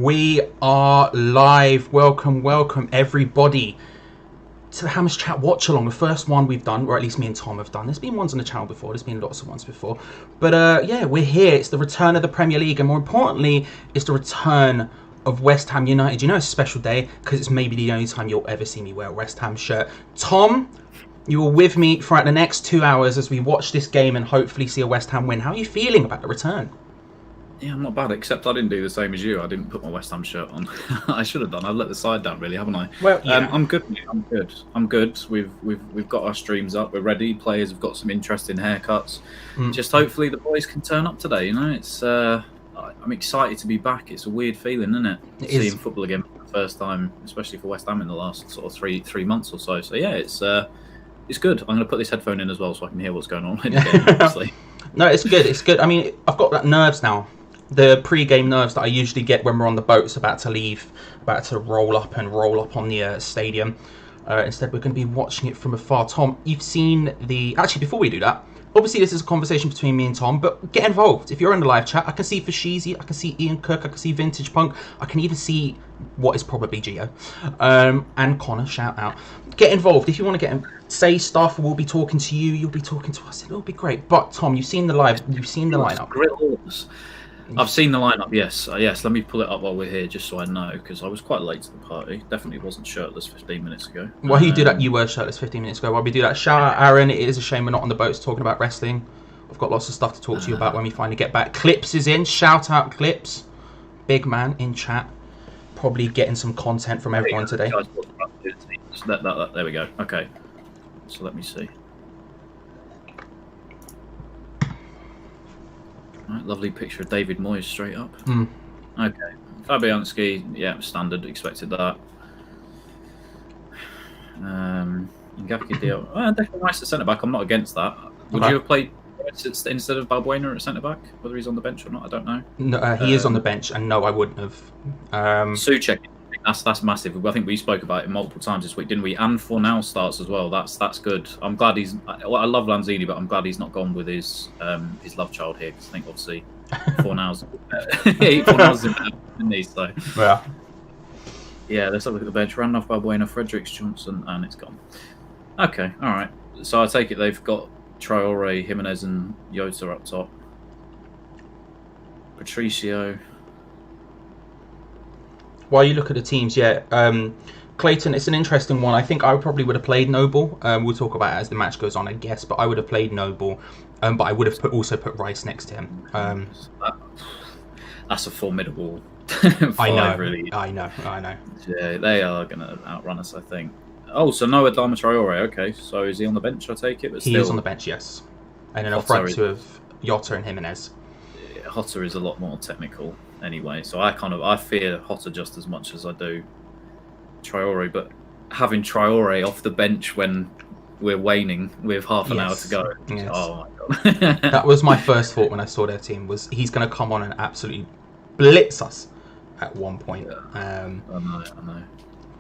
We are live. Welcome everybody to the Hammers Chat Watch Along. The first one we've done, or at least me and Tom have done. There's been ones on the channel before. There's been lots of ones before. But yeah, we're here. It's the return of the Premier League, and more importantly, it's the return of West Ham United. You know, it's a special day because it's maybe the only time you'll ever see me wear a West Ham shirt. Tom, you were with me throughout the next 2 hours as we watch this game and hopefully see a West Ham win. How are you feeling about the return? Yeah, I'm not bad, except I didn't do the same as you. I didn't put my West Ham shirt on. I should have done. I've let the side down, really, haven't I? Well, yeah. I'm good. I'm good. We've got our streams up. We're ready. Players have got some interesting haircuts. Just hopefully the boys can turn up today. You know, it's. I'm excited to be back. It's a weird feeling, isn't it? Seeing football again for the first time, especially for West Ham in the last sort of three months or so. So yeah, it's good. I'm going to put this headphone in as well so I can hear what's going on in the game, obviously. No, it's good. It's good. I mean, I've got that nerves now. The pre-game nerves that I usually get when we're on the boats about to leave, about to roll up on the stadium. Instead, we're going to be watching it from afar. Tom, you've seen the... Actually, before we do that, obviously this is a conversation between me and Tom, but get involved. If you're in the live chat, I can see Fashizi, I can see Ian Cook, I can see Vintage Punk, I can even see what is probably Gio. And Connor, shout out. Get involved. If you want to say stuff, we'll be talking to you, you'll be talking to us. It'll be great. But Tom, you've seen the lineup. I've seen the lineup, yes. Yes, let me pull it up while we're here, just so I know, because I was quite late to the party. Definitely wasn't shirtless 15 minutes ago. Well, you do that. You were shirtless 15 minutes ago. While we do that, shout out Aaron. It is a shame we're not on the boats talking about wrestling. I've got lots of stuff to talk to you about when we finally get back. Clips is in. Shout out Clips. Big man in chat. Probably getting some content from everyone today. There we go. Okay. So let me see. Right, lovely picture of David Moye straight up. Okay. Fabianski, yeah, standard, expected that. Ngaki Dio. Definitely nice at centre back. I'm not against that. Would you have played instead of Balbuena at centre back? Whether he's on the bench or not, I don't know. No, he is on the bench, and no, I wouldn't have. Souček, that's massive. I think we spoke about it multiple times this week, didn't we? And Fornal starts as well. That's good. I'm glad he's. Well, I love Lanzini, but I'm glad he's not gone with his love child here. Because I think obviously Fornal's in there, isn't he? So yeah. Let's have a look at the bench. Randolph, Balbuena, Fredericks, Johnson, and it's gone. Okay, all right. So I take it they've got Traore, Jimenez, and Hewasa up top. Patricio. While you look at the teams, yeah, Clayton, it's an interesting one. I think I probably would have played Noble. We'll talk about it as the match goes on, I guess, but I would have played Noble, but I would have also put Rice next to him. That's a formidable I know, really. I know. Yeah, they are going to outrun us, I think. Oh, so no Adama Traore, okay. So is he on the bench, I take it? But he is on the bench, yes. And then a front two of Jota and Jimenez. Yeah, Hotter is a lot more technical anyway, so I fear Hotter just as much as I do Traore, but having Traore off the bench when we're waning with half an hour to go, oh my god. That was my first thought when I saw their team, was he's going to come on and absolutely blitz us at one point. I know.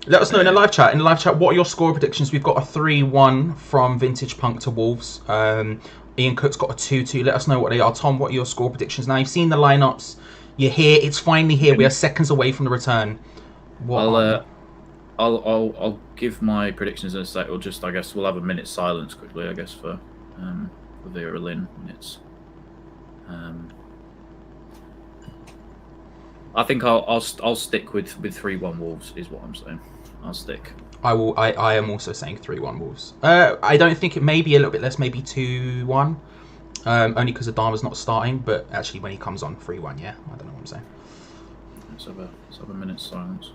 Let us know in the live chat. What are your score predictions? We've got a 3-1 from Vintage Punk to Wolves. Ian Cook's got a 2-2. Let us know what they are. Tom, what are your score predictions? Now, you've seen the lineups. You're here. It's finally here. We are seconds away from the return. I'll give my predictions in a sec. Or just, I guess, we'll have a minute's silence quickly, I guess, for Vera Lynn. I think I'll stick with 3-1 Wolves is what I'm saying. I'll stick. I am also saying 3-1 Wolves. I don't think it may be a little bit less, maybe 2-1. Only because Adama's not starting, but actually when he comes on, 3-1, yeah. I don't know what I'm saying. Let's have a minute's silence.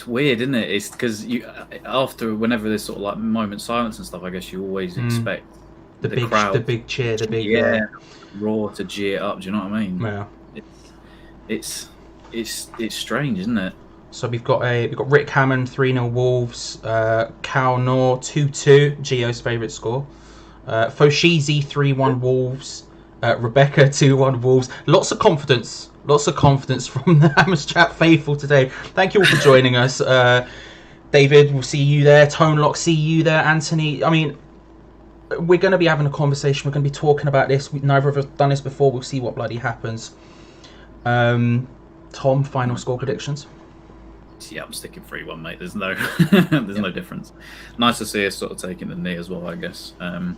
it's weird, isn't it? It's because you after whenever there's sort of like moment silence and stuff, I guess you always expect the big crowd, the big cheer, the big roar to G it up. Do you know what I mean? Yeah. It's strange, isn't it? So we've got Rick Hammond 3-0 Wolves, Cal Nor 2-2, Gio's favourite score. Foshizi 3-1 Wolves, Rebecca 2-1 Wolves. Lots of confidence from the Hammers Chat faithful today. Thank you all for joining us. David, we'll see you there. Tone Lock, see you there. Anthony, I mean, we're going to be having a conversation. We're going to be talking about this. Neither of us have done this before. We'll see what bloody happens. Tom, final score predictions? Yeah, I'm sticking 3-1, mate. There's no no difference. Nice to see us sort of taking the knee as well, I guess, and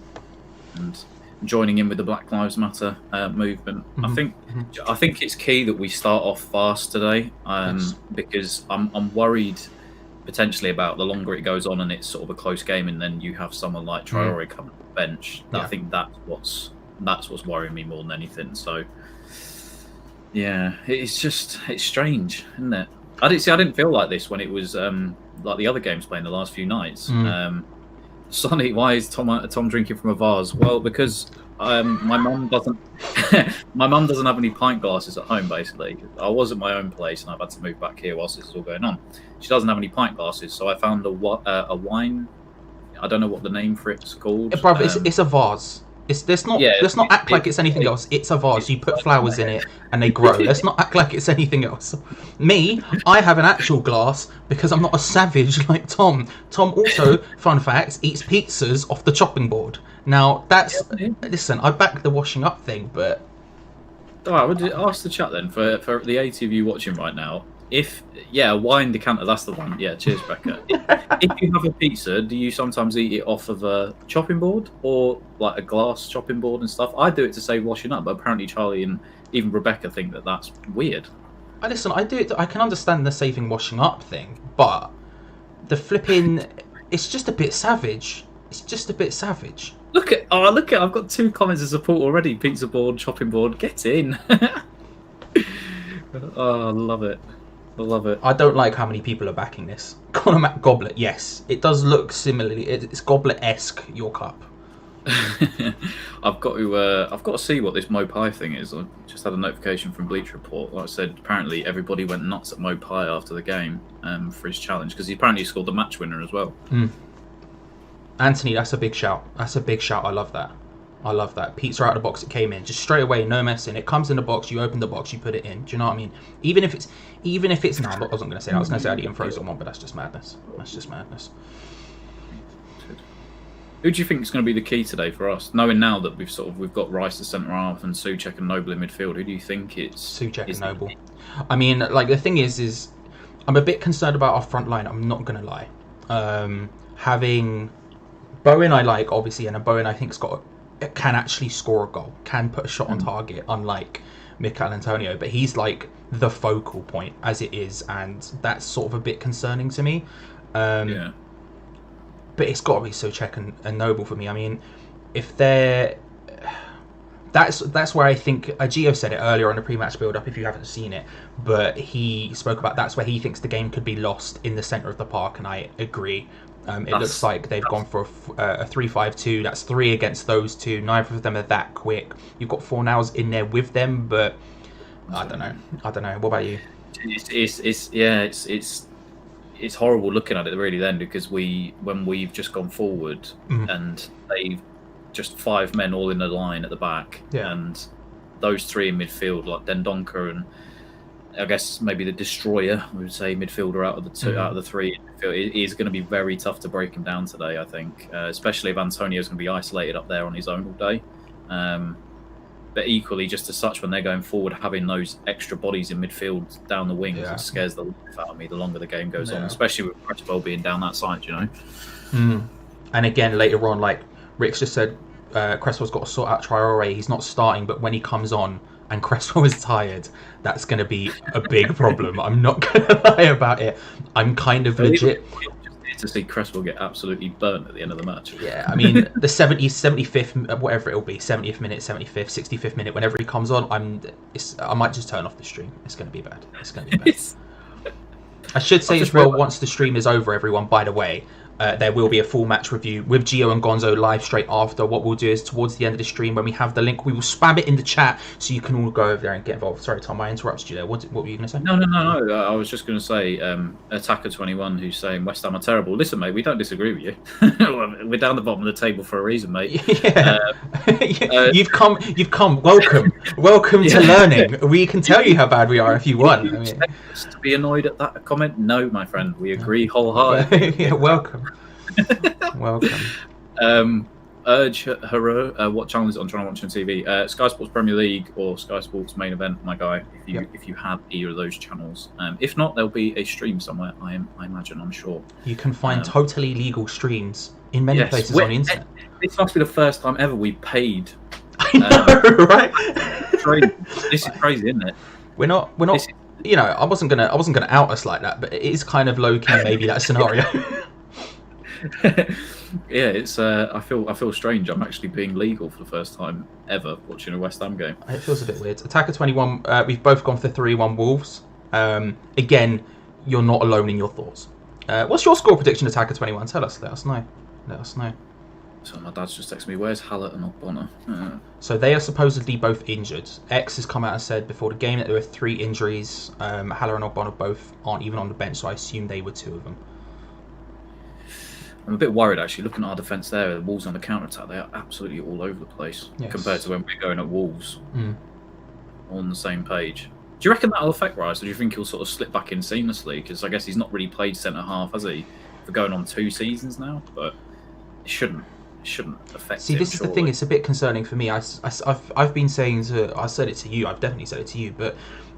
joining in with the Black Lives Matter movement. I think it's key that we start off fast today, because I'm worried potentially about the longer it goes on and it's sort of a close game, and then you have someone like Traore come to the bench. I think that's what's worrying me more than anything. So yeah, it's strange, isn't it? I didn't feel like this when it was like the other games playing the last few nights. Sonny, why is Tom drinking from a vase? Well, because my mum doesn't have any pint glasses at home. Basically, I was at my own place and I've had to move back here whilst this is all going on. She doesn't have any pint glasses, so I found a wine. I don't know what the name for it's called. Brother, it's a vase. Let's not act like it's anything else. It's a vase. You put flowers in it and they grow. Let's not act like it's anything else. Me, I have an actual glass because I'm not a savage like Tom. Tom also, fun fact, eats pizzas off the chopping board. Now, listen, I back the washing up thing, but... Alright, well, ask the chat then, for the 80 of you watching right now. A wine decanter, that's the one. Yeah, cheers, Beca. If you have a pizza, do you sometimes eat it off of a chopping board or like a glass chopping board and stuff? I do it to save washing up, but apparently Charlie and even Rebecca think that that's weird. Listen, I do it. I can understand the saving washing up thing, but the flipping, it's just a bit savage. Look at, I've got 2 comments of support already. Pizza board, chopping board, get in. Oh, I love it. I don't like how many people are backing this. Conor Mac Goblet, yes. It does look similarly. It's Goblet-esque, your cup. I've got to see what this Moye thing is. I just had a notification from Bleacher Report. Like I said, apparently everybody went nuts at Moye after the game for his challenge, because he apparently scored the match winner as well. Anthony, that's a big shout. I love that. Pizza out of the box, it came in. Just straight away, no messing. It comes in the box, you open the box, you put it in. Do you know what I mean? Even if it's no, I wasn't going to say that. I was going to say I'd eaten frozen one, but that's just madness. Who do you think is going to be the key today for us? Knowing now that we've got Rice as centre half and Souček and Noble in midfield, who do you think it's Souček and Noble? I mean, like, the thing is I'm a bit concerned about our front line, I'm not going to lie. Having Bowen I like, obviously, and a Bowen I think can actually score a goal, can put a shot on target, unlike Mikel Antonio, but he's like the focal point as it is, and that's sort of a bit concerning to me. But it's got to be Souček and Noble for me. I mean, if they're... That's where I think... Gio said it earlier on the pre-match build-up, if you haven't seen it, but he spoke about that's where he thinks the game could be lost, in the centre of the park, and I agree. It looks like they've gone for a 3-5-2. That's 3 against those 2. Neither of them are that quick. You've got Fornals in there with them, but I don't know. What about you? It's horrible looking at it really then, because when we've just gone forward and they've just 5 men all in a line at the back, and those 3 in midfield, like Dendoncker and I guess maybe the destroyer, we would say, midfielder out of the 3. It is going to be very tough to break him down today, I think, especially if Antonio's going to be isolated up there on his own all day. But equally, just as such, when they're going forward, having those extra bodies in midfield down the wings, it scares the life out of me the longer the game goes on, especially with Cresswell being down that side, you know. And again, later on, like Rick's just said, Cresswell's got to sort out Traore. He's not starting, but when he comes on and Cresswell is tired, that's going to be a big problem. I'm not going to lie about it. I'm kind of legit... to see Cresswell get absolutely burnt at the end of the match. Yeah, I mean, the 70th, 75th, whatever it'll be, 70th minute, 75th, 65th minute, whenever he comes on, I might just turn off the stream. It's going to be bad. I should say as well, once the stream is over, everyone, by the way, there will be a full match review with Gio and Gonzo live straight after. What we'll do is towards the end of the stream, when we have the link, we will spam it in the chat so you can all go over there and get involved. Sorry, Tom, I interrupted you there. What were you going to say? No. I was just going to say, Attacker21, who's saying West Ham are terrible. Listen, mate, we don't disagree with you. We're down the bottom of the table for a reason, mate. Yeah. You've come. Welcome to learning. We can tell you how bad we are if you want. I mean, to be annoyed at that comment? No, my friend. We agree wholeheartedly. Yeah, welcome. Urge Hero, what channel is it on trying to watch on TV? Sky Sports Premier League or Sky Sports Main Event, my guy. If you have either of those channels, if not, there'll be a stream somewhere. I imagine. I'm sure you can find totally legal streams in many places on the internet. This must be the first time ever we paid. I know, right? This is crazy, isn't it? We're not. You know, I wasn't gonna out us like that, but it is kind of low key, maybe that scenario. Yeah, it's. I feel strange. I'm actually being legal for the first time ever watching a West Ham game. It feels a bit weird. Attacker21, we've both gone for 3-1 Wolves. Again, you're not alone in your thoughts. What's your score prediction, Attacker21? Let us know. So my dad's just texted me, where's Hatt and Ogbonna? So they are supposedly both injured. X has come out and said before the game that there were 3 injuries. Hatt and Ogbonna both aren't even on the bench, so I assume they were 2 of them. I'm a bit worried, actually, looking at our defence there. The Wolves on the counter-attack, they are absolutely all over the place compared to when we're going at Wolves on the same page. Do you reckon that'll affect Rice, or do you think he'll sort of slip back in seamlessly? Because I guess he's not really played centre-half, has he, for going on 2 seasons now? But it shouldn't affect him. See, this is the thing, it's a bit concerning for me. I've been saying I said it to you, I've definitely said it to you, but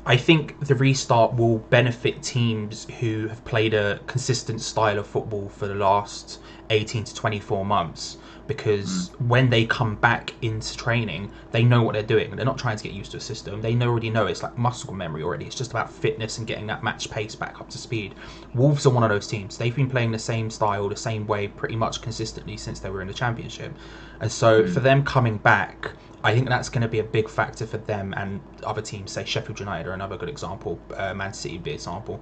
I think the restart will benefit teams who have played a consistent style of football for the last 18 to 24 months, because when they come back into training, they know what they're doing. They're not trying to get used to a system. They already know. It's like muscle memory already. It's just about fitness and getting that match pace back up to speed. Wolves are one of those teams. They've been playing the same style, the same way pretty much consistently since they were in the Championship. And so for them coming back, I think that's going to be a big factor for them and other teams. Say Sheffield United are another good example. Man City would be an example.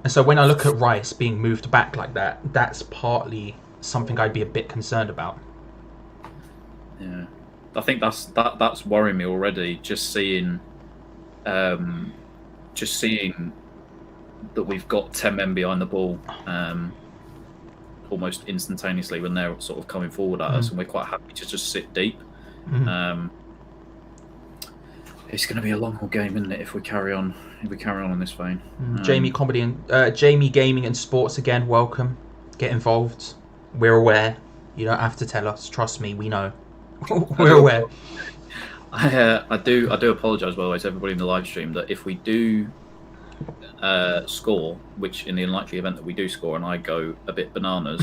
And so when I look at Rice being moved back like that, that's partly something I'd be a bit concerned about. Yeah, I think that's worrying me already. Just seeing that we've got 10 men behind the ball almost instantaneously when they're sort of coming forward at us, and we're quite happy to just sit deep. It's going to be a long game, isn't it? If we carry on in this vein. Jamie Comedy and Jamie Gaming and Sports again. Welcome. Get involved. We're aware. You don't have to tell us. Trust me, we know. We're aware. I do apologise, by the way, to everybody in the live stream, that if we do score, which in the unlikely event that we do score and I go a bit bananas,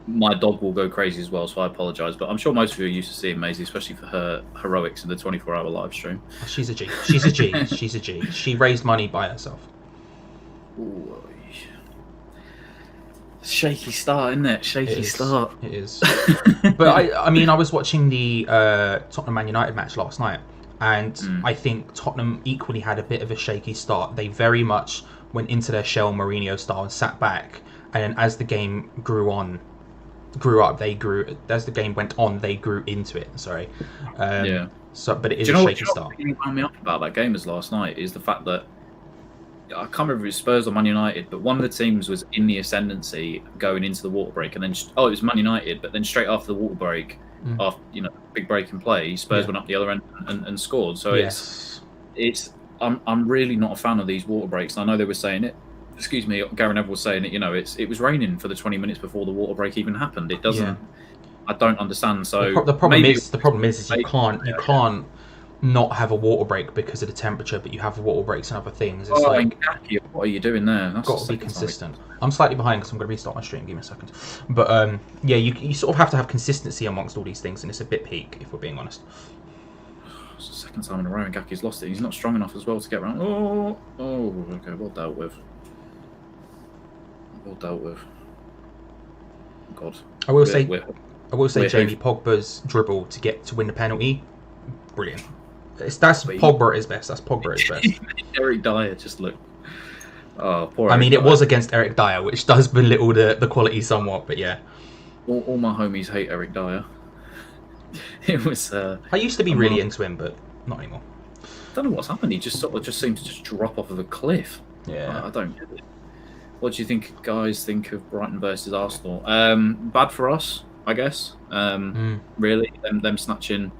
my dog will go crazy as well, so I apologise. But I'm sure most of you are used to seeing Maisie, especially for her heroics in the 24-hour live stream. She's a G. She's a G. She's a G. She raised money by herself. Ooh. Shaky start, isn't it? Shaky start. It is. But I mean, I was watching the Tottenham Man United match last night, and I think Tottenham equally had a bit of a shaky start. They very much went into their shell, Mourinho style, and sat back. And then as the game grew up. As the game went on, they grew into it. Sorry. So, but it is a shaky start. What really wound me up about that game as last night is the fact that I can't remember if it was Spurs or Man United, but one of the teams was in the ascendancy going into the water break, and then it was Man United, but then straight after the water break, after big break in play, Spurs went up the other end and scored. So I'm really not a fan of these water breaks. And I know they were saying it. Excuse me, Gary Neville was saying it. It was raining for the 20 minutes before the water break even happened. It doesn't. Yeah. I don't understand. So the problem is you can't not have a water break because of the temperature, but you have water breaks and other things. It's what are you doing there? That's got to be consistent. I'm slightly behind because I'm going to restart my stream. Give me a second. But you sort of have to have consistency amongst all these things, and it's a bit peak if we're being honest. It's the second time in a row, and Gaki's lost it. He's not strong enough as well to get around. Oh, okay, well dealt with. God. I will say, Jamie Pogba's dribble to win the penalty, brilliant. That's Pogba at his best. That's Pogba at his best. Eric Dyer just looked Oh, poor. I Eric mean, it Dyer. was against Eric Dyer, which does belittle the quality somewhat, but yeah. All my homies hate Eric Dyer. It was. I used to be really into him, but not anymore. I don't know what's happened. He just sort of just seems to just drop off of a cliff. Yeah. I don't get it. What do you think, guys? Think of Brighton versus Arsenal? Bad for us, I guess. Really, them snatching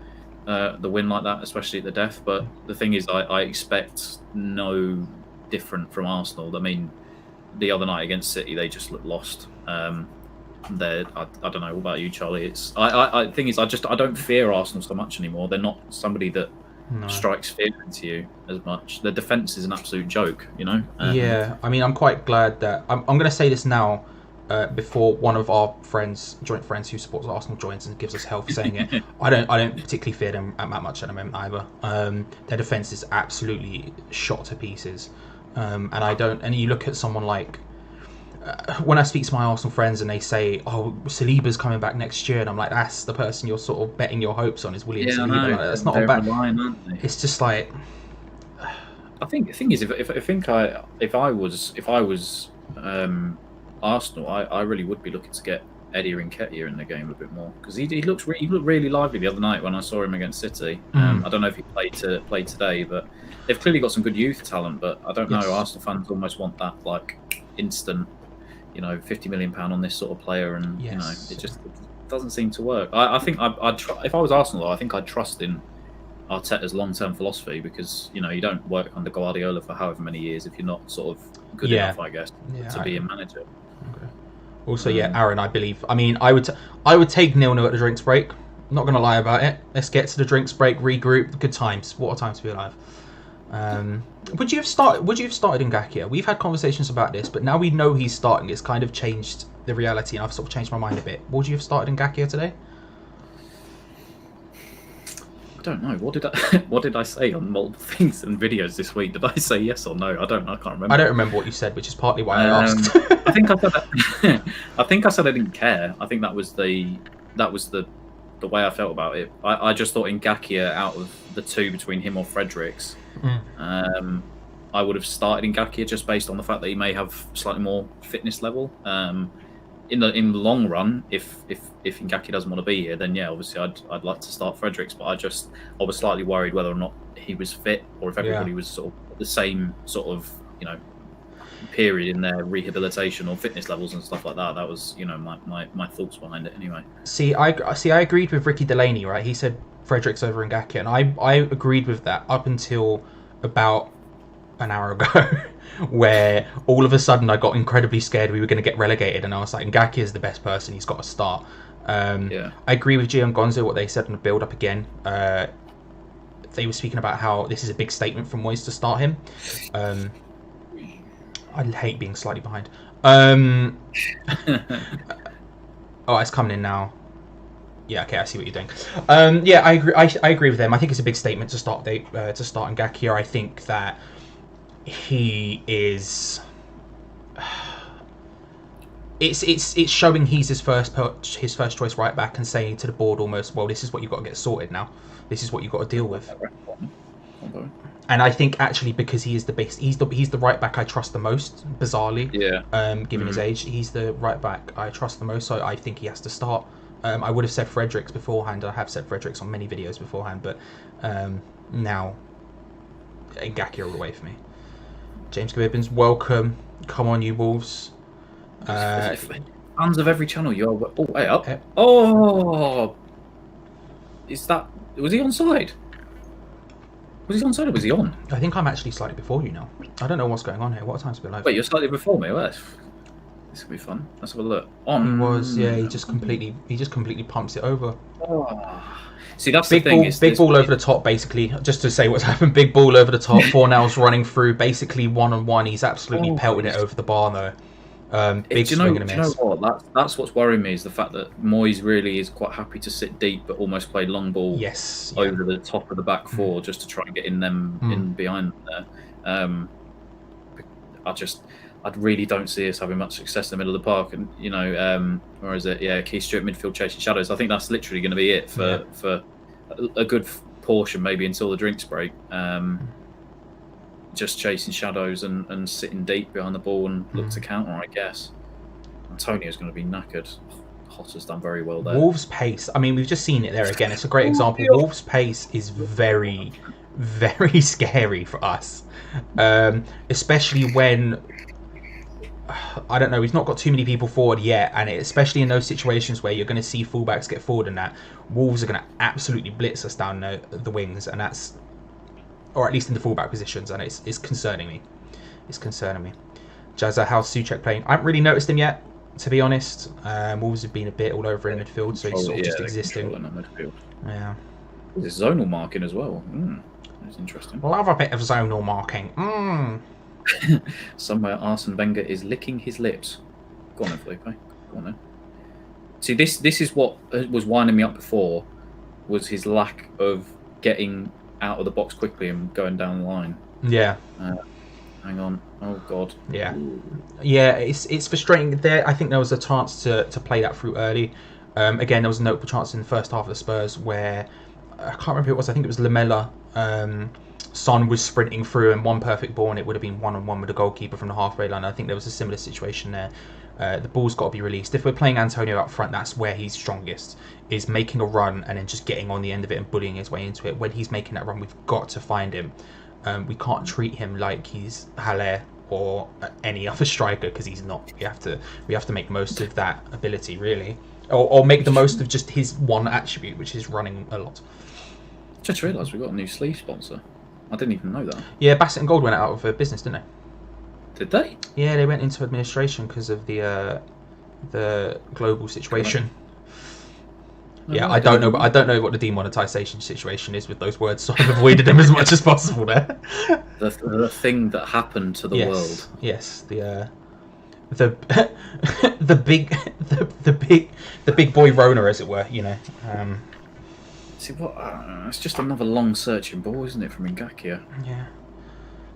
the win like that, especially at the death. But the thing is, I expect no different from Arsenal. I mean, the other night against City, they just looked lost. I don't know. What about you, Charlie? I thing is, I don't fear Arsenal so much anymore. They're not somebody that strikes fear into you as much. Their defense is an absolute joke, you know. Yeah, I mean, I'm quite glad that I'm going to say this now. Before one of our joint friends who supports Arsenal joins and gives us hell for saying it, I don't particularly fear them that much at the moment either. Their defense is absolutely shot to pieces, and you look at someone like when I speak to my Arsenal friends and they say, "Oh, Saliba's coming back next year," and I'm like, "That's the person you're sort of betting your hopes on is William Saliba." Like, that's not a bad. It's just like I think the thing is, if I was Arsenal, I really would be looking to get Eddie Nketiah in the game a bit more because he looked really lively the other night when I saw him against City. I don't know if he played today, but they've clearly got some good youth talent. But I don't know. Arsenal fans almost want that like instant, £50 million on this sort of player, and it just doesn't seem to work. I think I'd try, if I was Arsenal, I'd trust in Arteta's long-term philosophy because you don't work under Guardiola for however many years if you're not sort of good enough, I guess, to be a manager. Okay. Also, Aaron, I believe. I mean, I would take 0-0 at the drinks break. I'm not going to lie about it. Let's get to the drinks break, regroup. Good times. What a time to be alive. Would you have started Ngakia? We've had conversations about this, but now we know he's starting. It's kind of changed the reality, and I've sort of changed my mind a bit. Would you have started Ngakia today? I don't know. What did I say on multiple things and videos this week? Did I say yes or no? I can't remember. I don't remember what you said, which is partly why I asked. I think I said that. I think I said I didn't care. I think that was the way I felt about it. I just thought Ngakia, out of the two between him or Fredericks, I would have started Ngakia just based on the fact that he may have slightly more fitness level. In the long run, if Ngakia doesn't want to be here, then obviously I'd like to start Fredericks. But I was slightly worried whether or not he was fit or if everybody was sort of the same sort of period in their rehabilitation or fitness levels and stuff like that. That was my thoughts behind it anyway. See, I agreed with Ricky Delaney, right? He said Fredericks over Ngakia, and I agreed with that up until about an hour ago. Where all of a sudden I got incredibly scared we were going to get relegated, and I was like, Ngakia is the best person, he's got to start. I agree with Gio and Gonzo, what they said in the build-up again. They were speaking about how this is a big statement from Moyes to start him. I hate being slightly behind. Oh, it's coming in now. Yeah, okay, I see what you're doing. I agree. I agree with them. I think it's a big statement to start Ngakia. I think that he is. It's showing he's his first choice right back and saying to the board almost, well, this is what you've got to get sorted now. This is what you've got to deal with. And I think actually because he is the best, he's the right back I trust the most. Bizarrely, given his age, he's the right back I trust the most. So I think he has to start. I would have said Fredericks beforehand. I have said Fredericks on many videos beforehand, but now Ngakia all the way for me. James Gibbons, welcome. Come on, you Wolves. Fans of every channel, you are. Oh, hey, up. Oh, is that? Was he onside? Was he onside or was he on? I think I'm actually slightly before you now. I don't know what's going on here. What time's it been like? Wait, you're slightly before me. Well, this could be fun. Let's have a look. On. He was, yeah. He just completely pumps it over. Oh. See, that's big the thing. Ball, big ball over the top, basically. Just to say what's happened. Big ball over the top. Fornals running through, basically 1-on-1. He's absolutely pelting it over the bar, though. Big swing and a miss. Do you know what? That's what's worrying me is the fact that Moyes really is quite happy to sit deep, but almost play long ball over the top of the back four just to try and get in behind there. I really don't see us having much success in the middle of the park, and where is it? Yeah, Keith Stewart midfield chasing shadows. I think that's literally going to be it for a good portion, maybe until the drinks break. just chasing shadows and sitting deep behind the ball and look to counter, I guess. Antonio's going to be knackered. Hatt has done very well there. Wolves' pace. I mean, we've just seen it there again. It's a great example. Wolves' pace is very, very scary for us, especially when I don't know. We've not got too many people forward yet, and especially in those situations where you're going to see fullbacks get forward, and that Wolves are going to absolutely blitz us down the wings, and that's, or at least in the fullback positions, and it's concerning me. It's concerning me. Jazza, how's Souček playing? I haven't really noticed him yet, to be honest. Wolves have been a bit all over in midfield, so he's sort of just existing. Yeah. There's zonal marking as well. That's interesting. Love a bit of zonal marking. Somewhere Arsene Wenger is licking his lips. Go on then, Felipe. Go on then. See, this is what was winding me up before, was his lack of getting out of the box quickly and going down the line. Yeah. Hang on. Oh God. Yeah. Yeah, it's frustrating. There, I think there was a chance to play that through early. Again, there was a notable chance in the first half of the Spurs where I can't remember who it was. I think it was Lamela. Son was sprinting through and one perfect ball, and it would have been 1-on-1 with the goalkeeper from the halfway line. I think there was a similar situation there. The ball's got to be released. If we're playing Antonio up front, that's where he's strongest, is making a run and then just getting on the end of it and bullying his way into it. When he's making that run, we've got to find him. We can't treat him like he's Haller or any other striker, because he's not. We have to make most of that ability, really, or make the most of just his one attribute, which is running a lot. Just realised we've got a new sleeve sponsor. I didn't even know that. Yeah, Bassett and Gold went out of business, didn't they? Did they? Yeah, they went into administration because of the global situation. Yeah, I don't know what the demonetisation situation is with those words, so I've avoided them as much as possible there. The thing that happened to the world. Yes, the big boy Rona, as it were. You know. See what? It's just another long searching ball, isn't it, from Ngakia? Yeah.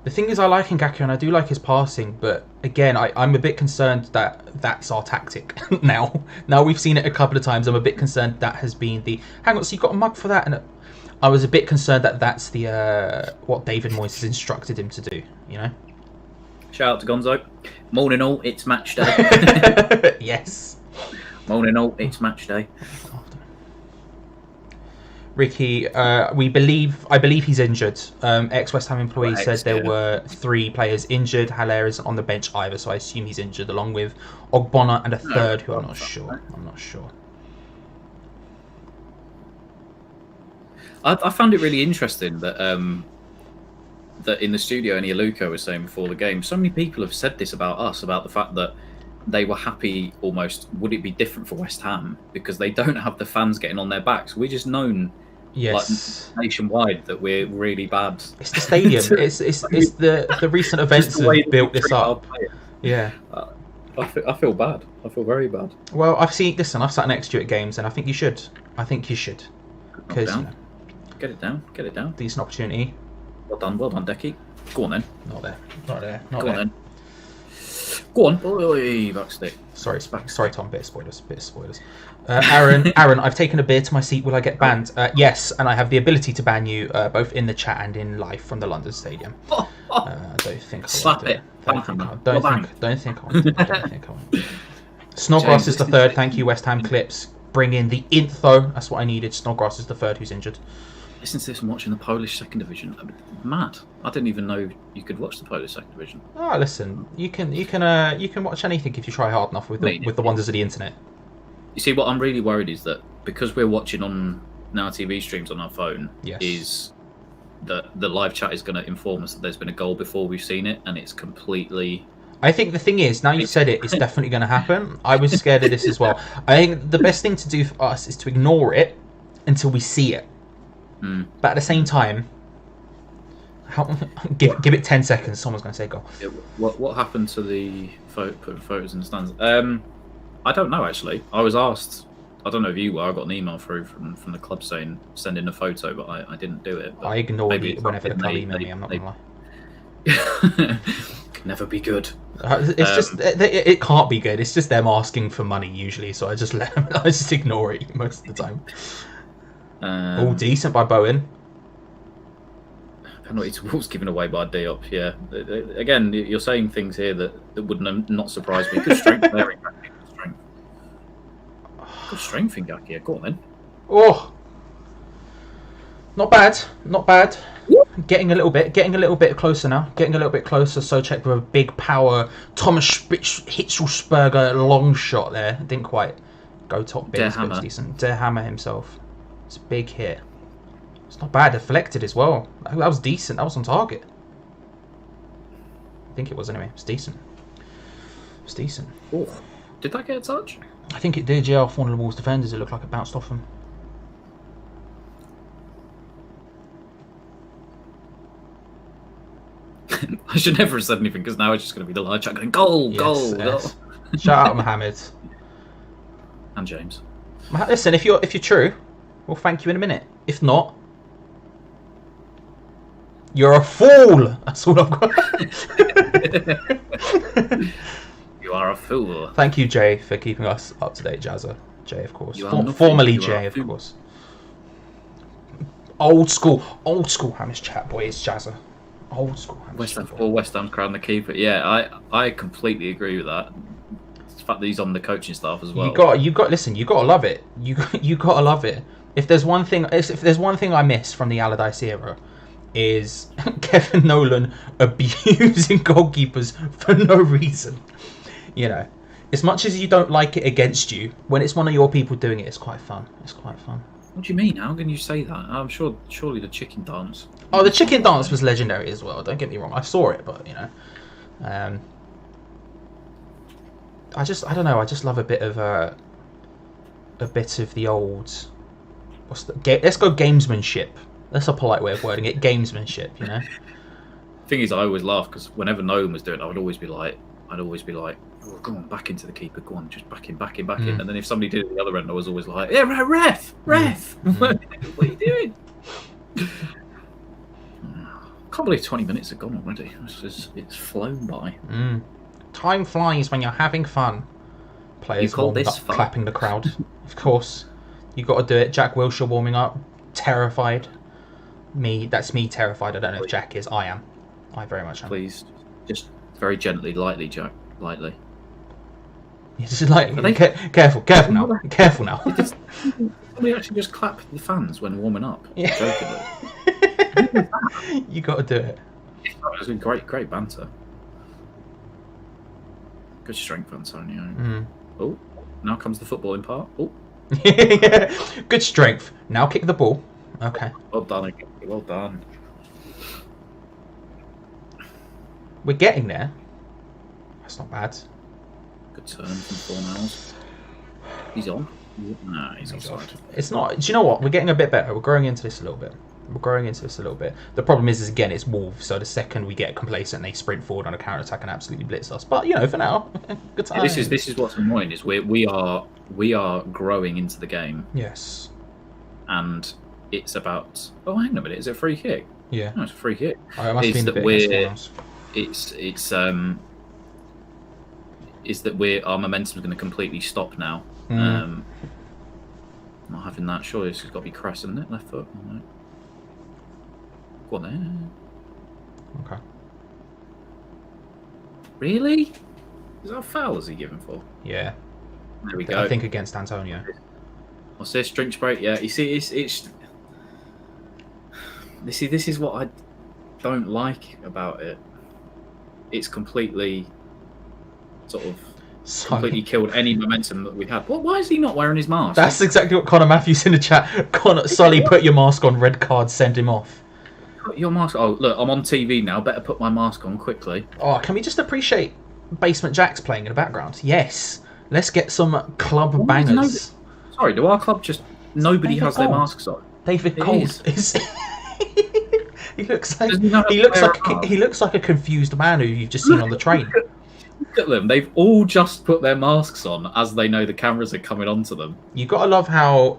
The thing is, I like Ngakia and I do like his passing, but again, I'm a bit concerned that that's our tactic now. Now we've seen it a couple of times. I'm a bit concerned that has been the. Hang on, so you got a mug for that? And I was a bit concerned that that's the what David Moyes has instructed him to do. You know. Shout out to Gonzo. Morning all, it's match day. Yes. Morning all, it's match day. Ricky, I believe he's injured. Ex-West Ham employee said there were 3 players injured. Haller isn't on the bench either, so I assume he's injured, along with Ogbonna and a third, who I'm not sure. I found it really interesting that that in the studio, Anialuko was saying before the game, so many people have said this about us, about the fact that they were happy almost, would it be different for West Ham? Because they don't have the fans getting on their backs. We're just known like, nationwide that we're really bad. It's the stadium. it's the recent events that built this up. Yeah. I feel bad. I feel very bad. Well, I've sat next to you at games, and I think you should. Because Get it down. Decent opportunity. Well done, Decky. Go on then. Not there. Go on then. Go on, boy, backstick. Sorry, Tom. Bit of spoilers. Aaron, I've taken a beer to my seat. Will I get banned? Yes, and I have the ability to ban you both in the chat and in live from the London Stadium. I don't think I will. Slap it. Don't think I will. Snodgrass is the third. Thank you, West Ham Clips. Bring in the info. That's what I needed. Snodgrass is the third who's injured. Listen to this and watching the Polish second division. Mad. I didn't even know you could watch the Polish second division. Oh, listen, you can watch anything if you try hard enough with the wonders of the internet. You see, what I'm really worried is that because we're watching on now TV streams on our phone, is that the live chat is going to inform us that there's been a goal before we've seen it, and it's completely. I think the thing is, now you've said it, it's definitely going to happen. I was scared of this as well. I think the best thing to do for us is to ignore it until we see it. But at the same time, give it 10 seconds. Someone's going to say go. What happened to the putting photos in the stands? I don't know actually. I was asked. I don't know if you were. I got an email through from the club saying send in a photo, but I didn't do it. I ignored it whenever the club emailed me. I'm not going to lie. Could never be good. It's just it can't be good. It's just them asking for money usually, so I just ignore it most of the time. All decent by Bowen. Penalty to Wolves given away by Diop. Yeah. Again, you're saying things here that wouldn't not surprise me. Good strength there. Good strength in Gakia. Go on then. Oh, not bad. Not bad. Getting a little bit closer now. Getting a little bit closer. Souček with a big power. Thomas Hitzelsberger long shot there. Didn't quite go top bins, but it's decent. Der Hammer himself. It's a big hit. It's not bad. Deflected as well. That was decent. That was on target. I think it was anyway. It's decent. It's decent. Oh, did that get a touch? I think it did, yeah, off one of the Wolves defenders. It looked like it bounced off him. I should never have said anything because now it's just going to be the live chat going, goal. Shout out Mohammed. And James. Listen, if you're true, we'll thank you in a minute. If not, you're a fool! That's all I've got. You are a fool. Thank you, Jay, for keeping us up to date, Jazza. Jay, of course. Formerly Jay, of course. Old school Hamish chat, boy, it's Jazza. Old school Hamish chat. West Ham's crown the keeper. Yeah, I completely agree with that. The fact that he's on the coaching staff as well. You got listen, you gotta love it. You gotta love it. If there's one thing I miss from the Allardyce era, is Kevin Nolan abusing goalkeepers for no reason. You know, as much as you don't like it against you, when it's one of your people doing it, it's quite fun. It's quite fun. What do you mean? How can you say that? I'm sure, surely the chicken dance. Oh, the chicken dance was legendary as well. Don't get me wrong. I saw it, but you know, I don't know. I just love a bit of the old. Let's go gamesmanship. That's a polite way of wording it. Gamesmanship, you know. Thing is, I always laugh because whenever Nolan was doing it, I'd always be like, oh, go on, back into the keeper. Go on, just back in. And then if somebody did it at the other end, I was always like, yeah, ref. What are you doing? Can't believe 20 minutes have gone already. It's flown by. Time flies when you're having fun. Players warming up, clapping the crowd. Of course, you got to do it. Jack Wilshere warming up, terrified. That's me terrified. I don't know if Jack is. I am. I very much am. Please, just very gently, lightly, Jack. Lightly. Just like careful now. Careful now. Somebody actually just clap the fans when warming up. Yeah. You got to do it. It was great banter. Good strength, Antonio. Oh, now comes the footballing part. Oh. Good strength. Now kick the ball. Okay. Well done again. Well done. We're getting there. That's not bad. Good turn from 4 miles. He's on. Nah, he's offside. It's not. Do you know what? We're getting a bit better. We're growing into this a little bit. The problem is again, it's Wolves. So the second we get complacent, they sprint forward on a counter attack and absolutely blitz us. But you know, for now, good time. Yeah, this is what's annoying is we are growing into the game. Yes. And it's about. Oh, hang on a minute. Is it a free kick? Yeah. No, it's a free kick. Oh, it must it's be our momentum's going to completely stop now. Not having that. Surely this has got to be Cress, isn't it? Left foot. All right. Go on there. Okay. Really? Is that a foul? Is he given for? Yeah. There we go. I think against Antonio. What's this? Drinks break? Yeah. You see, it's. This is what I don't like about it. It's completely completely killed any momentum that we had. Why is he not wearing his mask? That's exactly what Connor Matthews in the chat. Sully, put your mask on. Red card. Send him off. Put your mask. Oh, look, I'm on TV now. Better put my mask on quickly. Oh, can we just appreciate Basement Jacks playing in the background? Yes. Let's get some club bangers. Sorry, do our club just nobody has their masks on? David Coles is. He looks like a confused man who you've just seen on the train. Look at them. They've all just put their masks on as they know the cameras are coming onto them. You've got to love how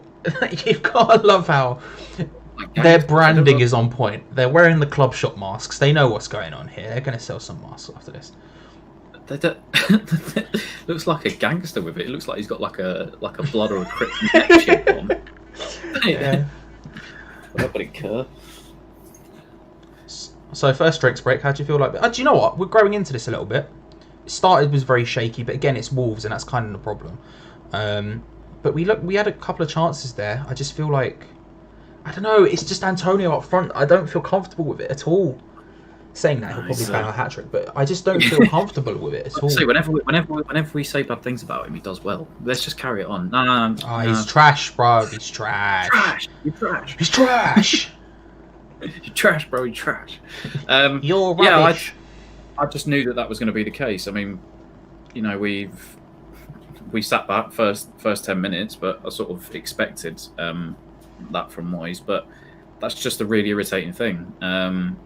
their branding is on point. They're wearing the club shop masks. They know what's going on here. They're going to sell some masks after this. Looks like a gangster with it. It looks like he's got like a blood or a crypt neck chip on. Yeah. Nobody care. So first drinks break. How do you feel like? Do you know what? We're growing into this a little bit. It started was very shaky, but again, it's Wolves, and that's kind of the problem. But we had a couple of chances there. I just feel like, I don't know. It's just Antonio up front. I don't feel comfortable with it at all. Saying that, he'll probably bang a hat trick, but I just don't feel comfortable with it at all. See, whenever we say bad things about him, he does well. Let's just carry it on. No. He's trash, bro. He's trash. You're trash. He's trash. You're trash, bro. You're trash. You're rubbish. I just knew that was going to be the case. I mean, you know, we sat back first 10 minutes, but I sort of expected that from Moyes. But that's just a really irritating thing,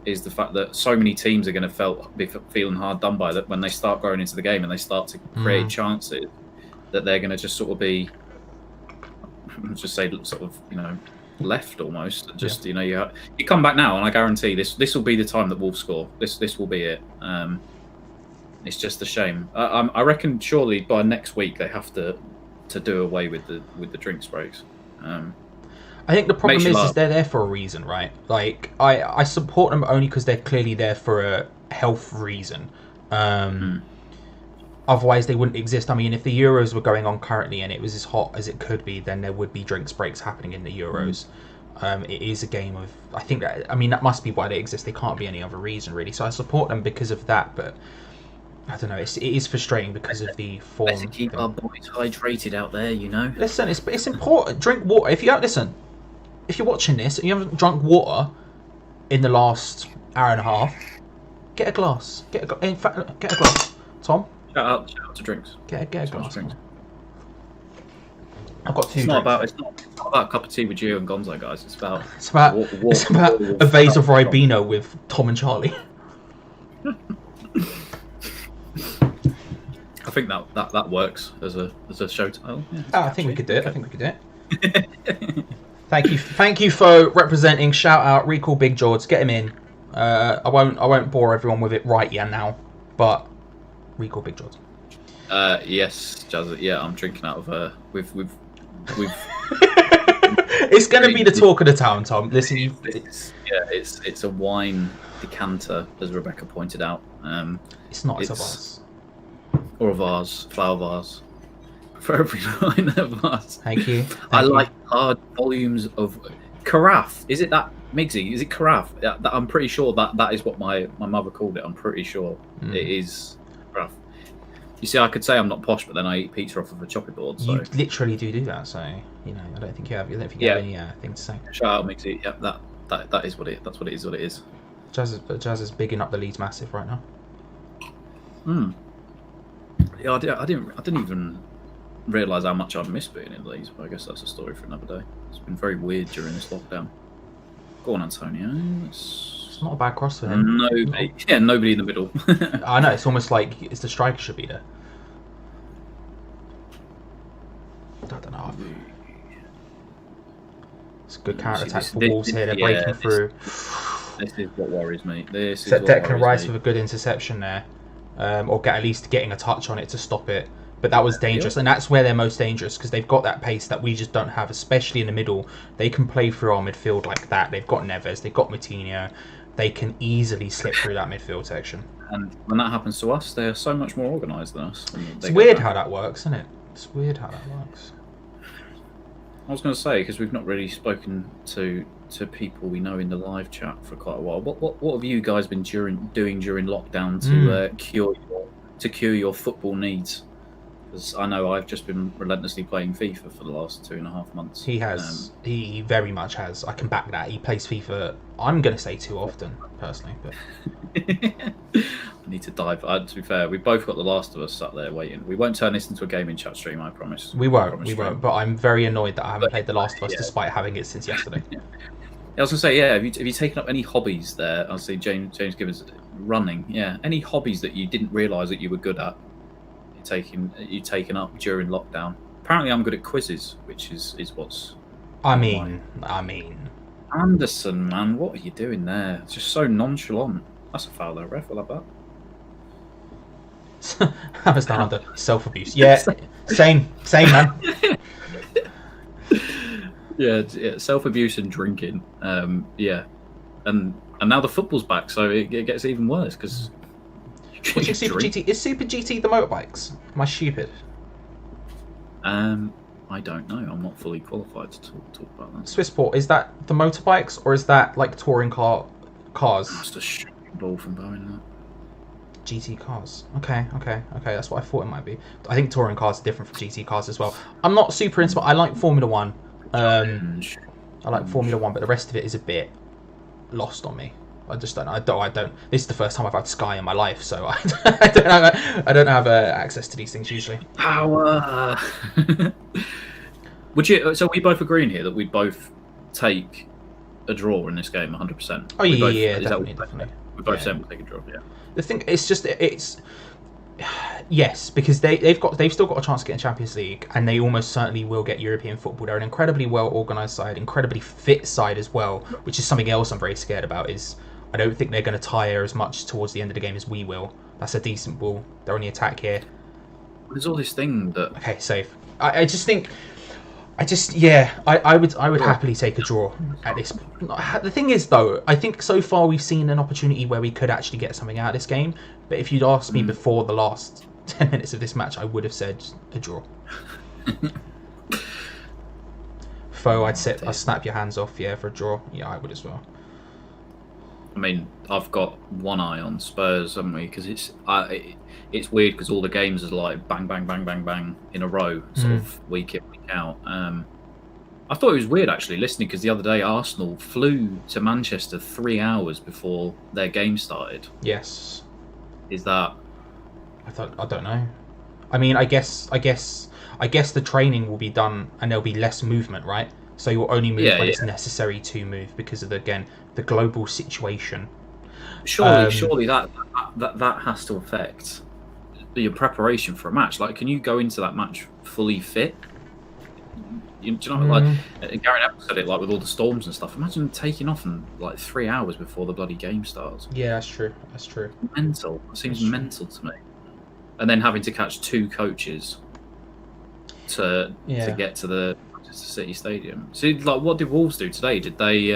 is the fact that so many teams are going to be feeling hard done by that when they start growing into the game and they start to create chances, that they're going to just sort of be, just say, sort of, you know, left almost. Just you know, you come back now, and I guarantee this will be the time that Wolves score. This will be it. It's just a shame. I reckon surely by next week they have to do away with the drinks breaks. I think the problem is they're there for a reason, right? Like, I support them only because they're clearly there for a health reason. Otherwise, they wouldn't exist. I mean, if the Euros were going on currently and it was as hot as it could be, then there would be drinks breaks happening in the Euros. It is a game of... that must be why they exist. They can't be any other reason, really. So I support them because of that, but... I don't know. It is frustrating because of the form. Better keep our boys hydrated out there, you know. Listen, it's important. Drink water. If you're watching this and you haven't drunk water in the last hour and a half, get a glass. Get a glass. Tom. Shout out to drinks. Get a glass. I've got two. It's not about a cup of tea with you and Gonzo, guys. It's about a vase of Ribena with Tom and Charlie. I think that works as a show title. Yeah, I think we could do it. Thank you for representing. Shout out, recall Big George, get him in. I won't bore everyone with it right now, but recall Big George. Yes, Jazz. Yeah, I'm drinking out of we've. It's going to be the talk of the town, Tom. Listen, it's a wine decanter, as Rebecca pointed out. It's not. It's a vase. Or a vase, flower vase. For every line of vase. Thank you. I like hard volumes of carafe. Is it that Migsy? Is it carafe? I'm pretty sure that is what my mother called it. I'm pretty sure it is carafe. You see, I could say I'm not posh, but then I eat pizza off of a chopping board. So. You literally do that. So you know, I don't think you have. have any thing to say. Shout out Migsy. Yeah, that is what it. That's what it is. What it is. Jazz is bigging up the Leeds Massive right now. Yeah, I didn't even realise how much I'd missed being in Leeds, but I guess that's a story for another day. It's been very weird during this lockdown. Go on, Antonio. It's not a bad cross for him. Nobody in the middle. I know, it's almost like it's the striker should be there. I don't know. It's a good counter attack for Wolves here. They're breaking through. This is what worries me. Declan Rice with a good interception there. Or at least getting a touch on it to stop it. But that was dangerous, and that's where they're most dangerous, because they've got that pace that we just don't have, especially in the middle. They can play through our midfield like that. They've got Neves, they've got Moutinho. They can easily slip through that midfield section. And when that happens to us, they're so much more organised than us. It's weird how that works, isn't it? It's weird how that works. I was going to say, because we've not really spoken to people we know in the live chat for quite a while. What have you guys been doing during lockdown to cure your football needs? Because I know I've just been relentlessly playing FIFA for the last 2.5 months. He has. He very much has. I can back that. He plays FIFA, I'm going to say too often, personally. But I need to dive. To be fair, we've both got The Last of Us sat there waiting. We won't turn this into a gaming chat stream, I promise. We won't. But I'm very annoyed that I haven't played The Last of Us despite having it since yesterday. I was going to say, have you taken up any hobbies there? I'll see James Gibbons running. Yeah, any hobbies that you didn't realise that you were good at? You taken up during lockdown. Apparently, I'm good at quizzes, which is what's. I mean, Anderson, man, what are you doing there? It's just so nonchalant. That's a foul, though, ref. I love that. I was done under self-abuse. Yeah, same, man. Yeah, self-abuse and drinking. And And now the football's back, so it gets even worse because. Which is Super GT? Is Super GT the motorbikes? Am I stupid? I don't know. I'm not fully qualified to talk about that. Swissport, is that the motorbikes or is that like touring cars? That's a shocking ball from Bowen. That. GT cars. Okay. That's what I thought it might be. I think touring cars are different from GT cars as well. I'm not super into. I like Formula One. I like Formula One, but the rest of it is a bit lost on me. I just don't. I don't. This is the first time I've had Sky in my life, so I don't have access to these things usually. Power. Would you? So we both agreeing here that we'd both take a draw in this game, 100%. Oh yeah, definitely. We both said we'll take a draw. Yeah. The thing, it's yes, because they've still got a chance to get in Champions League, and they almost certainly will get European football. They're an incredibly well organised side, incredibly fit side as well, which is something else I'm very scared about. Is I don't think they're going to tire as much towards the end of the game as we will. That's a decent ball. They're on the attack here. There's all this thing that. Okay, safe. I would happily take a draw at this. The thing is, though, I think so far we've seen an opportunity where we could actually get something out of this game. But if you'd asked me before the last 10 minutes of this match, I would have said a draw. I'd snap your hands off, for a draw. Yeah, I would as well. I mean, I've got one eye on Spurs, haven't we? Because it's weird because all the games are like bang, bang, bang, bang, bang in a row, sort of week in, week out. I thought it was weird actually listening because the other day Arsenal flew to Manchester 3 hours before their game started. Yes. Is that? I don't know. I mean, I guess the training will be done and there'll be less movement, right? So you'll only move when it's necessary to move because of the global situation. Surely that has to affect your preparation for a match. Like, can you go into that match fully fit? Do you know, like Gary Neville said it, like with all the storms and stuff. Imagine taking off in like 3 hours before the bloody game starts. Yeah, that's true. Mental. It seems mental to me. And then having to catch 2 coaches to get to the Manchester City Stadium. So, like, what did Wolves do today? Did they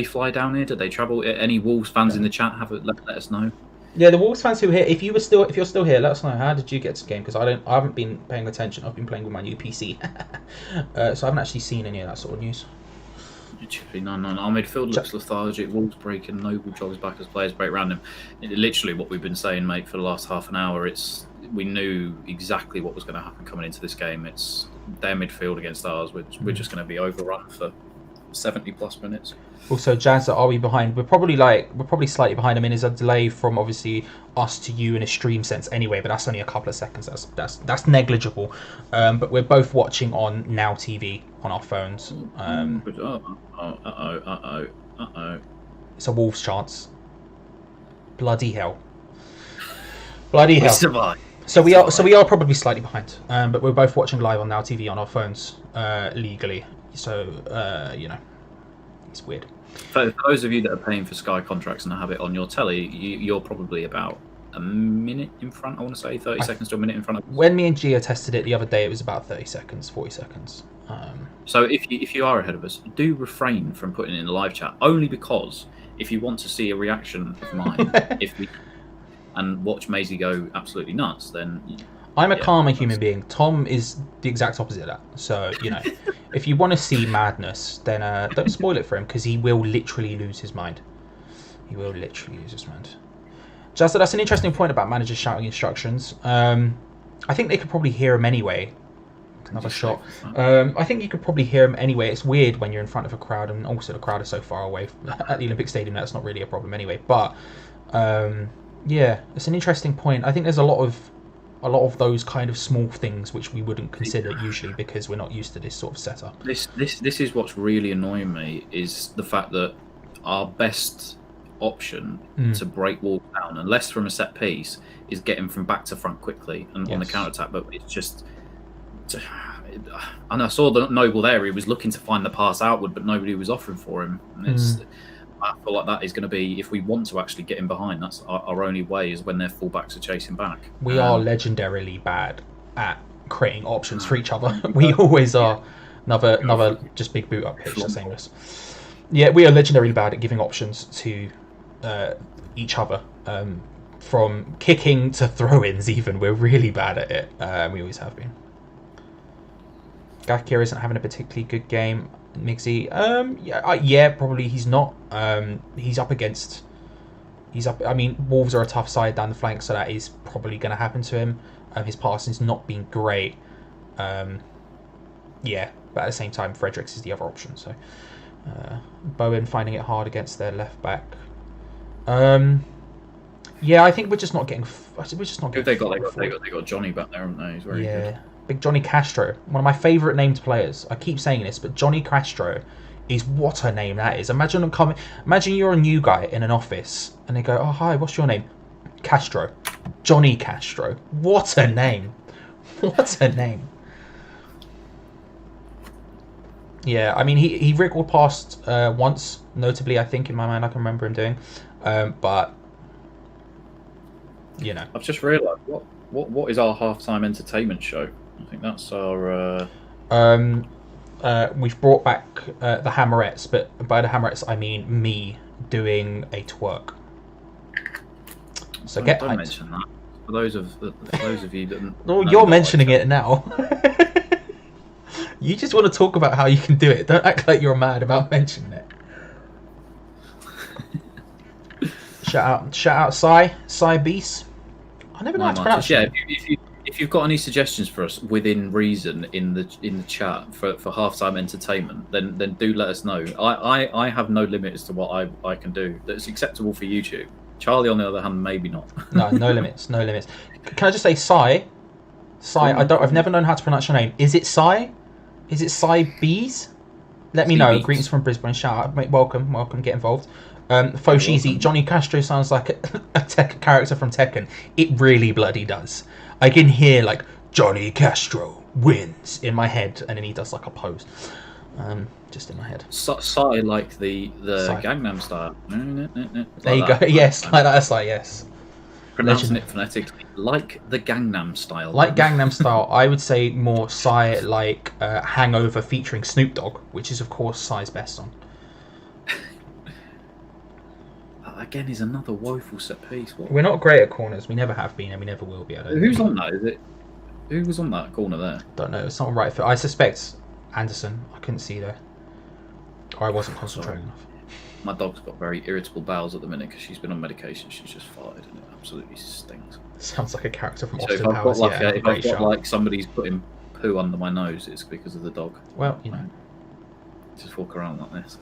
fly down here? Did they travel? Any Wolves fans in the chat let us know? Yeah, the Wolves fans who are here, if you're still here, let us know. How did you get to the game? Because I haven't been paying attention. I've been playing with my new PC, so I haven't actually seen any of that sort of news. No. Our midfield looks lethargic. Wolves breaking, Noble jogs back as players break random. Literally what we've been saying, mate, for the last half an hour. We knew exactly what was going to happen coming into this game. It's their midfield against ours. We're just going to be overrun for 70 plus minutes. Also, Jazza, are we behind? We're probably slightly behind. I mean, there's a delay from obviously us to you in a stream sense anyway, but that's only a couple of seconds. That's negligible. But we're both watching on Now TV on our phones. It's a Wolves chance. Bloody hell. We survived. So we are probably slightly behind. But we're both watching live on Now TV on our phones legally. So it's weird. For those of you that are paying for Sky contracts and have it on your telly, you're probably about a minute in front. I want to say 30 seconds to a minute in front of us. When me and Gia tested it the other day, it was about 30 seconds, 40 seconds. So if you are ahead of us, do refrain from putting it in the live chat, only because if you want to see a reaction of mine, and watch Maisie go absolutely nuts, then I'm a calmer human being. Tom is the exact opposite of that. So, if you want to see madness, then don't spoil it for him, because he will literally lose his mind. Just that's an interesting point about managers shouting instructions. I think they could probably hear him anyway. Another shot. I think you could probably hear him anyway. It's weird when you're in front of a crowd, and also the crowd is so far away at the Olympic Stadium. That's not really a problem anyway. But it's an interesting point. I think there's a lot of those kind of small things which we wouldn't consider usually because we're not used to this sort of setup. This is what's really annoying me, is the fact that our best option to break Wolves down, unless from a set piece, is getting from back to front quickly and on the counter attack. But it's just, and I saw the Noble there. He was looking to find the pass outward, but nobody was offering for him. I feel like that is going to be, if we want to actually get in behind, that's our only way, is when their fullbacks are chasing back. We are legendarily bad at creating options for each other. We always are. Another just big boot up pitch, the same as. Yeah, we are legendarily bad at giving options to each other. From kicking to throw-ins, even we're really bad at it. We always have been. Gakir isn't having a particularly good game. Mixie, yeah, probably he's not. He's up against. He's up. I mean, Wolves are a tough side down the flank, so that is probably going to happen to him. His passing's not been great. Yeah, but at the same time, Fredericks is the other option. So, Bowen finding it hard against their left back. Yeah, I think we're just not getting. We're just not getting. They got Johnny back there, haven't they? He's very good. Big Johnny Castro, one of my favourite named players. I keep saying this, but Johnny Castro is what a name that is. Imagine them coming. Imagine you're a new guy in an office, and they go, "Oh, hi, what's your name?" Castro, Johnny Castro. What a name! What a name! Yeah, I mean, he wriggled past once, notably. I think in my mind, I can remember him doing, but you know, I've just realised what is our halftime entertainment show? I think that's our. We've brought back the Hammerettes, but by the Hammerettes I mean me doing a twerk. So don't mention that for those of you that. Oh, you're mentioning it now. You just want to talk about how you can do it. Don't act like you're mad about mentioning it. Shout out, Sai Beast. I never know how to pronounce it. Yeah, if you've got any suggestions for us within reason in the chat for halftime entertainment, then do let us know. I have no limit as to what I can do that's acceptable for YouTube. Charlie, on the other hand, maybe not. No limits, no limits. Can I just say Sai? I've never known how to pronounce your name. Is it Sai? Is it Sai Bees? Let me know. Beats. Greetings from Brisbane. Shout out, mate. Welcome, get involved. Foshizi, Johnny Castro sounds like a character from Tekken. It really bloody does. I can hear like Johnny Castro wins in my head, and then he does like a pose, just in my head. Sai like the Gangnam Style. There you go. Yes, like that. That's like yes. Pronouncing it phonetically, like the Gangnam Style. Like Gangnam Style, I would say more Sai like Hangover featuring Snoop Dogg, which is of course Sai's best song. Again, is another woeful set piece. We're not great at corners. We never have been, and we never will be. Who's on that? Is it? Who was on that corner there? Don't know. Someone right foot. I suspect Anderson. I couldn't see there, or I wasn't concentrating enough. My dog's got very irritable bowels at the minute because she's been on medication. She's just farted, and it absolutely stinks. Sounds like a character from Austin Powers. If I've got like somebody's putting poo under my nose, it's because of the dog. Well, you know, just walk around like this.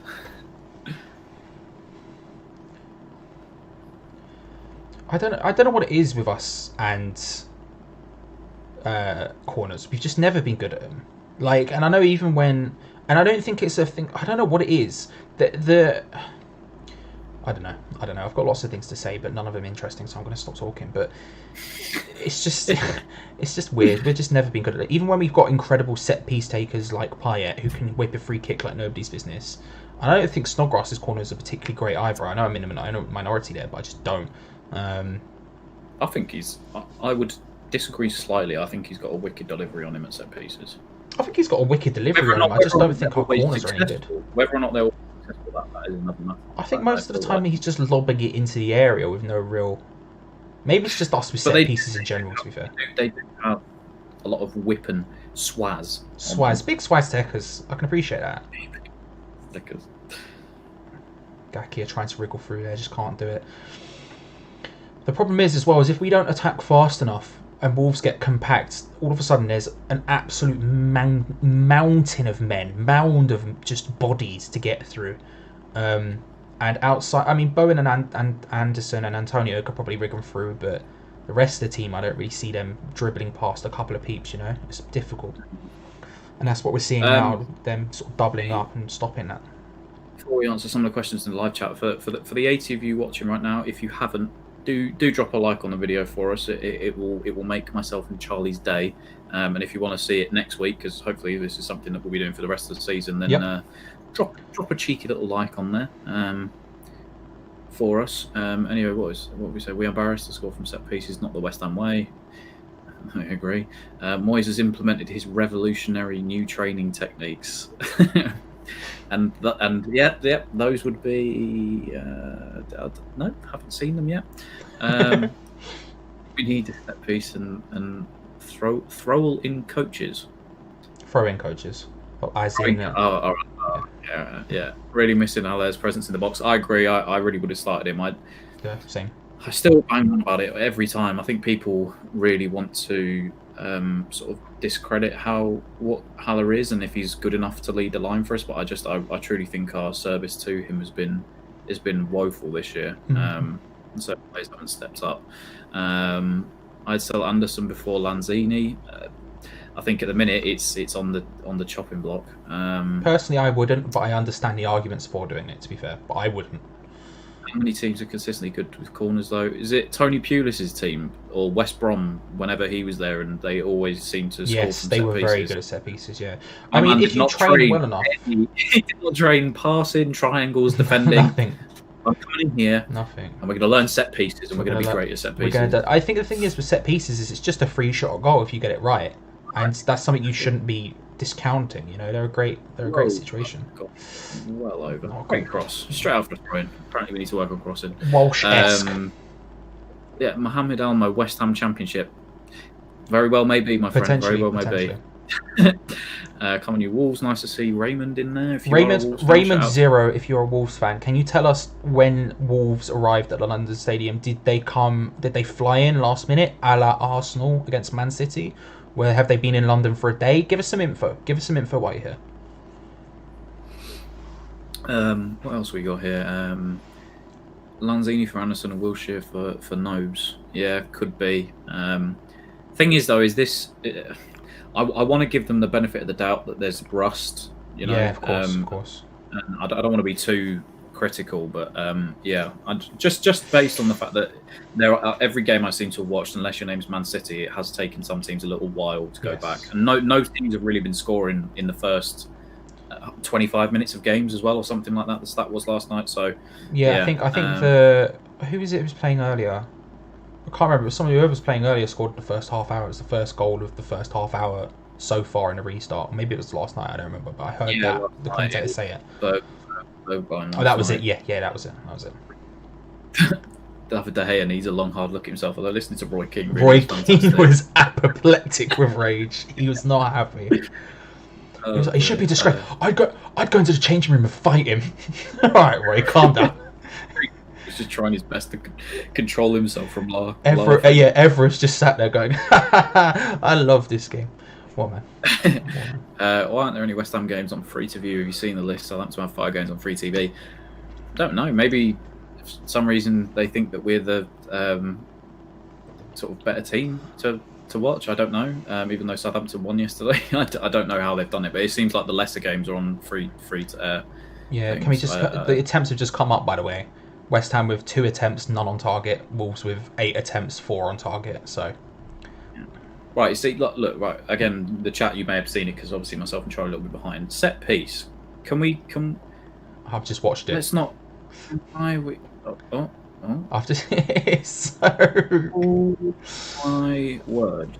I don't know what it is with us and corners. We've just never been good at them. Like, and I know even when, and I don't think it's a thing. I don't know what it is. I don't know. I've got lots of things to say, but none of them interesting, so I'm going to stop talking. But it's just weird. We've just never been good at it. Even when we've got incredible set piece takers like Payet, who can whip a free kick like nobody's business. I don't think Snodgrass's corners are particularly great either. I know I'm in a minority there, but I just don't. I think I would disagree slightly. I think he's got a wicked delivery on him at set pieces. I think he's got a wicked delivery on him. I just don't think our corners are any good. Whether or not they're successful, that is another matter. I think most of the time he's just lobbing it into the area with no real. Maybe it's just us with set pieces in general. To be fair, they do have a lot of whip and swaz. Big swaz techers. I can appreciate that. Stickers. Gaki are trying to wriggle through there, just can't do it. The problem is, as well, is if we don't attack fast enough and Wolves get compact, all of a sudden there's an absolute mountain of men, mound of just bodies to get through. And outside, I mean, Bowen and Anderson and Antonio could probably rig them through, but the rest of the team, I don't really see them dribbling past a couple of peeps, you know? It's difficult. And that's what we're seeing now, them sort of doubling up and stopping that. Before we answer some of the questions in the live chat, for the 80 of you watching right now, if you haven't, do drop a like on the video for us. It will make myself and Charlie's day. And if you want to see it next week, because hopefully this is something that we'll be doing for the rest of the season, then drop a cheeky little like on there for us. Anyway, what we say? We are embarrassed to score from set pieces, not the West Ham way. I agree. Moyes has implemented his revolutionary new training techniques. and those would be. No, haven't seen them yet. We need a set piece and throw in coaches. Throw in coaches. As in, yeah. Really missing Haller's presence in the box. I agree. I really would have started him. Same. I still bang on about it every time. I think people really want to sort of discredit what Haller is and if he's good enough to lead the line for us. But I truly think our service to him has been woeful this year. And certain players haven't stepped up. I'd sell Anderson before Lanzini. I think at the minute it's on the chopping block. Personally, I wouldn't, but I understand the arguments for doing it. To be fair, but I wouldn't. How many teams are consistently good with corners, though? Is it Tony Pulis's team or West Brom whenever he was there, and they always seem to score yes, from they set were pieces? very good at set pieces. Yeah, I mean, if you train well enough, he did not train passing, triangles, defending. Nothing. I'm coming in here, nothing, and we're going to learn set pieces, and we're going to be great at set pieces. I think the thing is with set pieces is it's just a free shot goal if you get it right, and that's something you shouldn't be discounting. You know, they're a great situation. God. Well over. Great cross, straight after throwing. Apparently, we need to work on crossing. Walsh-esque. Yeah, Mohamed Almo, West Ham Championship. Very well, maybe, my friend. Very well, maybe. Come on, you Wolves. Nice to see Raymond in there. Raymond 0. If you're a Wolves fan, can you tell us when Wolves arrived at the London Stadium? Did they fly in last minute, a la Arsenal against Man City? Where have they been in London for a day? Give us some info. While you're here. What else we got here? Lanzini for Anderson and Wilshere for Nobes. Yeah, could be. Thing is, though, is this? I want to give them the benefit of the doubt that there's rust. You know, yeah, of course. And I don't want to be too critical, but yeah, just based on the fact that every game I seem to have watched, unless your name's Man City, it has taken some teams a little while to go back, and no teams have really been scoring in the first 25 minutes of games as well, or something like that. The stat was last night. So yeah, I think who was it who was playing earlier? I can't remember. It was somebody who was playing earlier scored the first half hour. It was the first goal of the first half hour so far in a restart. Maybe it was last night. I don't remember, but I heard the commentator say it. That was it. Yeah, that was it. David De Gea needs a long, hard look at himself. Although listening to Roy Keane, Roy Keane was apoplectic with rage. He was not happy. He should be disgraced. I'd go into the changing room and fight him. All right, Roy, calm down. He's just trying his best to control himself from laughing. Everett's just sat there going, I love this game. What, man? Why aren't there any West Ham games on free to view? Have you seen the list? Southampton have 5 games on free TV. Don't know. Maybe for some reason they think that we're the sort of better team to watch. I don't know. Even though Southampton won yesterday, I don't know how they've done it, but it seems like the lesser games are on free to air. Yeah, things. Can we just? The attempts have just come up, by the way. West Ham with 2 attempts, none on target. Wolves with 8 attempts, 4 on target. So. Right, you see, look, right, again, the chat, you may have seen it because obviously myself and Charlie are a little bit behind. Set piece. I've just watched it. Let's not. After this, so. My word.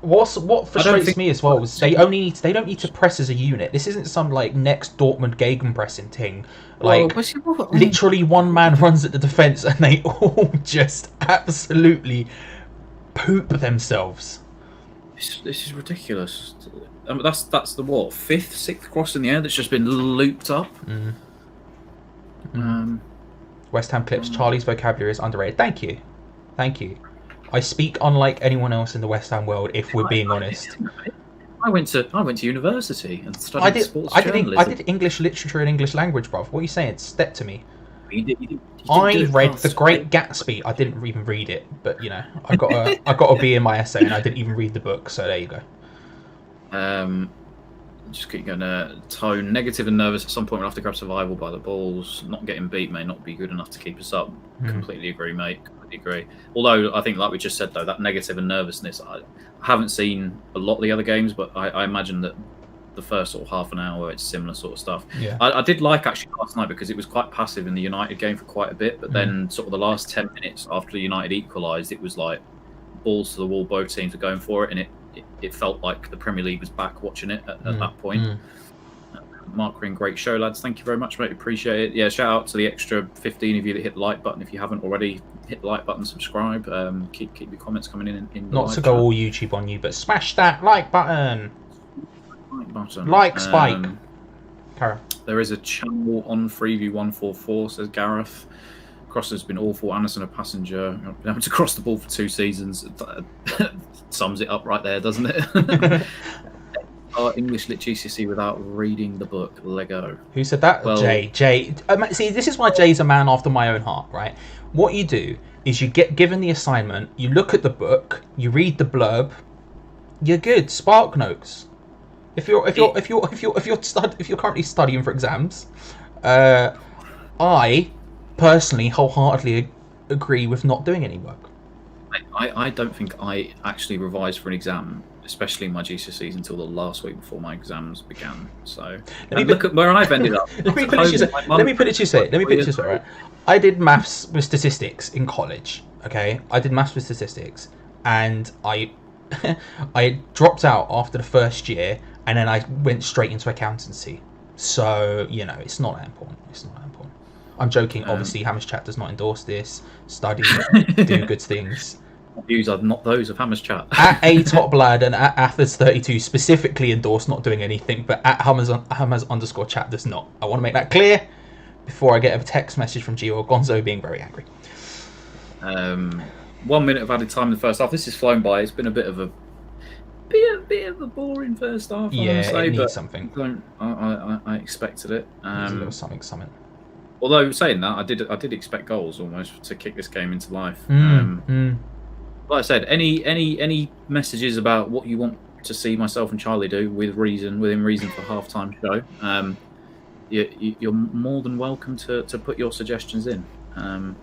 What frustrates me as well is they don't need to press as a unit. This isn't some next Dortmund gegenpressing thing. Literally one man runs at the defence and they all just absolutely poop themselves. This is ridiculous. That's the 5th, 6th cross in the air that's just been looped up. West Ham clips. Charlie's vocabulary is underrated. Thank you. I speak unlike anyone else in the West Ham world, if we're being honest. I went to university and studied sports journalism. I did English literature and English language, bruv. What are you saying? Step to me. I read The Great Gatsby. I didn't even read it, but I got a B in my essay, and I didn't even read the book. So there you go. Just keep going. Tone negative and nervous. At some point, we'll have to grab survival by the balls. Not getting beat may not be good enough to keep us up. Completely agree, mate. Completely agree. Although I think, like we just said, though, that negative and nervousness. I haven't seen a lot of the other games, but I imagine that the first sort of half an hour, it's similar sort of stuff. Yeah. I did like actually last night because it was quite passive in the United game for quite a bit, but then sort of the last 10 minutes after United equalised, it was like balls to the wall. Both teams were going for it, and it felt like the Premier League was back watching it at that point. Mark Green, great show, lads. Thank you very much, mate. Appreciate it. Yeah, shout out to the extra 15 of you that hit the like button. If you haven't already, hit the like button, subscribe. Keep your comments coming in Not to go all YouTube on you, but smash that like button. Like button. Like Spike. There is a channel on Freeview 144, says Gareth. Crossing's been awful. Anderson a passenger. Been able to cross the ball for 2 seasons. Sums it up right there, doesn't it? English lit GCSE without reading the book. Lego. Who said that? Well, Jay. See, this is why Jay's a man after my own heart, right? What you do is you get given the assignment, you look at the book, you read the blurb, you're good. Spark notes. If you're currently studying for exams, I personally wholeheartedly agree with not doing any work. I don't think I actually revised for an exam, especially in my GCSEs, until the last week before my exams began. So look at where I've ended up. Let me put it to you, right? I did maths with statistics in college. Okay, I did maths with statistics, and I dropped out after the first year, and then I went straight into accountancy. So it's not that important. I'm joking. Obviously, Hammer's Chat does not endorse this. Study, do good things. Views are not those of Hammer's Chat. At A Top Lad and at Athers32 specifically endorse not doing anything, but at Hammers_chat does not. I want to make that clear before I get a text message from Gio or Gonzo being very angry. 1 minute of added time in the first half. This has flown by. It's been a bit of a boring first half. It needs something. I expected it. A little something. Although saying that, I did expect goals almost to kick this game into life. Like I said, any messages about what you want to see myself and Charlie do within reason for halftime show, you're more than welcome to put your suggestions in. There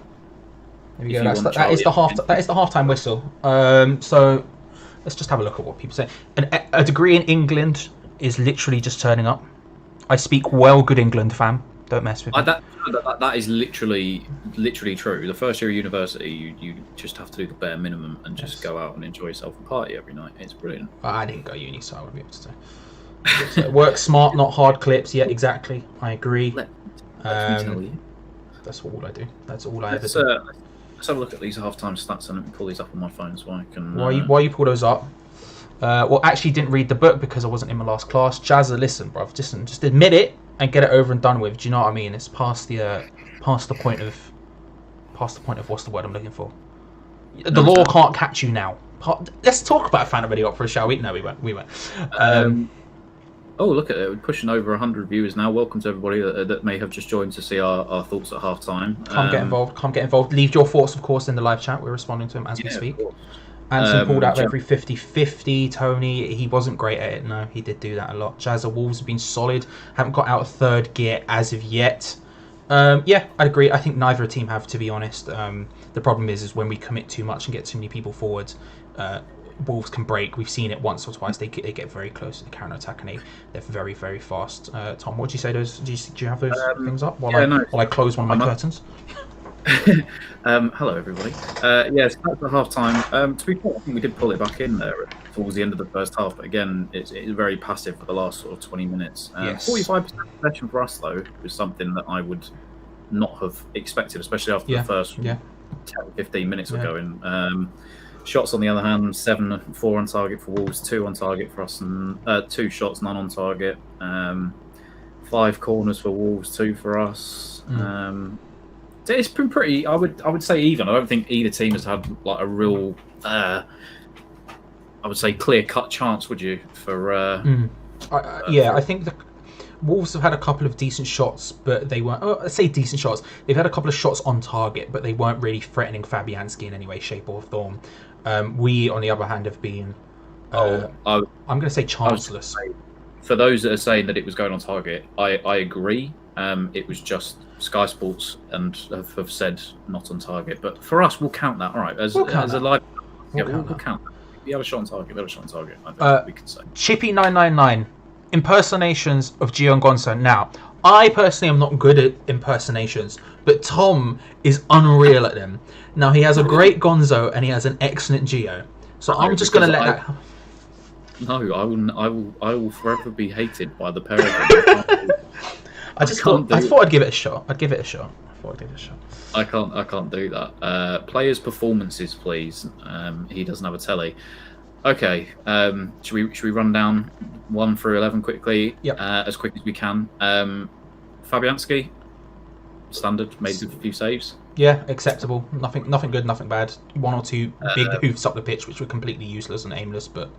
we go. That is the halftime whistle. So let's just have a look at what people say. A degree in England is literally just turning up. I speak well good England, fam. Don't mess with me. That is literally true. The first year of university, you just have to do the bare minimum and just go out and enjoy yourself and party every night. It's brilliant. I didn't go uni, so I wouldn't be able to say. Work smart, not hard clips. Yeah, exactly. I agree. Let me tell you. That's all I do. That's all I ever do. Let's have a look at these halftime stats and let me pull these up on my phone so I can. Why you pull those up? Actually, didn't read the book because I wasn't in my last class. Jazza, listen, bruv. Just admit it and get it over and done with. Do you know what I mean? It's past the point of what's the word I'm looking for? The law can't catch you now. Let's talk about Phantom of the Opera, shall we? No, we won't. Oh, look at it. We're pushing over 100 viewers now. Welcome to everybody that may have just joined to see our thoughts at half time. Come get involved. Leave your thoughts, of course, in the live chat. We're responding to them as we speak. Anson pulled out every 50-50. Tony, he wasn't great at it. No, he did do that a lot. Jazza Wolves have been solid. Haven't got out of third gear as of yet. Yeah, I'd agree. I think neither team have, to be honest. The problem is when we commit too much and get too many people forward, Wolves can break. We've seen it once or twice. They get very close to the counter attack, and they're very, very fast. Tom, what do you say? Do you have those things up while I close one of my curtains? Hello, everybody. Yes, that's the half time. To be fair, I think we did pull it back in there towards the end of the first half, but again, it's very passive for the last sort of 20 minutes. 45% possession for us, though, was something that I would not have expected, especially after the first 10-15 minutes of going. Shots, on the other hand, 7-4 on target for Wolves, 2 on target for us, and 2 shots, none on target. 5 corners for Wolves, 2 for us. It's been pretty. I would say even. I don't think either team has had like a real, I would say, clear-cut chance. Would you? I think the Wolves have had a couple of decent shots, but they weren't. Let's say decent shots. They've had a couple of shots on target, but they weren't really threatening Fabianski in any way, shape, or form. We, on the other hand, have been. I'm going to say chanceless. For those that are saying that it was going on target, I agree. It was just Sky Sports and have said not on target. But for us, we'll count that. All right, as a live, we'll count that. You had a shot on target. I think we can say. Chippy999 impersonations of Gio and Gonzo. Now, I personally am not good at impersonations, but Tom is unreal at them. Now, he has a great Gonzo and he has an excellent Gio. So I'm just going to let that. No, I will forever be hated by the pair of them. I thought I'd give it a shot. I can't do that. Players' performances, please. He doesn't have a telly. Okay. Should we run down 1 through 11 quickly? Yep. As quick as we can. Fabianski, standard, made a few saves. Yeah, acceptable. Nothing good, nothing bad. 1 or 2 big hoofs up the pitch, which were completely useless and aimless, but.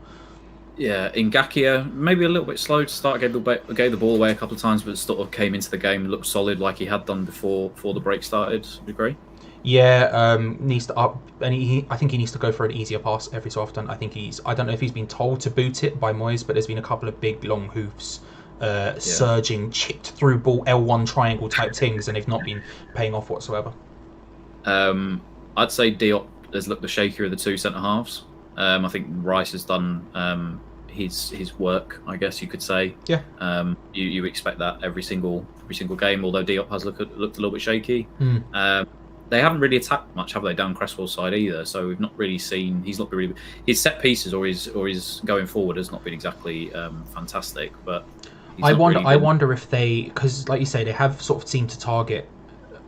Yeah, Ngakia, maybe a little bit slow to start. Gave the ball away a couple of times, but sort of came into the game, looked solid like he had done before the break started. Would you agree? Yeah, needs to up, and I think he needs to go for an easier pass every so often. I don't know if he's been told to boot it by Moye, but there's been a couple of big long hoofs, surging, chipped through ball L1 triangle type things, and they've not been paying off whatsoever. I'd say Diop has looked the shakier of the 2 centre halves. I think Rice has done his work, I guess you could say. Yeah. You expect that every single game, although Diop has looked a little bit shaky. They haven't really attacked much, have they, down Cresswell's side either? So we've not really seen. He's not really his set pieces or his going forward has not been exactly fantastic. But I wonder if they, because like you say, they have sort of seemed to target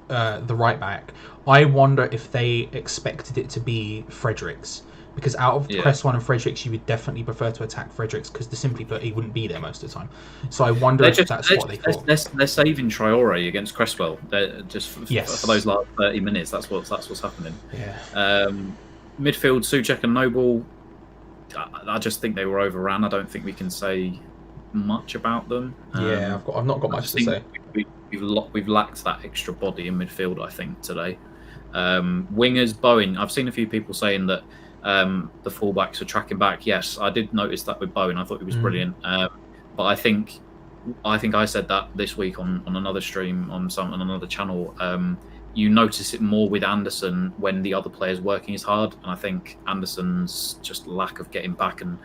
the right back. I wonder if they expected it to be Fredericks. Because out of Cresswell and Fredericks, you would definitely prefer to attack Fredericks because simply put, he wouldn't be there most of the time. So I wonder if that's what they thought. They're saving Traore against Cresswell. They're just for those last 30 minutes. That's what's happening. Yeah. Midfield, Souček and Noble. I just think they were overran. I don't think we can say much about them. Yeah, I've not got much to say. We've lacked that extra body in midfield, I think, today. Wingers, Bowen. I've seen a few people saying that the fullbacks are tracking back. Yes, I did notice that with Bowen. I thought he was brilliant. But I think I said that this week on another stream on another channel. You notice it more with Anderson when the other player's working as hard, and I think Anderson's just lack of getting back and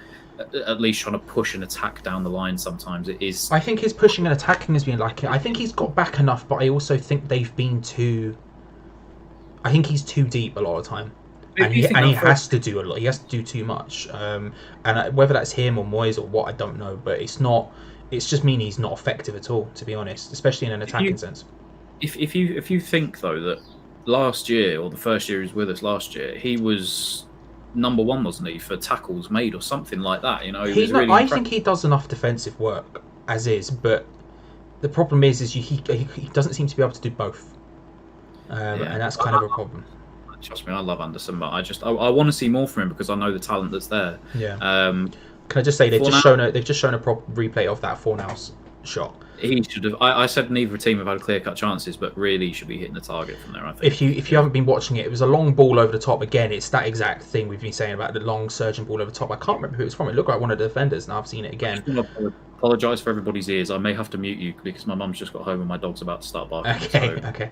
at least trying to push an attack down the line sometimes it is. I think his pushing and attacking has been like it. I think he's got back enough, but I also think they've been too. I think he's too deep a lot of the time. And he has to do a lot. He has to do too much. And whether that's him or Moyes or what, I don't know. But it's not. It's just mean he's not effective at all, to be honest, especially in an attacking sense. If you think though that last year or the first year he was with us last year, he was number 1, wasn't he, for tackles made or something like that? You know, I think he does enough defensive work as is, but the problem is he doesn't seem to be able to do both, and that's kind of a problem. Trust me, I love Anderson, but I want to see more from him because I know the talent that's there. Yeah. Can I just say they've just shown a prop replay of that Fornals shot. He should have. I said neither team have had clear-cut chances, but really he should be hitting the target from there, I think. If you haven't been watching it, it was a long ball over the top. Again, it's that exact thing we've been saying about the long surging ball over the top. I can't remember who it was from. It looked like one of the defenders. Now I've seen it again. I apologise for everybody's ears. I may have to mute you because my mum's just got home and my dog's about to start barking. Okay.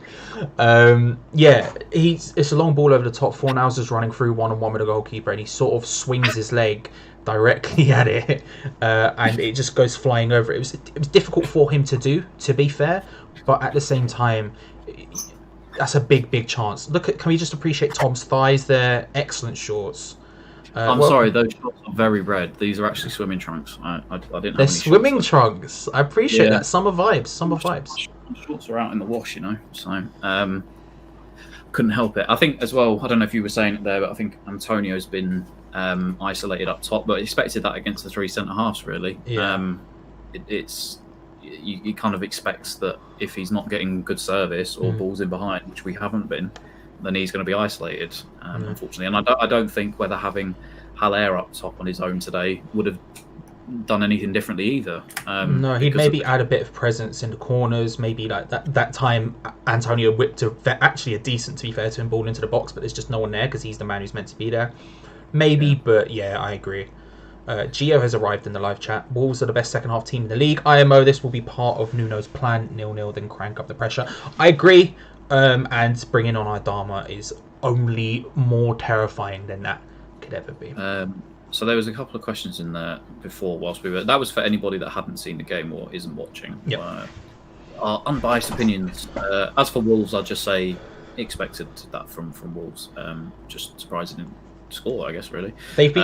It's a long ball over the top. Fornals is running through one-on-one with the goalkeeper, and he sort of swings his leg directly at it, and it just goes flying over. It was difficult for him to do, to be fair, but at the same time, that's a big chance. Can we just appreciate Tom's thighs there? Excellent shorts. I'm sorry, those shorts are very red. These are actually swimming trunks. I didn't. They're swimming trunks. I appreciate that. Summer vibes. Shorts are out in the wash, you know. So couldn't help it. I think as well. I don't know if you were saying it there, but I think Antonio's been isolated up top, but expected that against the 3 centre halves. Really, it's you kind of expects that if he's not getting good service or balls in behind, which we haven't been, then he's going to be isolated, unfortunately. And I don't think whether having Haller up top on his own today would have done anything differently either. No, he'd maybe add a bit of presence in the corners. Maybe like that time Antonio whipped actually a decent, to be fair to him, ball into the box, but there's just no one there because he's the man who's meant to be there. Maybe, but yeah, I agree. Gio has arrived in the live chat. Wolves are the best second half team in the league. IMO, this will be part of Nuno's plan. 0-0, then crank up the pressure. I agree. And bringing on Adama is only more terrifying than that could ever be. So there was a couple of questions in there before whilst we were... That was for anybody that hadn't seen the game or isn't watching. Yep. Our unbiased opinions. As for Wolves, I'll just say expected that from Wolves. Just surprising score, I guess. Really, they've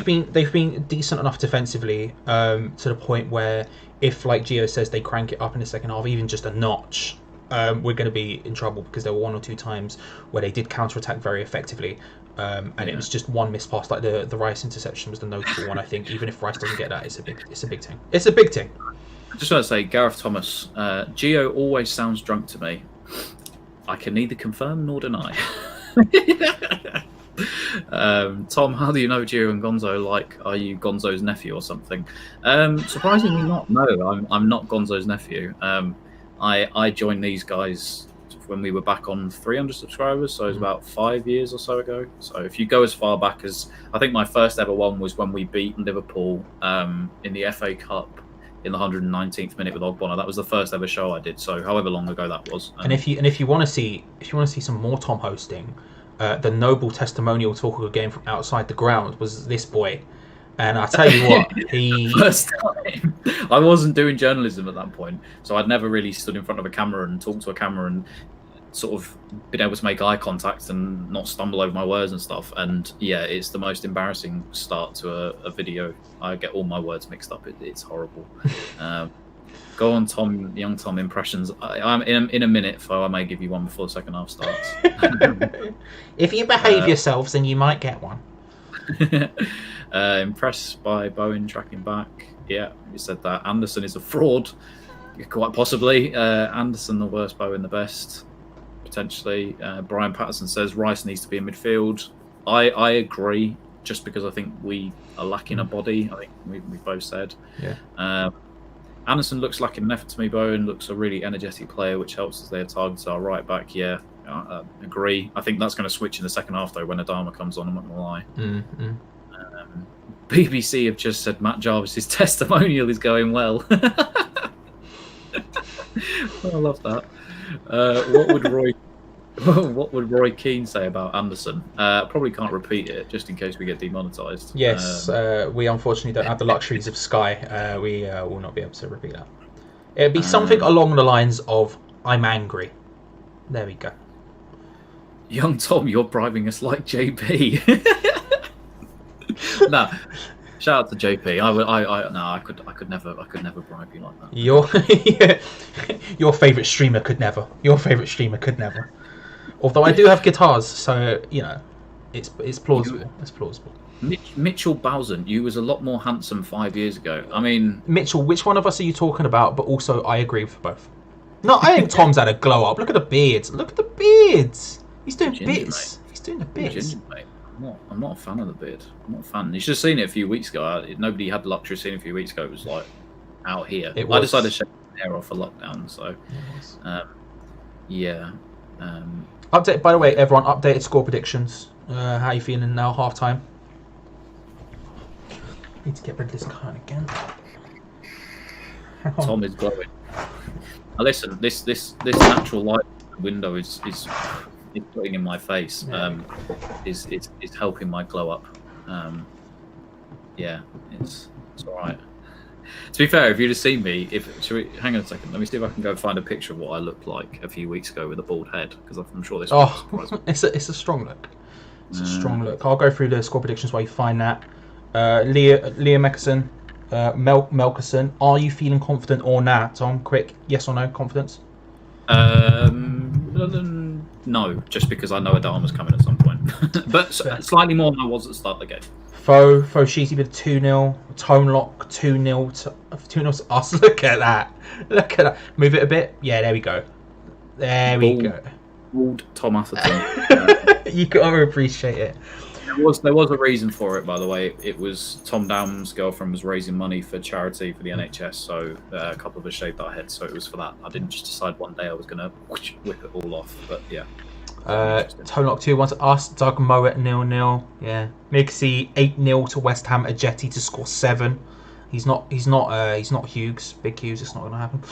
been decent enough defensively to the point where if, like Gio says, they crank it up in the second half, even just a notch, we're going to be in trouble, because there were one or two times where they did counter-attack very effectively, and it was just one missed pass. Like the Rice interception was the notable one, I think. Even if Rice doesn't get that, it's a big thing. It's a big thing. I just want to say, Gareth Thomas, Gio always sounds drunk to me. I can neither confirm nor deny. Tom, how do you know Gio and Gonzo? Like, are you Gonzo's nephew or something? Surprisingly not. No, I'm not Gonzo's nephew. I joined these guys when we were back on 300 subscribers, so it was about 5 years or so ago. So if you go as far back as, I think my first ever one was when we beat Liverpool in the FA Cup in the 119th minute with Ogbonna. That was the first ever show I did. So however long ago that was. And if you want to see some more Tom hosting, the noble testimonial talk of a game from outside the ground was this boy. And I tell you what, he first time. I wasn't doing journalism at that point, so I'd never really stood in front of a camera and talked to a camera and sort of been able to make eye contact and not stumble over my words and stuff. And yeah, it's the most embarrassing start to a video. I get all my words mixed up. It's horrible. Go on, Tom, young Tom impressions. I'm in a minute, so I may give you one before the second half starts. If you behave yourselves, then you might get one. Impressed by Bowen tracking back. Yeah, you said that. Anderson is a fraud, quite possibly. Anderson the worst, Bowen the best, potentially. Brian Patterson says Rice needs to be in midfield. I agree, just because I think we are lacking a body. I think we both said. Yeah. Anderson looks lacking an effort to me. Bowen looks a really energetic player, which helps as their targets are right back. Yeah, agree. I think that's going to switch in the second half, though, when Adama comes on. I'm not going to lie. Mm-hmm. BBC have just said Matt Jarvis's testimonial is going well. I love that. What would Roy Keane say about Anderson? Probably can't repeat it, just in case we get demonetised. Yes, we unfortunately don't have the luxuries of Sky. We will not be able to repeat that. It'd be something along the lines of, "I'm angry." There we go. Young Tom, you're bribing us like JP. Nah, shout out to JP. I could never bribe you like that. Your favourite streamer could never. Although I do have guitars, so you know, it's plausible. It's plausible. Mitchell Bowson, you was a lot more handsome 5 years ago. I mean, Mitchell, which one of us are you talking about? But also, I agree for both. No, I think Tom's had a glow up. Look at the beards. He's doing bits. He's doing the bits. I'm not a fan of the beard. I'm not a fan. You should have seen it a few weeks ago. Nobody had the luxury of seeing it a few weeks ago. It was like out here. I decided to shave my hair off for lockdown. So, yeah. Update. By the way, everyone, updated score predictions. How are you feeling now? Half time. Need to get rid of this card again. Tom is glowing. Now listen, this natural light window is putting in my face. Is helping my glow up. Yeah, it's all right. To be fair, if you'd have seen me, hang on a second, let me see if I can go find a picture of what I looked like a few weeks ago with a bald head, because I'm sure this. It's a strong look. It's a strong look. I'll go through the score predictions while you find that. Lear Meckerson, Melkerson. Are you feeling confident or nah, Tom? Quick, yes or no, confidence? No, just because I know Adama's coming at some point, but slightly more than I was at the start of the game. Fo Sheezy with 2-0. Tone Lock 2-0 to us. Look at that. Move it a bit. Yeah, there we go. Bald Tom Atherton. You gotta appreciate it. There was a reason for it, by the way. It was Tom Down's girlfriend was raising money for charity for the NHS, so a couple of us shaved our heads, so it was for that. I didn't just decide one day I was going to whip it all off, but yeah. Tone Lock 2-1 to us. Doug Moye 0-0. Yeah. Mixie 8-0 to West Ham. Ajeti to score 7. He's not Hughes. Big Hughes. It's not going to happen.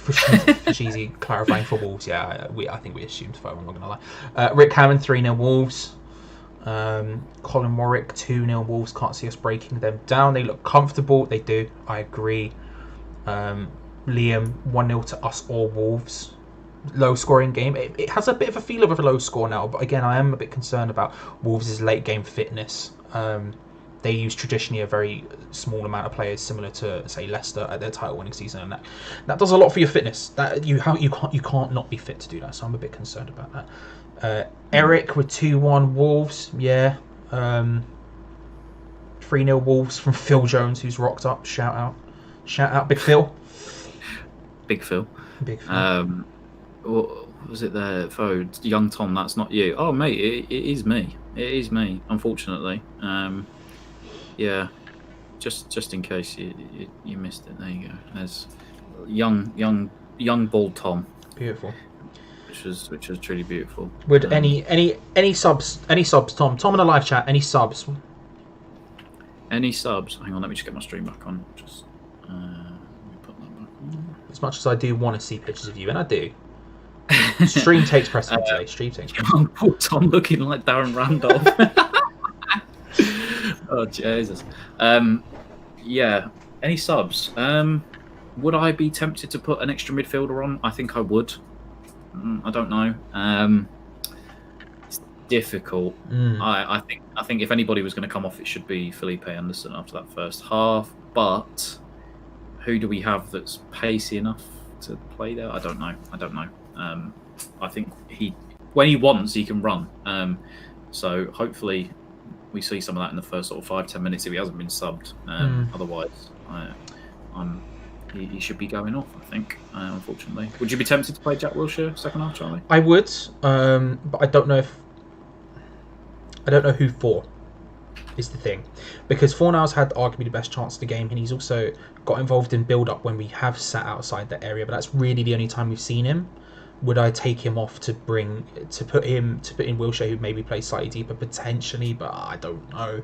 Fashizi clarifying for Wolves. Yeah, I think we assumed Fo. I'm not going to lie. Rick Hammond 3-0 Wolves. Colin Warwick 2-0 Wolves. Can't see us breaking them down. They look comfortable. They do. I agree. Liam 1-0 to us or Wolves. low scoring game. It has a bit of a feel of a low score now, but again, I am a bit concerned about Wolves' late game fitness. They use traditionally a very small amount of players, similar to say Leicester at their title winning season, and that does a lot for your fitness. That you can't not be fit to do that. So I'm a bit concerned about that. Eric with 2-1 Wolves, yeah. 3-0 Wolves from Phil Jones, who's rocked up. Shout out, Big Phil. Big Phil. Big Phil. What was it there? Fo, young Tom, that's not you. Oh, mate, it is me. It is me, unfortunately. Yeah, just in case you missed it. There you go. There's young bald Tom. Beautiful. Which was truly beautiful. Would any subs, Tom in the live chat, any subs? Any subs? Hang on, let me just get my stream back on. Just let me put that back on. As much as I do want to see pictures of you, and I do. Stream takes precedence today. Stream takes precedence. Poor Tom looking like Darren Randolph. Oh Jesus. Yeah. Any subs? Would I be tempted to put an extra midfielder on? I think I would. I don't know. It's difficult. I think if anybody was going to come off, it should be Felipe Anderson after that first half. But who do we have that's pacey enough to play there? I don't know. I think when he wants, he can run. So hopefully we see some of that in the first sort of 5-10 minutes if he hasn't been subbed. Otherwise, he should be going off, I think, unfortunately. Would you be tempted to play Jack Wilshere second half, Charlie? I would, but I don't know who for is the thing. Because Fornal's had arguably the best chance of the game, and he's also got involved in build-up when we have sat outside that area, but that's really the only time we've seen him. Would I take him off to put in Wilshere, who maybe plays slightly deeper potentially, but I don't know.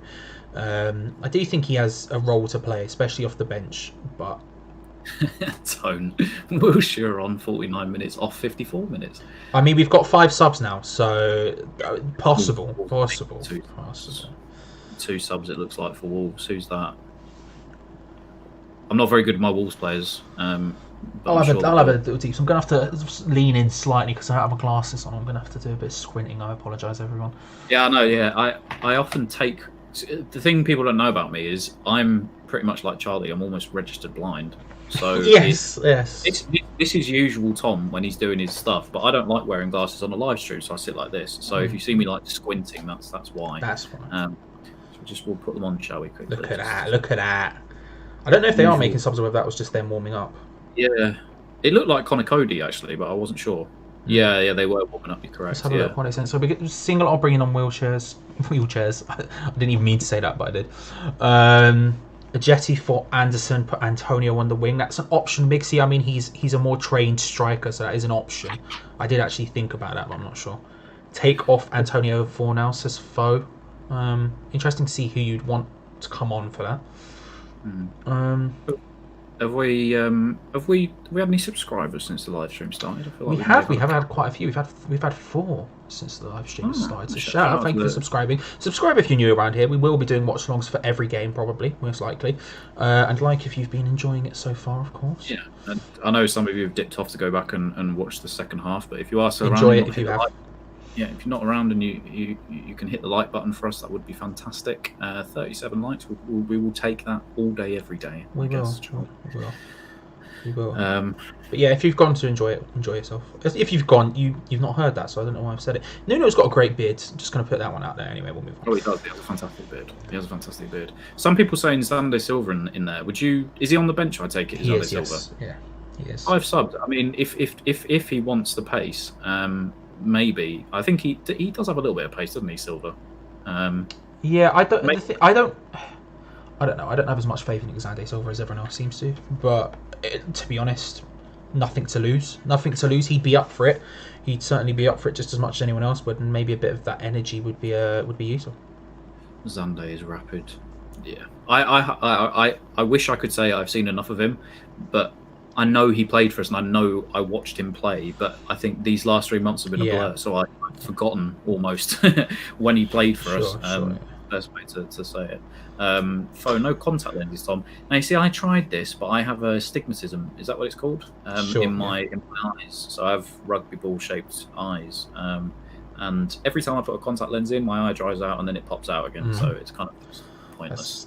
I do think he has a role to play, especially off the bench, but Tone Wilshere on 49 minutes off 54 minutes. I mean, we've got 5 subs now, so possible. Two subs it looks like for Wolves. Who's that? I'm not very good with my Wolves players. I'll have a little deep. So I'm going to have to lean in slightly because I don't have my glasses on. I'm going to have to do a bit of squinting. I apologise, everyone. Yeah, I know. Yeah, I often take... The thing people don't know about me is I'm pretty much like Charlie. I'm almost registered blind. So yes. This is usual Tom when he's doing his stuff, but I don't like wearing glasses on a live stream, so I sit like this. So if you see me like squinting, that's why. That's fine. So we'll put them on, shall we? Quickly? Look at that. I don't know if they are making subs or if that was just them warming up. Yeah, it looked like Connor Cody actually, but I wasn't sure. Yeah, they were warming up. You're correct. Let's have a look what it says. So we get single or bringing on wheelchairs. I didn't even mean to say that, but I did. A jetty for Anderson, put Antonio on the wing. That's an option, Mixie. I mean, he's a more trained striker, so that is an option. I did actually think about that, but I'm not sure. Take off Antonio for now, says Fo. Interesting to see who you'd want to come on for that. Have we had any subscribers since the live stream started? I feel like we have had quite a few. We've had 4 since the live stream started. So shout out, thank you for subscribing. Subscribe if you're new around here. We will be doing watch alongs for every game, probably, most likely. And like if you've been enjoying it so far, of course. Yeah, and I know some of you have dipped off to go back and watch the second half, but if you are still enjoy around, it if you have. Yeah, if you're not around and you can hit the like button for us, that would be fantastic. 37 likes, we will take that all day, every day. We will. But yeah, if you've gone to enjoy it, enjoy yourself. If you've gone, you've not heard that, so I don't know why I've said it. Nuno's got a great beard. I'm just going to put that one out there anyway. We'll move on. Oh, he does. He has a fantastic beard. Some people saying Xander Silva in there. Is he on the bench? I take it. He is. Yes. Yeah, he is. 5 subs. I mean, if he wants the pace, maybe. I think he does have a little bit of pace, doesn't he, Silva? Yeah, I don't know. I don't have as much faith in Xander Silva as everyone else seems to. But to be honest, nothing to lose. He'd be up for it. He'd certainly be up for it just as much as anyone else would, and maybe a bit of that energy would be useful. Xander is rapid. Yeah, I wish I could say I've seen enough of him, but I know he played for us, and I know I watched him play. But I think these last 3 months have been a blur, so I've forgotten almost when he played for us. Sure. best way to say it. No contact lenses, Tom. Now you see, I tried this, but I have astigmatism. Is that what it's called? In my eyes. So I have rugby ball shaped eyes. And every time I put a contact lens in, my eye dries out and then it pops out again. So it's kind of just pointless.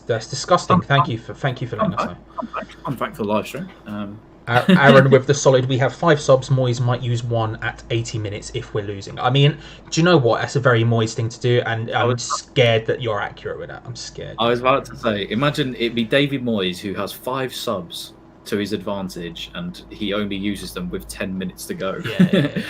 That's disgusting. Thank you for letting us know. I'm back for the live stream. Aaron with the solid. We have 5 subs. Moyes might use 1 at 80 minutes if we're losing. I mean, do you know what? That's a very Moyes thing to do, and I'm scared that you're accurate with that. I'm scared. I was about to say, imagine it be David Moyes who has 5 subs to his advantage, and he only uses them with 10 minutes to go. Yeah.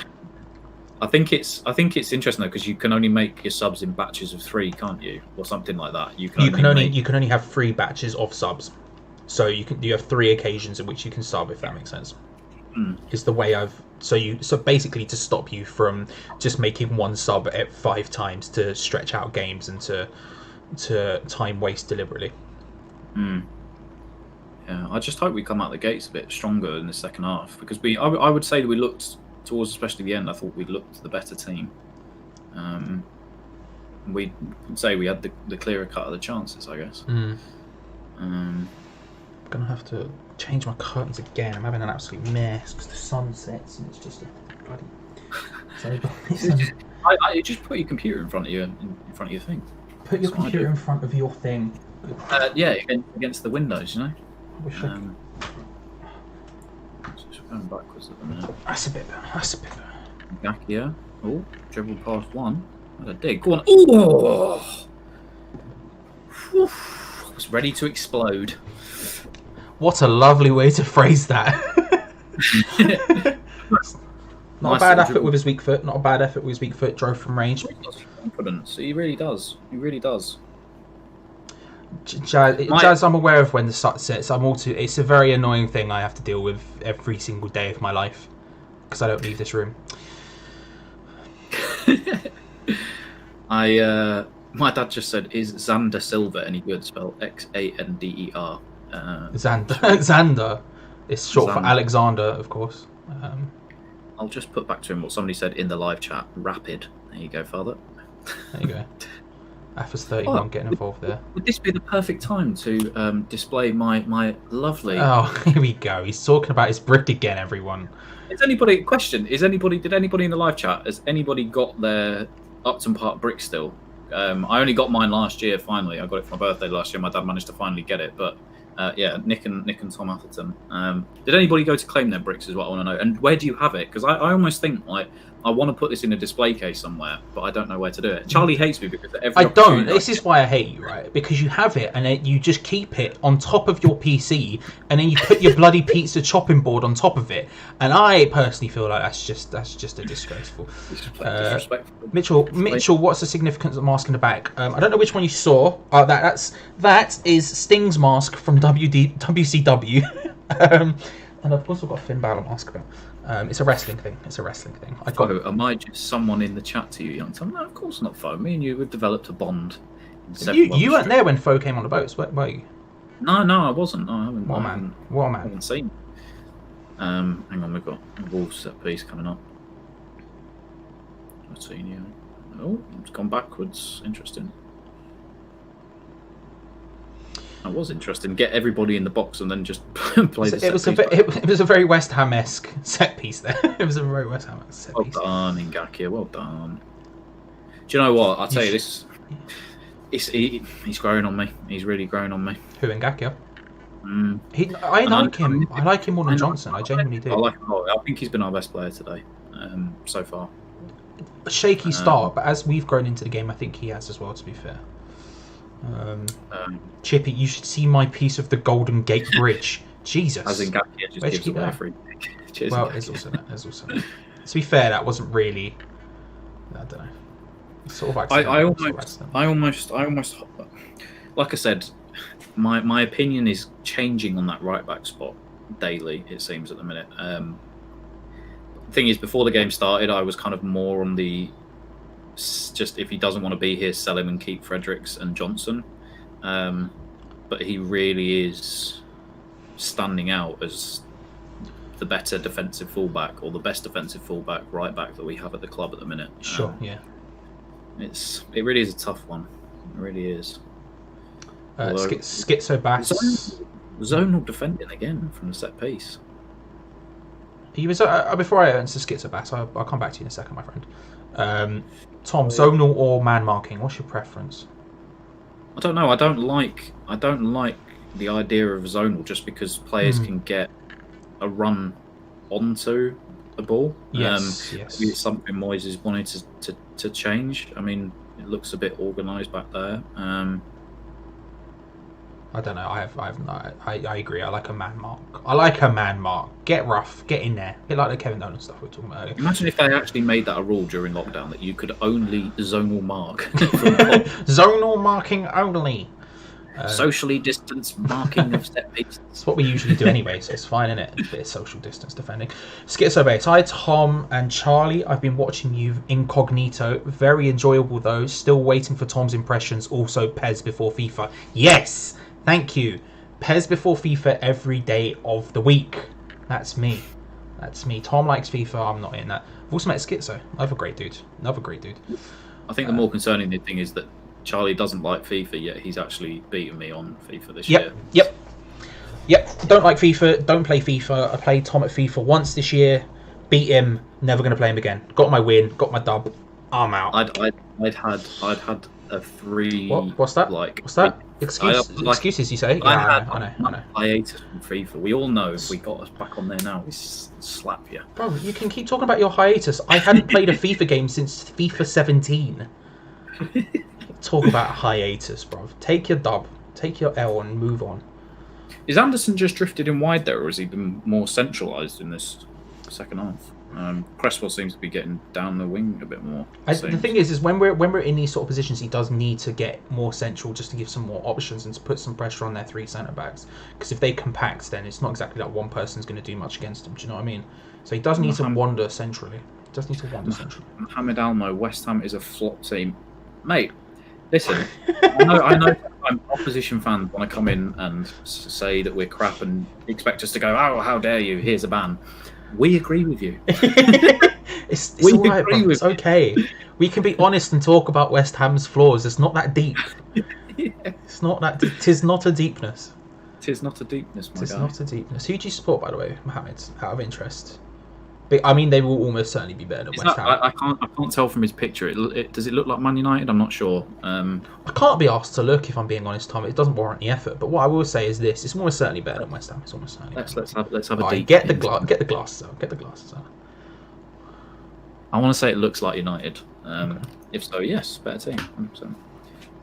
I think it's interesting though, because you can only make your subs in batches of 3, can't you, or something like that? You can only have 3 batches of subs. So you have 3 occasions in which you can sub, if that makes sense. Is the way so basically to stop you from just making 1 sub at 5 times to stretch out games and to time waste deliberately. Yeah, I just hope we come out the gates a bit stronger in the second half, because I would say that we looked towards, especially the end, I thought we looked the better team. We'd say we had the clearer cut of the chances, I guess. I'm gonna have to change my curtains again. I'm having an absolute mess because the sun sets and it's just a bloody. I just put your computer in front of your thing. Put your computer in front of your thing. Yeah, against the windows, you know. I wish I could. Just going backwards at the minute. That's a bit better. Gakia. Oh, dribble past one. What a dig. Go on. Oh! I was ready to explode. What a lovely way to phrase that. Not a bad effort with his weak foot. Drove from range. Confidence. He really does. Jazz, I'm aware of when the sun sets. It's a very annoying thing I have to deal with every single day of my life because I don't leave this room. My dad just said, "Is Xander Silver any good?" Spelled Xander. Xander. It's short for Alexander, of course. I'll just put back to him what somebody said in the live chat. Rapid. There you go, father. There you go. AFA's 31 getting involved there. Would this be the perfect time to display my lovely... Oh, here we go. He's talking about his brick again, everyone. Did anybody in the live chat, has anybody got their Upton Park brick still? I only got mine last year, finally. I got it for my birthday last year. My dad managed to finally get it, but yeah, Nick and Tom Atherton. Did anybody go to claim their bricks is what I want to know. And where do you have it? Because I almost think, like, I want to put this in a display case somewhere, but I don't know where to do it. Charlie hates me because I don't. This is why I hate you, right? Because you have it and then you just keep it on top of your PC, and then you put your bloody pizza chopping board on top of it. And I personally feel like that's just a disgraceful. Mitchell, what's the significance of mask in the back? I don't know which one you saw. That is Sting's mask from WCW. And of course, we've got a Finn Balor mask about. It's a wrestling thing. Am I just someone in the chat to you, young Tom? No, of course not, Fo. Me and you have developed a bond. You weren't there when Fo came on the boats, were you? No, I wasn't. No, I haven't. What a man. I haven't seen. Hang on, we've got a Wolves set piece coming up. I've seen you. Oh, it's gone backwards. Interesting. That was interesting. Get everybody in the box and then just play the set piece. It was a very West Ham-esque set piece there. It was a very West Ham-esque set piece. Well done, Ngakia. Well done. Do you know what? I'll tell you this. He's growing on me. He's really growing on me. Who, Ngakia? I like him. I like him more than Johnson. I genuinely do. I like him a lot. I think he's been our best player today so far. A shaky start, but as we've grown into the game, I think he has as well, to be fair. Chippy, you should see my piece of the Golden Gate Bridge. Jesus. As in Ngakia just gives away free. Cheers, well, there's also that. To be fair, that wasn't really. I don't know. It's sort of like I almost, like I said, my opinion is changing on that right back spot daily. It seems at the minute. The thing is, before the game started, I was kind of more on the. Just if he doesn't want to be here, sell him and keep Fredericks and Johnson. But he really is standing out as the better defensive fullback, or the best defensive fullback, right back that we have at the club at the minute. Sure, yeah. It really is a tough one. It really is. Schizobass. Zonal defending again from the set piece. He was before I answer Schizobass. I'll come back to you in a second, my friend. Tom, zonal or man marking? What's your preference? I don't know. I don't like the idea of zonal just because players can get a run onto a ball. Yes. It's something Moyes is wanting to change. I mean, it looks a bit organised back there. I don't know. I agree. I like a man mark. Get rough. Get in there. A bit like the Kevin Nolan stuff we were talking about earlier. Imagine if they actually made that a rule during lockdown that you could only zonal mark. Zonal marking only. Socially distanced marking of set pieces. It's what we usually do anyway, so it's fine, isn't it? A bit of social distance defending. Schizobass. Hi, Tom and Charlie. I've been watching you incognito. Very enjoyable, though. Still waiting for Tom's impressions. Also, Pez before FIFA. Yes! Thank you. Pez before FIFA every day of the week. That's me. Tom likes FIFA. I'm not in that. I've also met Schizo. Another great dude. I think the more concerning thing is that Charlie doesn't like FIFA, yet he's actually beaten me on FIFA this year. Yep. Don't like FIFA. Don't play FIFA. I played Tom at FIFA once this year. Beat him. Never going to play him again. Got my win. Got my dub. I'm out. I'd had a 3. What's that? What's that? Excuses, you say? I know. Hiatus from FIFA. We all know if we got us back on there now, we slap you. Bro, you can keep talking about your hiatus. I hadn't played a FIFA game since FIFA 17. Talk about hiatus, bro. Take your dub. Take your L and move on. Is Anderson just drifted in wide there, or has he been more centralised in this second half? Cresswell seems to be getting down the wing a bit more. The thing is when we're in these sort of positions, he does need to get more central just to give some more options and to put some pressure on their 3 centre backs. Because if they compact, then it's not exactly that one person's going to do much against him. Do you know what I mean? So he does need to wander centrally. Mohamed Almo, West Ham is a flop team, mate. Listen, I know opposition fans want to come in and say that we're crap and expect us to go, oh, how dare you? Here's a ban. We agree with you. It's all right, bro. It's okay. We can be honest and talk about West Ham's flaws. It's not that deep. It's not that. Tis not a deepness. Tis not a deepness, my guy. Tis not a deepness. Who do you support, by the way, Mohamed? Out of interest. I mean, they will almost certainly be better than West Ham. I can't tell from his picture. Does it look like Man United? I'm not sure. I can't be asked to look, if I'm being honest, Tom. It doesn't warrant the effort. But what I will say is this: it's almost certainly better than West Ham. It's almost certainly. Let's have a deep. Get the glasses out. Get the glasses out. I want to say it looks like United. Okay. If so, yes, better team.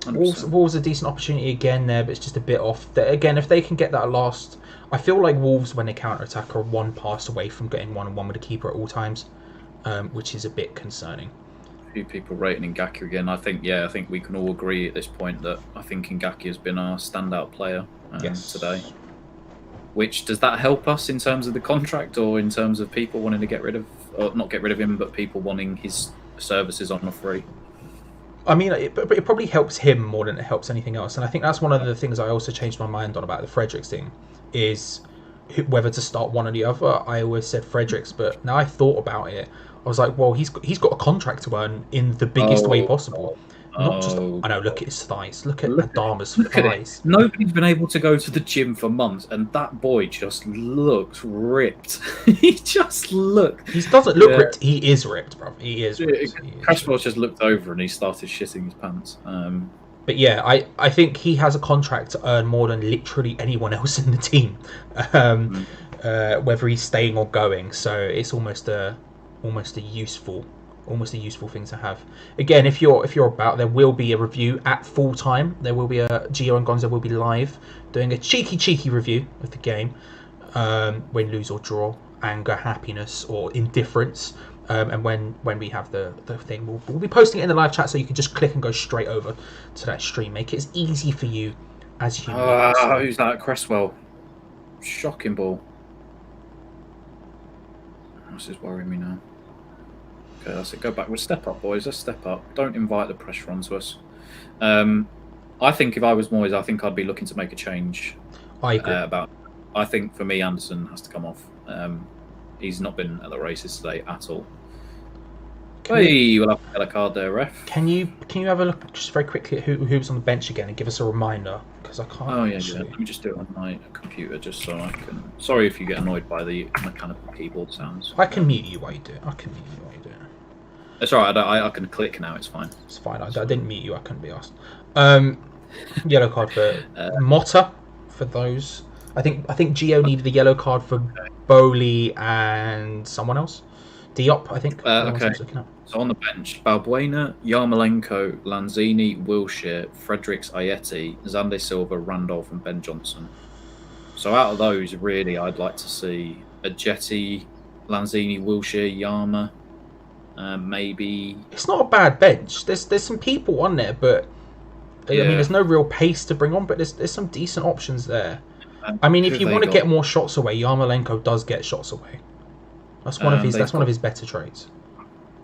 100%. Wolves a decent opportunity again there, but it's just a bit off. Again, if they can get that last. I feel like Wolves, when they counter-attack, are one pass away from getting 1-on-1 with the keeper at all times, which is a bit concerning. A few people rating Ngakia again. I think we can all agree at this point that I think Ngakia has been our standout player today. Which, does that help us in terms of the contract or in terms of people wanting to not get rid of him, but people wanting his services on a free? I mean, it probably helps him more than it helps anything else. And I think that's one of the things I also changed my mind on about the Fredericks thing, is whether to start one or the other. I always said Fredericks, but now I thought about it, I was like, well, he's got a contract to earn in the biggest way possible. Not just. I know. Look at his thighs. Look at Adama's thighs. Nobody's been able to go to the gym for months, and that boy just looks ripped. He just looks. He doesn't look ripped. He is ripped, bro. He is ripped. Crashball just looked over and he started shitting his pants. But yeah, I think he has a contract to earn more than literally anyone else in the team, whether he's staying or going. So it's almost a useful thing to have. Again, if you're about, there will be a review at full time. There will be Gio and Gonzo will be live doing a cheeky review of the game, win, lose or draw, anger, happiness or indifference. And when we have the thing, we'll be posting it in the live chat, so you can just click and go straight over to that stream. Make it as easy for you as you want. Who's that? Cresswell. Shocking ball. This is worrying me now. Okay, that's it. Go back. We'll step up, boys. Let's step up. Don't invite the pressure onto us. I think if I was Moyes, I think I'd be looking to make a change. I agree. I think for me, Anderson has to come off. He's not been at the races today at all. Hey, we'll have to get a card there, ref. Can you have a look just very quickly at who's on the bench again and give us a reminder? Because I can't. Oh yeah, let me just do it on my computer just so I can. Sorry if you get annoyed by the mechanical keyboard sounds. I can mute you while you do it. It's alright. I can click now. It's fine. It's fine. I didn't mute you. I couldn't be asked. Yellow card for Motta for those. I think Geo needed a yellow card for Bowley and someone else. Diop, I think. Okay. So on the bench, Balbuena, Yarmolenko, Lanzini, Wilshere, Fredericks, Ayeti, Xande Silva, Randolph, and Ben Johnson. So out of those, really, I'd like to see a Jetty, Lanzini, Wilshere, Yarma, maybe. It's not a bad bench. There's some people on there, but I mean, there's no real pace to bring on. But there's some decent options there. I mean, if you want to get more shots away, Yarmolenko does get shots away. That's one of his better traits.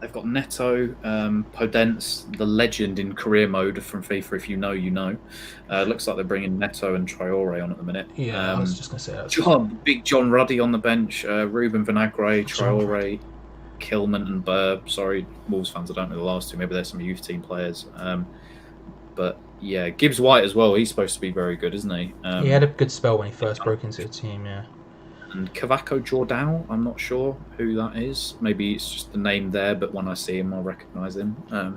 They've got Neto, Podence, the legend in career mode from FIFA. If you know, you know. Looks like they're bringing Neto and Traore on at the minute. Yeah, I was just going to say that. Big John Ruddy on the bench. Ruben Vinagre, Traore, Kilman, and Burb. Sorry, Wolves fans, I don't know the last two. Maybe there's some youth team players. But yeah, Gibbs White as well. He's supposed to be very good, isn't he? He had a good spell when he first broke into the team. Yeah. And Cavaco Jordao, I'm not sure who that is. Maybe it's just the name there, but when I see him, I'll recognise him.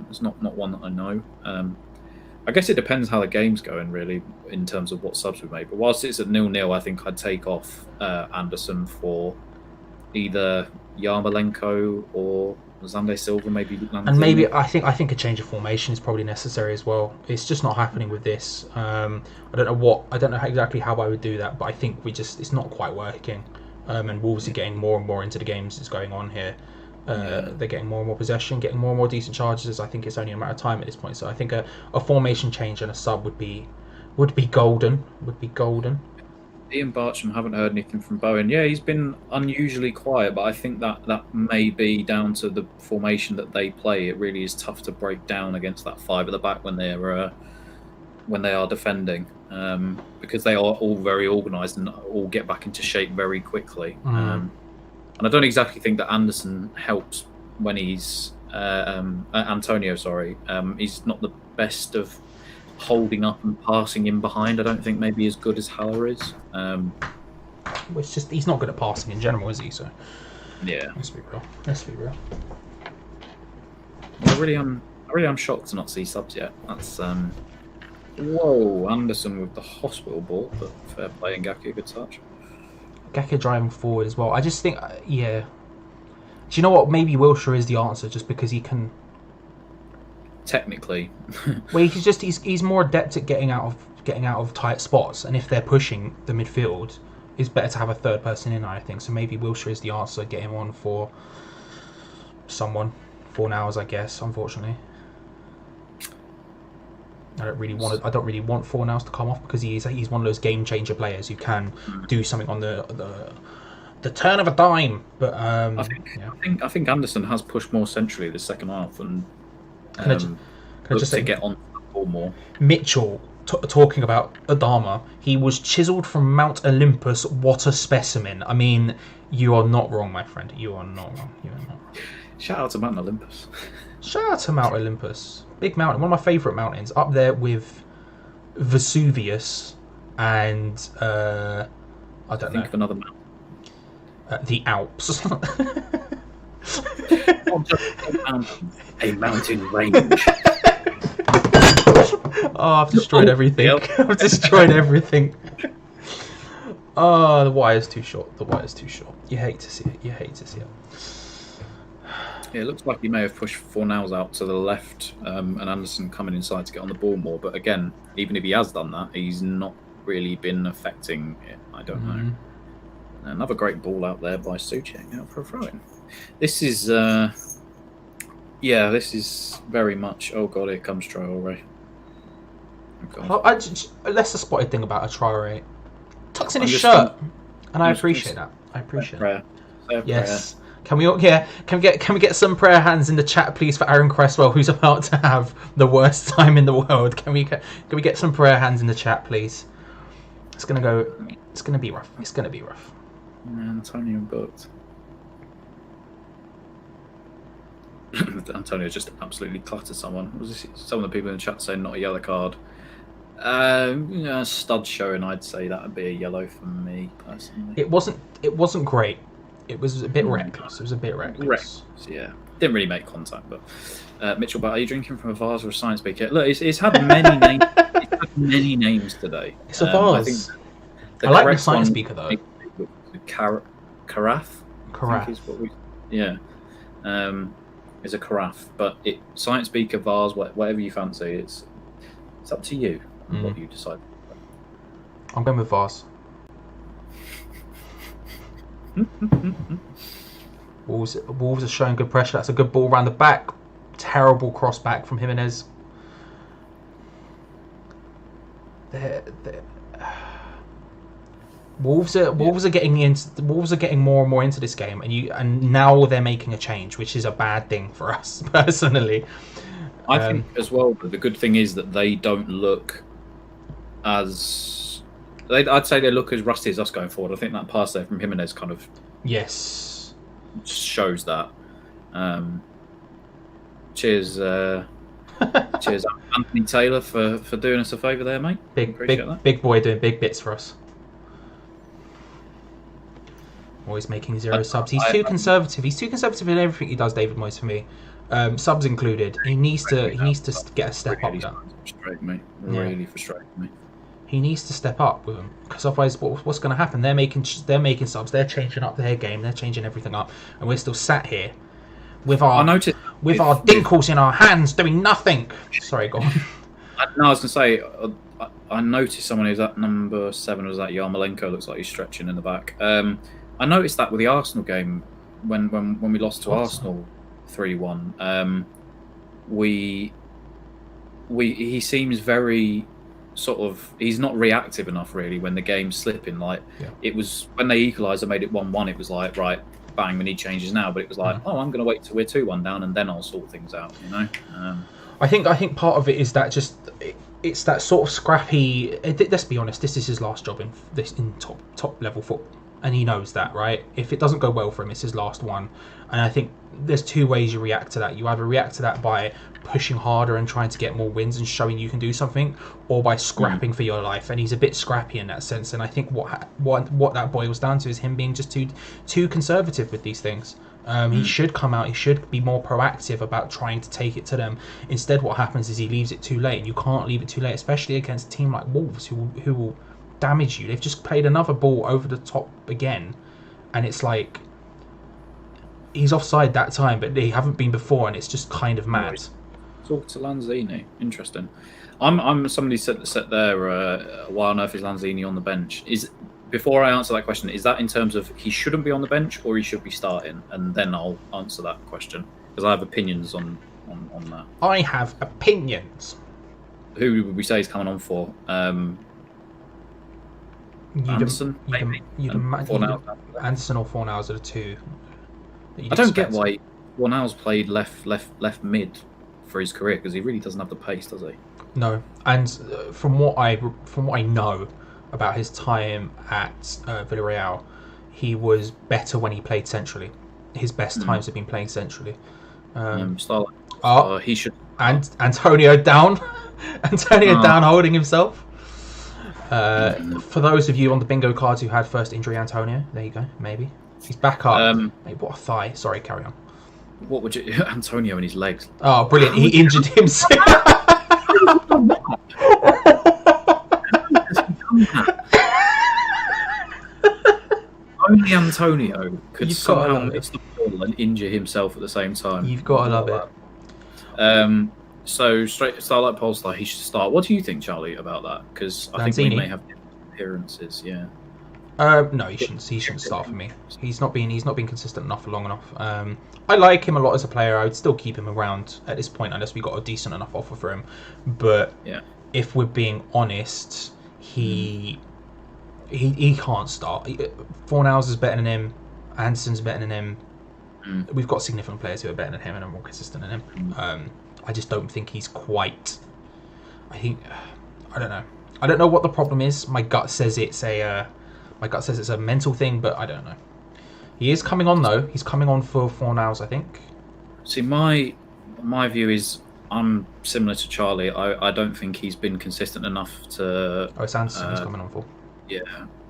It's not one that I know. I guess it depends how the game's going, really, in terms of what subs we made. But whilst it's at 0-0, I think I'd take off Anderson for either Yarmolenko or Xande Silva, maybe Lanzini. And maybe I think a change of formation is probably necessary as well. It's just not happening with this. I don't know exactly how I would do that, but I think it's not quite working. And Wolves are getting more and more into the games that's going on here. They're getting more and more possession, getting more and more decent charges. I think it's only a matter of time at this point. So I think a formation change and a sub would be golden. Ian Bartram, haven't heard anything from Bowen. Yeah, he's been unusually quiet, but I think that may be down to the formation that they play. It really is tough to break down against that five at the back when they are defending, because they are all very organised and all get back into shape very quickly. And I don't exactly think that Anderson helps when he's Antonio. Sorry, he's not the best of holding up and passing in behind. I don't think maybe as good as Haller is. It's just he's not good at passing in general, is he? So yeah, let's be real. I really am shocked to not see subs yet. That's whoa, Anderson with the hospital ball, but fair play, and Gaki a good touch. Gaki driving forward as well. I just think yeah. Do you know what? Maybe Wilshere is the answer, just because he can. Technically, well, he's more adept at getting out of tight spots, and if they're pushing the midfield, it's better to have a third person in, I think. So maybe Wilshere is the answer. Get him on for someone 4 hours, I guess. Unfortunately, I don't really want 4 hours to come off, because he's one of those game changer players who can do something on the turn of a dime. But I think Anderson has pushed more centrally the second half and. Can I just say, get on the ball more. Mitchell talking about Adama, he was chiselled from Mount Olympus. What a specimen! I mean, you are not wrong, my friend. You are not wrong. Shout out to Mount Olympus. Shout out to Mount Olympus, big mountain, one of my favourite mountains, up there with Vesuvius and I don't know. Think of another mountain. The Alps. A mountain range. Oh, I've destroyed everything. I've destroyed everything. Oh, the wire's too short. You hate to see it. Yeah, it looks like he may have pushed Fornals out to the left, and Anderson coming inside to get on the ball more. But again, even if he has done that, he's not really been affecting it. I don't know. Another great ball out there by Souček out for a throw-in. This is, this is very much. Oh god, here comes Traore. Less a spotted thing about a Traore. Tucks in his shirt, and I appreciate that. Yes. Can we get some prayer hands in the chat, please, for Aaron Cresswell, who's about to have the worst time in the world? Can we get some prayer hands in the chat, please? It's gonna be rough. Antonio booked. Antonio just absolutely cluttered someone. Was this, some of the people in the chat saying not a yellow card? Stud showing, I'd say that would be a yellow for me personally. It wasn't great. It was a bit reckless. It was a bit reckless. Yeah, didn't really make contact. But Mitchell, but are you drinking from a vase or a science beaker? Look, it's had many names. It's had many names today. It's a vase. I like the science beaker though. Carafe. Carafe. Is a carafe, but science beaker, vase, whatever you fancy. It's up to you what you decide. I'm going with vase. Wolves are showing good pressure. That's a good ball around the back. Terrible cross back from Jimenez. Wolves are getting more and more into this game, and now they're making a change, which is a bad thing for us personally. I think as well. The good thing is that they don't look as. I'd say they look as rusty as us going forward. I think that pass there from Jimenez kind of shows that. Cheers, cheers, Anthony Taylor for doing us a favour there, mate. Big boy doing big bits for us. Always making zero subs. He's too conservative. He's too conservative in everything he does, David Moyes, for me. Subs included. He needs to get a step up. Really frustrating me. He needs to step up with them, because otherwise, what's going to happen? They're making subs. They're changing up their game. They're changing everything up, and we're still sat here with our dinkles in our hands doing nothing. Sorry, go on. No, I was going to say. I noticed someone who's at number 7 was that Yarmolenko. Looks like he's stretching in the back. I noticed that with the Arsenal game when we lost to Arsenal 3-1. He seems very sort of, he's not reactive enough really when the game's slipping. It was when they equalised and made it 1-1. It was like, right, bang, we need changes now. But it was like, I'm going to wait till we're 2-1 down and then I'll sort things out. You know. I think part of it is that it's that sort of scrappy. Let's be honest, this is his last job in top level football, and he knows that, right? If it doesn't go well for him, it's his last one. And I think there's two ways you react to that. You either react to that by pushing harder and trying to get more wins and showing you can do something, or by scrapping for your life. And he's a bit scrappy in that sense. And I think what that boils down to is him being just too conservative with these things. He should come out. He should be more proactive about trying to take it to them. Instead, what happens is he leaves it too late, and you can't leave it too late, especially against a team like Wolves, who will damage you. They've just played another ball over the top again, and it's like he's offside that time, but they haven't been before, and it's just kind of mad. Talk to Lanzini. Interesting. I'm somebody said there. Why on earth is Lanzini on the bench? Before I answer that question, is that in terms of he shouldn't be on the bench or he should be starting? And then I'll answer that question because I have opinions on that. I have opinions. Who would we say is coming on for? Anderson, maybe. Anderson or Fornals are the two. I don't get why Fornals played left mid for his career because he really doesn't have the pace, does he? No, and from what I know about his time at Villarreal, he was better when he played centrally. His best times have been playing centrally. He should. And Antonio down, down holding himself. For those of you on the bingo cards who had first injury, Antonio, there you go. Maybe he's back up. Maybe what a thigh. Sorry, carry on. What would you, Antonio and his legs? Oh, brilliant! He injured himself. Only Antonio could somehow miss the ball and injure himself at the same time. You've got to love it. So Starlight Polestar, he should start. What do you think, Charlie, about that? Because I think we may have different appearances. Yeah. No, he shouldn't. He shouldn't start for me. He's not been consistent enough for long enough. I like him a lot as a player. I would still keep him around at this point unless we got a decent enough offer for him. But if we're being honest, he can't start. Fornals is better than him. Anderson's better than him. We've got significant players who are better than him and are more consistent than him. I just don't think he's quite. I don't know. I don't know what the problem is. My gut says it's a mental thing, but I don't know. He is coming on though. He's coming on for Fornals, I think. See, my view is I'm similar to Charlie. I don't think he's been consistent enough to. Oh, it's Anderson who's coming on for. Yeah,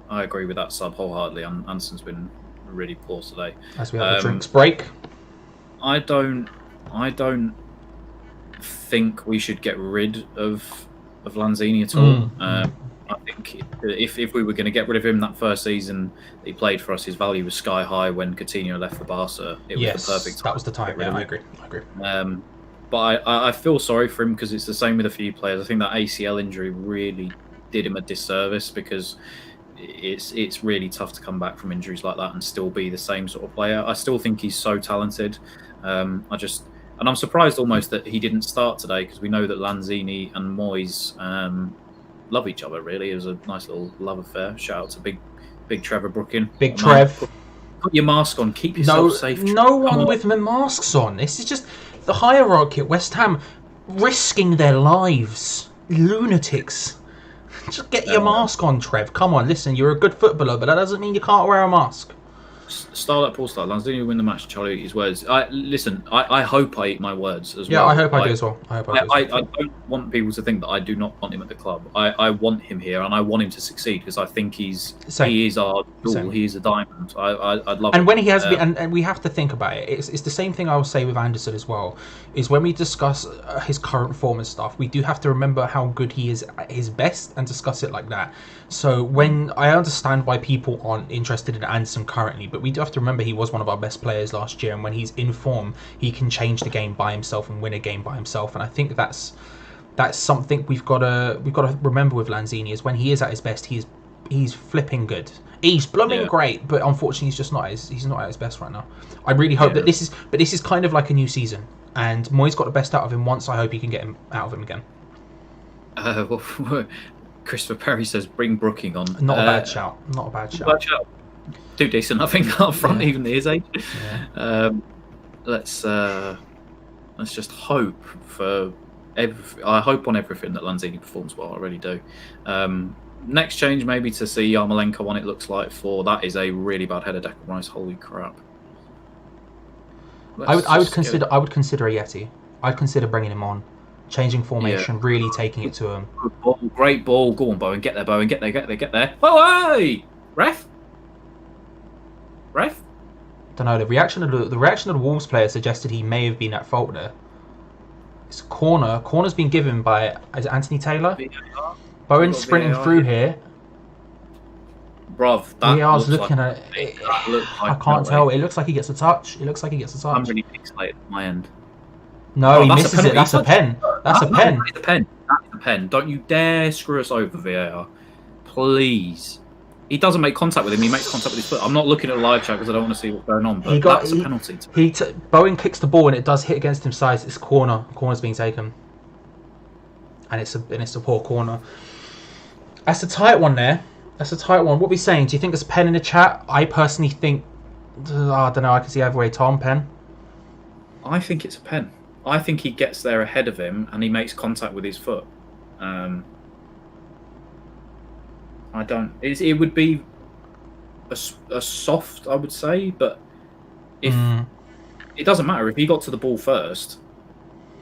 I agree with that sub wholeheartedly. Anderson's been really poor today. As we have a drinks break. I don't think we should get rid of Lanzini at all. I think if we were going to get rid of him that first season that he played for us, his value was sky high when Coutinho left for Barca. It was the perfect time. That was the time. Yeah, I agree. But I feel sorry for him because it's the same with a few players. I think that ACL injury really did him a disservice because it's really tough to come back from injuries like that and still be the same sort of player. I still think he's so talented. And I'm surprised almost that he didn't start today because we know that Lanzini and Moyes love each other. Really, it was a nice little love affair. Shout out to big Trevor Brooking. Big Trev. Put your mask on. Keep yourself safe. No one with masks on. This is just the hierarchy at West Ham risking their lives. Lunatics. Just get your mask on, Trev. Come on, listen, you're a good footballer, but that doesn't mean you can't wear a mask. Star like Paul Star. Lanzini will win the match. Charlie eat his words. I hope I eat my words as well. Yeah, I hope I do as well. I don't want people to think that I do not want him at the club. I want him here and I want him to succeed because I think he is our jewel. He is a diamond. I'd love. And when he has been, and we have to think about it. It's the same thing I will say with Anderson as well. Is when we discuss his current form and stuff, we do have to remember how good he is at his best and discuss it like that. So when I understand why people aren't interested in Anderson currently, but we do have to remember he was one of our best players last year, and when he's in form, he can change the game by himself and win a game by himself. And I think that's something we've got to remember with Lanzini is when he is at his best, he's flipping good. He's blooming great, but unfortunately he's just not at his best right now. I really hope that this is kind of like a new season, and Moyes got the best out of him once. I hope he can get him out of him again. Christopher Perry says bring Brooking on. Not a bad shout. Not a bad shout. Too decent, I think, up front, even at his age. Yeah. Let's just hope for I hope on everything that Lanzini performs well. I really do. Next change maybe to see Yarmolenko on. It looks like that is a really bad header. Declan Rice. Holy crap! I would consider a Yeti. I'd consider bringing him on, changing formation, really taking it to him. Good ball, great ball. Go on, Bowen. Get there, Bowen. Get there. Oh, hey! Ref. Don't know. The reaction of the Wolves player suggested he may have been at fault there. It's a corner. Corner's been given by Anthony Taylor. Bowen sprinting through here. Bruv, that VR's looking at it. I can't tell. It looks like he gets a touch. I'm really pixelated at my end. No, he misses it. That's a pen. That's a pen. That's a pen. Don't you dare screw us over, VAR. Please. He doesn't make contact with him. He makes contact with his foot. I'm not looking at the live chat because I don't want to see what's going on. But that's a penalty. Bowen kicks the ball and it does hit against his sides. It's corner. Corner's being taken, and it's a poor corner. That's a tight one there. That's a tight one. What are we saying? Do you think there's a pen in the chat? I personally think. I don't know. I can see either way. Tom, pen. I think it's a pen. I think he gets there ahead of him and he makes contact with his foot. I don't. It would be a soft, I would say, but if it doesn't matter if he got to the ball first.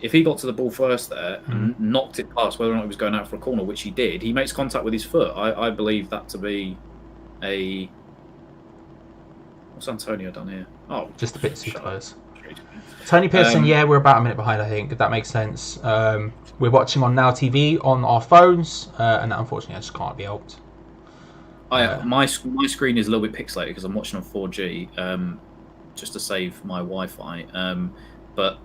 If he got to the ball first there and knocked it past, whether or not he was going out for a corner, which he did, he makes contact with his foot. I believe that to be a. What's Antonio done here? Oh, just a bit too close. Tony Pearson, we're about a minute behind, I think, if that makes sense. We're watching on Now TV on our phones, and that unfortunately I just can't be helped. My screen is a little bit pixelated because I'm watching on 4G, just to save my Wi-Fi. But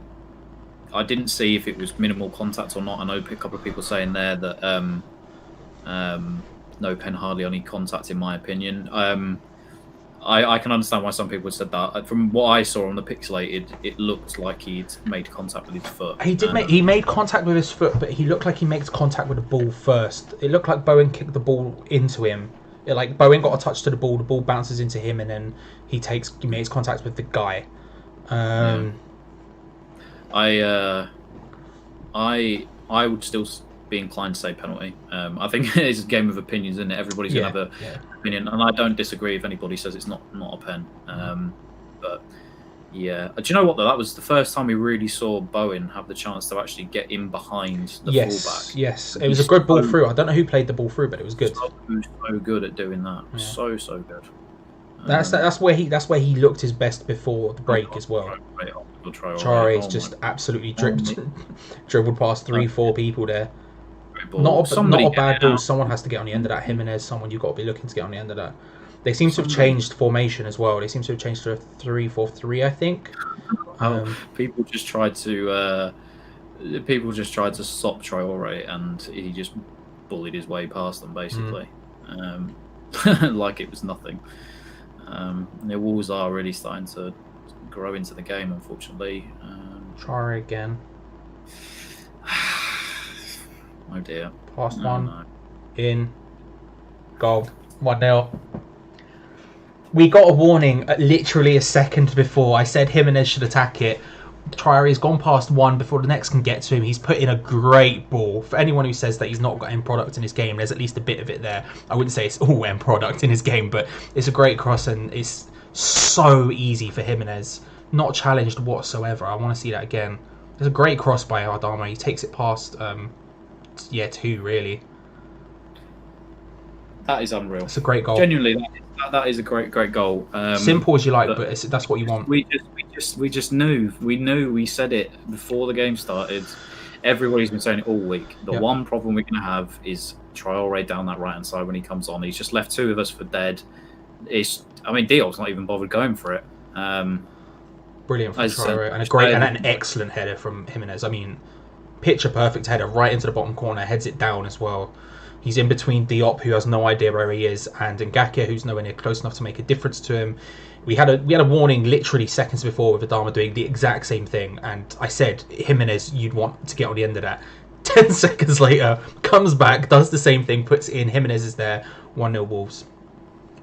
I didn't see if it was minimal contact or not. I know a couple of people saying there that no pen, hardly any contact, in my opinion. I can understand why some people said that. From what I saw on the pixelated, it looked like he'd made contact with his foot. He made contact with his foot, but he looked like he makes contact with the ball first. It looked like Bowen kicked the ball into him. Bowen got a touch to the ball bounces into him, and then he makes contact with the guy. I would still be inclined to say penalty. I think it's a game of opinions, isn't it? Everybody's gonna have an opinion, and I don't disagree if anybody says it's not a pen. But Yeah. Do you know what though? That was the first time we really saw Bowen have the chance to actually get in behind the fullback. Yes, it was a good ball through. I don't know who played the ball through, but it was good. So good at doing that. Yeah. So good. That's where he looked his best before the break as well. Traore's just absolutely dribbled past 3-4 people there. Not a bad ball. Someone has to get on the end of that. Jimenez, someone you've got to be looking to get on the end of that. They seem to have changed formation as well. They seem to have changed to a 3-4-3, I think. People just tried to stop Traore, and he just bullied his way past them basically, like it was nothing. The Wolves are really starting to grow into the game, unfortunately. Traore again. Oh dear. Past one. In. Goal. 1-0. We got a warning literally a second before. I said Jimenez should attack it. Traore's gone past one before the next can get to him. He's put in a great ball. For anyone who says that he's not got end product in his game, there's at least a bit of it there. I wouldn't say it's all end product in his game, but it's a great cross and it's so easy for Jimenez. Not challenged whatsoever. I want to see that again. There's a great cross by Adama. He takes it past, two really. That is unreal. It's a great goal. Genuinely, that is a great goal. Simple as you like, but that's what you want. We just knew. We said it before the game started. Everybody's been saying it all week. The one problem we're going to have is Traore down that right hand side when he comes on. He's just left two of us for dead. Diop's not even bothered going for it. Brilliant from Traore and an excellent header from Jimenez. I mean, picture perfect header right into the bottom corner, heads it down as well. He's in between Diop, who has no idea where he is, and Ngakia, who's nowhere near close enough to make a difference to him. We had a warning literally seconds before with Adama doing the exact same thing, and I said, Jimenez, you'd want to get on the end of that. 10 seconds later, comes back, does the same thing, puts it in. Jimenez is there. 1-0 Wolves.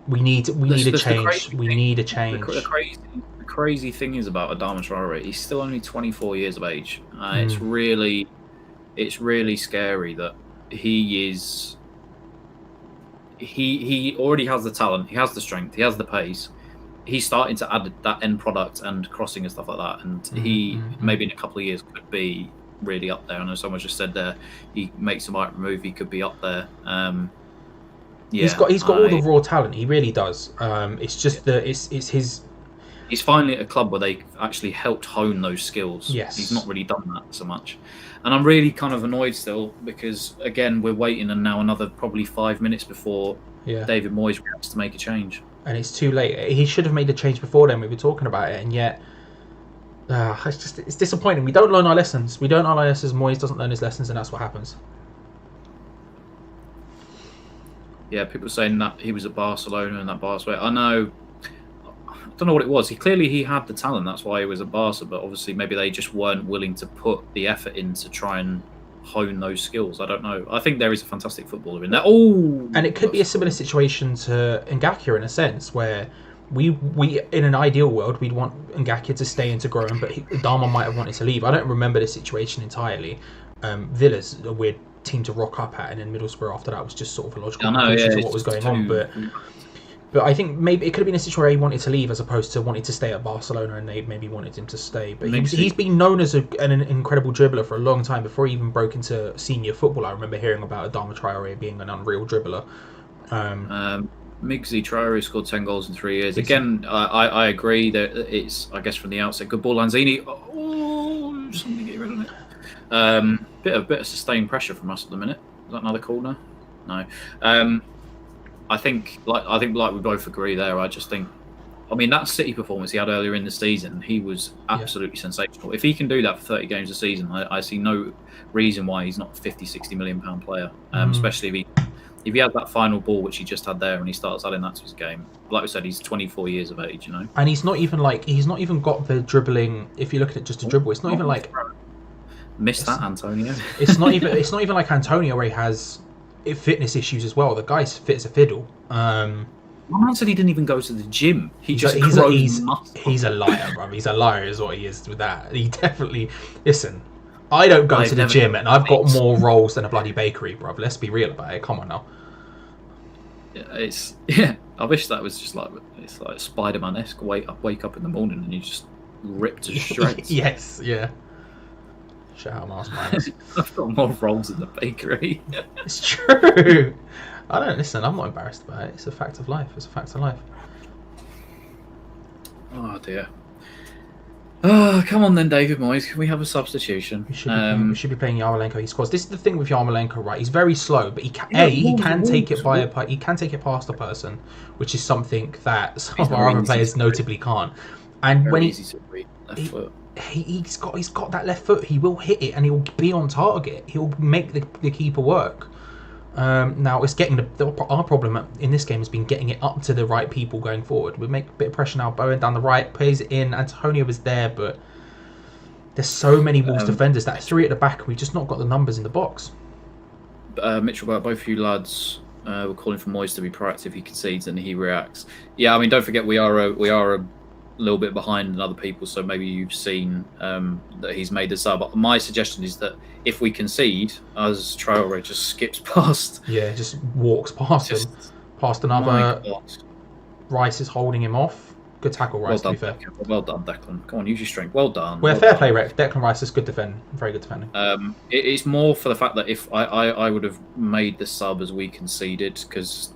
We need a change. We need a change. The crazy thing is about Adama Traore, he's still only 24 years of age. It's really scary that he already has the talent, he has the strength, he has the pace. He's starting to add that end product and crossing and stuff like that, and he maybe in a couple of years could be really up there. I know someone just said there he makes the right move, he could be up there. He's got all the raw talent, he really does. It's just it's his. He's finally at a club where they actually helped hone those skills. Yes. He's not really done that so much. And I'm really kind of annoyed still because, again, we're waiting and now another probably 5 minutes before David Moyes has to make a change. And it's too late. He should have made a change before then. We were talking about it, and yet it's disappointing. We don't learn our lessons. Moyes doesn't learn his lessons, and that's what happens. Yeah, people saying that he was at Barcelona and that Barcelona. I know. I don't know what it was. He had the talent. That's why he was at Barca. But obviously, maybe they just weren't willing to put the effort in to try and hone those skills. I don't know. I think there is a fantastic footballer in there. And it could be a similar situation to Ngakia in a sense, where we in an ideal world we'd want Ngakia to stay and to grow, but Adama might have wanted to leave. I don't remember the situation entirely. Villa's a weird team to rock up at, and then Middlesbrough after that was just sort of a logical conclusion to what was going on. But I think maybe it could have been a situation where he wanted to leave as opposed to wanting to stay at Barcelona, and they maybe wanted him to stay. But he's been known as an incredible dribbler for a long time. Before he even broke into senior football, I remember hearing about Adama Traore being an unreal dribbler. Miggsy Traore scored 10 goals in 3 years. Again, I agree that it's, I guess, from the outset, good ball. Lanzini, somebody get rid of it. Bit of sustained pressure from us at the minute. Is that another corner? No. I think we both agree there. I just think, that City performance he had earlier in the season, he was absolutely sensational. If he can do that for 30 games a season, I see no reason why he's not a 50-60 million pound player. Especially if he has that final ball which he just had there and he starts adding that to his game. Like we said, he's 24 years of age, And he's not even got the dribbling. If you look at it just a dribble, it's not even like Antonio. it's not even like Antonio where he has fitness issues as well. The guy's fit as a fiddle. My man said he didn't even go to the gym. He's a liar, bro. He's a liar is what he is with that. He definitely... Listen, I don't go to the gym and I've got more rolls than a bloody bakery, bro. Let's be real about it. Come on now. I wish that was just like... It's like Spider-Man-esque. Wake up in the morning and you just ripped to shreds. Yes, yeah. Shout out Mars Minus. I've got more rolls in the bakery. It's true. I don't listen. I'm not embarrassed about it. It's a fact of life. It's a fact of life. Oh dear. Oh, come on then, David Moyes. Can we have a substitution? We should be playing Yarmolenko. He scores. This is the thing with Yarmolenko, right? He's very slow, but he can take it past a person, which is something that some of our other players notably can't. And when he's got that left foot, he will hit it and he'll be on target. He'll make the keeper work. Now it's getting our problem in this game has been getting it up to the right people going forward. We make a bit of pressure now. Bowen down the right, plays it in. Antonio was there, but there's so many Wolves defenders. That 3 at the back, we've just not got the numbers in the box. Mitchell, both of you lads were calling for Moyes to be proactive. He concedes and he reacts. Yeah, I mean, don't forget we are a little bit behind than other people, so maybe you've seen that he's made the sub. My suggestion is that if we concede, as Traore just skips past, just walks past him, past another. Rice is holding him off. Good tackle, Rice. Well done, to be fair. Declan. Well done, Declan. Come on, use your strength. Well done. Well, fair play, Rex. Declan Rice is good defending. Very good defending. It's more for the fact that if I would have made the sub as we conceded, because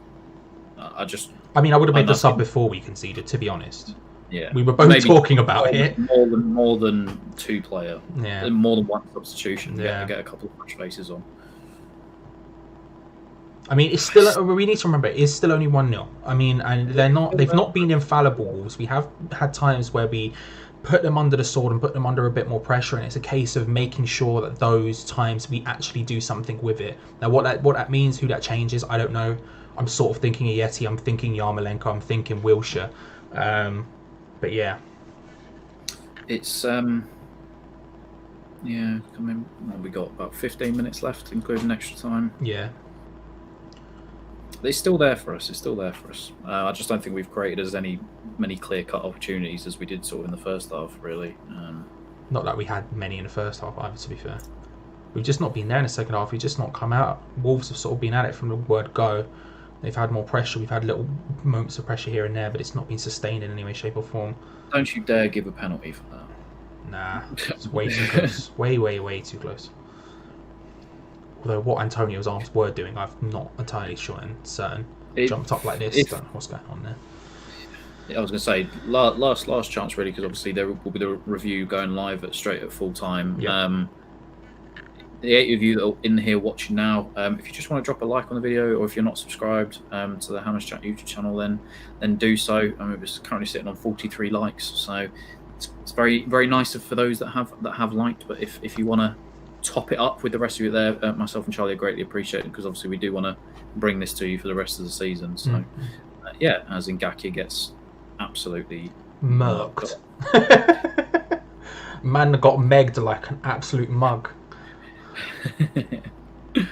I would have made the sub before we conceded, to be honest. Yeah, we were both talking about it. More than 2 player. Yeah, more than 1 substitution. Yeah, get a couple of fresh faces on. I mean, it's still. We need to remember it is still only 1-0. I mean, and they've not been infallible Wolves. We have had times where we put them under the sword and put them under a bit more pressure, and it's a case of making sure that those times we actually do something with it. Now, what that means, who that changes, I don't know. I'm sort of thinking Yeti. I'm thinking Yarmolenko. I'm thinking Wilshere. But yeah, it's yeah. I mean, we got about 15 minutes left, including extra time. Yeah, it's still there for us. I just don't think we've created as many clear-cut opportunities as we did sort of in the first half. Really, not that we had many in the first half either. To be fair, we've just not been there in the second half. We've just not come out. Wolves have sort of been at it from the word go. They've had more pressure. We've had little moments of pressure here and there, but it's not been sustained in any way, shape or form. Don't you dare give a penalty for that. Nah, it's way too close. Way too close. Although what Antonio's arms were doing, I'm not entirely sure and certain. Jumped up like this. Don't know what's going on there. I was going to say, last chance really, because obviously there will be the review going live straight at full time. Yep. The 8 of you that are in here watching now, if you just want to drop a like on the video, or if you're not subscribed to the Hammers Chat YouTube channel, then do so. We're currently sitting on 43 likes, so it's very, very nice for those that have liked. But if you want to top it up with the rest of you there, myself and Charlie are greatly appreciated, because obviously we do want to bring this to you for the rest of the season. So as Ngakia gets absolutely murked. Man got megged like an absolute mug. I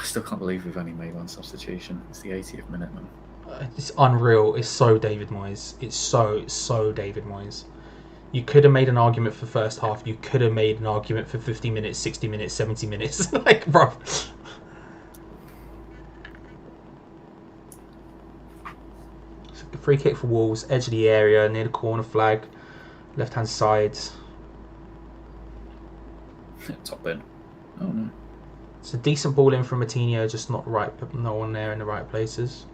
still can't believe we've only made 1 substitution. It's the 80th minute, man. It's unreal. It's so David Moyes. It's so David Moyes. You could have made an argument for first half. You could have made an argument for 50 minutes, 60 minutes, 70 minutes. Like, bro. It's a free kick for Wolves. Edge of the area, near the corner flag. Left-hand side. Top bin. Oh no. It's a decent ball in from Matinho, just not right, but no one there in the right places.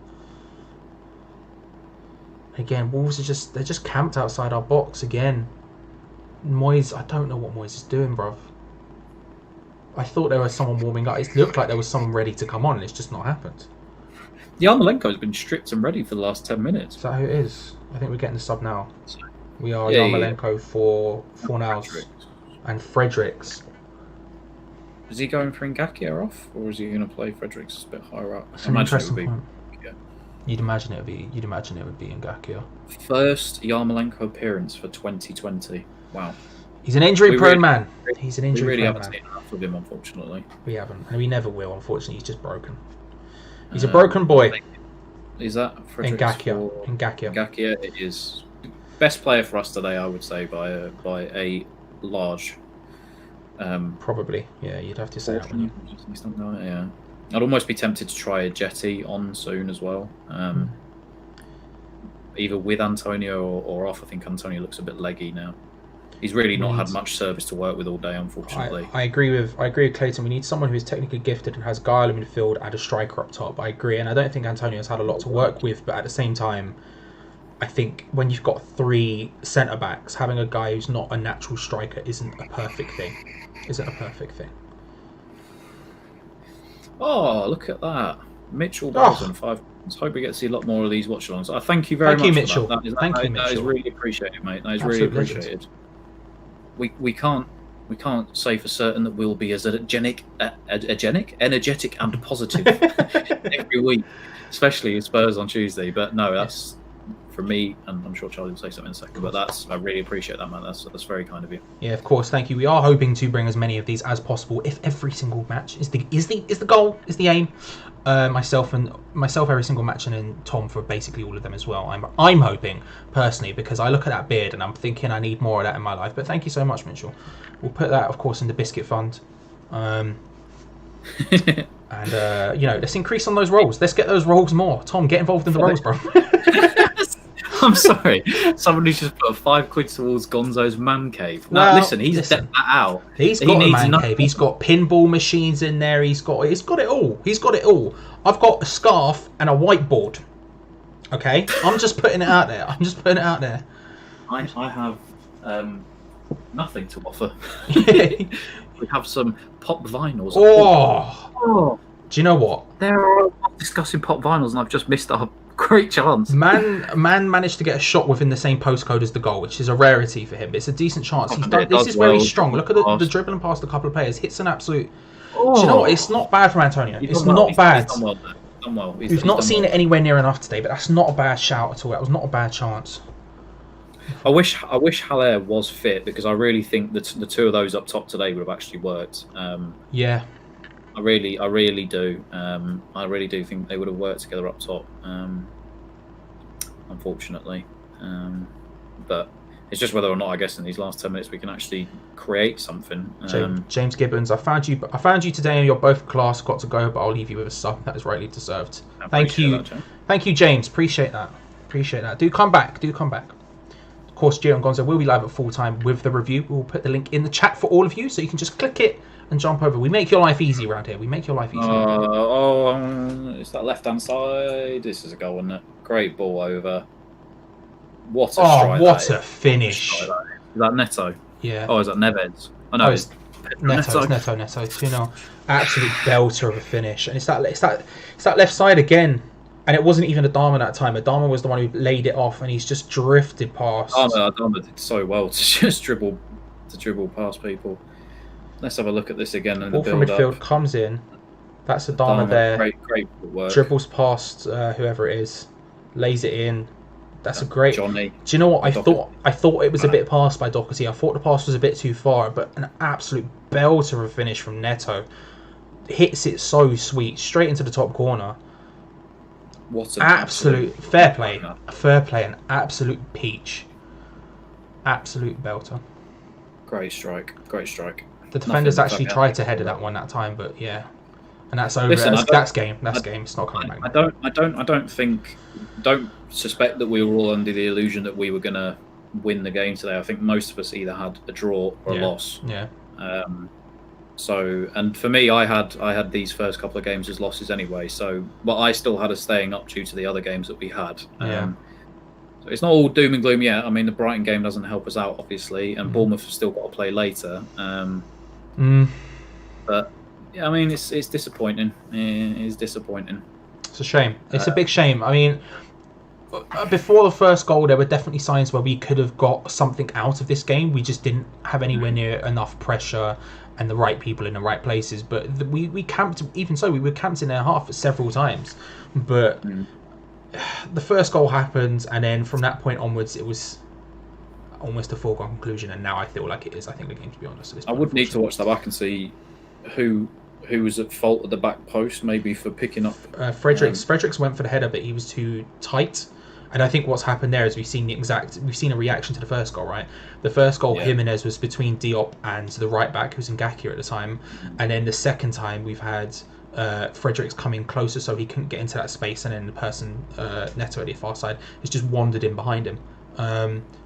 Again, Wolves are they're just camped outside our box again. Moyes, I don't know what Moyes is doing, bruv. I thought there was someone warming up. It looked like there was someone ready to come on, and it's just not happened. Yarmolenko's been stripped and ready for the last 10 minutes. Is that who it is? I think we're getting the sub now. We are Yarmolenko for Fornals and Fredericks. Is he going for Ngakia off, or is he going to play Fredericks a bit higher up? That's an interesting point. You'd imagine it would be Ngakia. First Yarmolenko appearance for 2020. Wow. He's an injury-prone man. He's an injury-prone man. We really haven't seen enough of him, unfortunately. We haven't, and we never will. Unfortunately, he's just broken. He's a broken boy. Is that Fredericks? Ngakia. It is best player for us today, I would say, by a large. Probably, yeah. You'd have to say that, wouldn't you? Yeah. I'd almost be tempted to try a Jetty on soon as well. either with Antonio or off. I think Antonio looks a bit leggy now. He's really not had much service to work with all day, unfortunately. I agree with Clayton. We need someone who is technically gifted and has guile in midfield and a striker up top. I agree, and I don't think Antonio's had a lot to work with. But at the same time, I think when you've got 3 centre backs, having a guy who's not a natural striker isn't a perfect thing. Oh, look at that, Mitchell Bolton, 5. Hope we get to see a lot more of these watch-alongs. I thank you very much. Mitchell. For that. Thank you, Mitchell. That is really appreciated, mate. That is Absolute really appreciated. We can't say for certain that we'll be as energetic and positive every week, especially in Spurs on Tuesday. But no, that's from me, and I'm sure Charlie will say something in a second. But I really appreciate that, man. That's very kind of you. Yeah, of course. Thank you. We are hoping to bring as many of these as possible. If every single match is the goal, is the aim. Myself every single match, and then Tom for basically all of them as well. I'm hoping personally, because I look at that beard and I'm thinking I need more of that in my life. But thank you so much, Mitchell. We'll put that, of course, in the biscuit fund. And let's increase on those rolls. Let's get those rolls more. Tom, get involved in the rolls, bro. I'm sorry. Somebody just put £5 towards Gonzo's man cave. No, listen, he's decked that out. He's got a man cave. He's got pinball machines in there. He's got it all. He's got it all. I've got a scarf and a whiteboard. Okay, I'm just putting it out there. I have nothing to offer. We have some pop vinyls. Oh. Do you know what? They're discussing pop vinyls, and I've just missed a great chance. Man managed to get a shot within the same postcode as the goal, which is a rarity for him. It's a decent chance. This is very strong. Look at the dribbling past a couple of players. Hits an absolute. Do you know what? It's not bad from Antonio. It's not bad. We've not seen it anywhere near enough today, but that's not a bad shout at all. That was not a bad chance. I wish Haller was fit, because I really think that the 2 of those up top today would have actually worked. Yeah. I really do. I really do think they would have worked together up top. Unfortunately, but it's just whether or not, I guess, in these last 10 minutes we can actually create something. James Gibbons, I found you today, and you're both class. Got to go, but I'll leave you with a sub that is rightly deserved. Thank you, James. Appreciate that. Do come back. Of course, Gio and Gonzo will be live at full time with the review. We'll put the link in the chat for all of you, so you can just click it and jump over. We make your life easy around here. It's that left-hand side. This is a goal, isn't it? Great ball over. What a strike. What a finish. Is that Neto? Yeah. Oh, is that Neves? Oh, no, it's Neto. It's Neto. 2-0. Absolute belter of a finish. And it's that left side again. And it wasn't even Adama that time. Adama was the one who laid it off, and he's just drifted past. Adama did so well to just dribble past people. Let's have a look at this again. Ball from midfield comes in. That's Adama there. Great work. Dribbles past whoever it is, lays it in. That's a great. Johnny. Do you know what I thought? I thought it was a bit passed by Doherty. I thought the pass was a bit too far, but an absolute belter of a finish from Neto. Hits it so sweet, straight into the top corner. What an absolute fair play, an absolute peach, absolute belter. Great strike. The defenders actually tried to header that one that time, but yeah, and that's over. That's game. It's not coming back. I don't suspect that we were all under the illusion that we were going to win the game today. I think most of us either had a draw or a loss. Yeah. So, and for me, I had these first couple of games as losses anyway. So, but I still had us staying up due to the other games that we had. So it's not all doom and gloom yet. I mean, the Brighton game doesn't help us out, obviously, and Bournemouth have still got to play later. But yeah, I mean, it's disappointing. It is disappointing. It's a shame. It's a big shame. I mean, before the first goal, there were definitely signs where we could have got something out of this game. We just didn't have anywhere near enough pressure and the right people in the right places. But we camped. Even so, we were camped in their half several times. But the first goal happened, and then from that point onwards, it was almost a foregone conclusion. And now I feel like it is. I think the game, to be honest. I would need to watch that back and see who was at fault at the back post, maybe for picking up. Fredericks went for the header, but he was too tight. And I think what's happened there is we've seen a reaction to the first goal, right? The first goal, Jimenez was between Diop and the right back, who was Ngakia at the time, and then the second time we've had Frederick's coming closer so he couldn't get into that space, and then the person Neto at the far side has just wandered in behind him.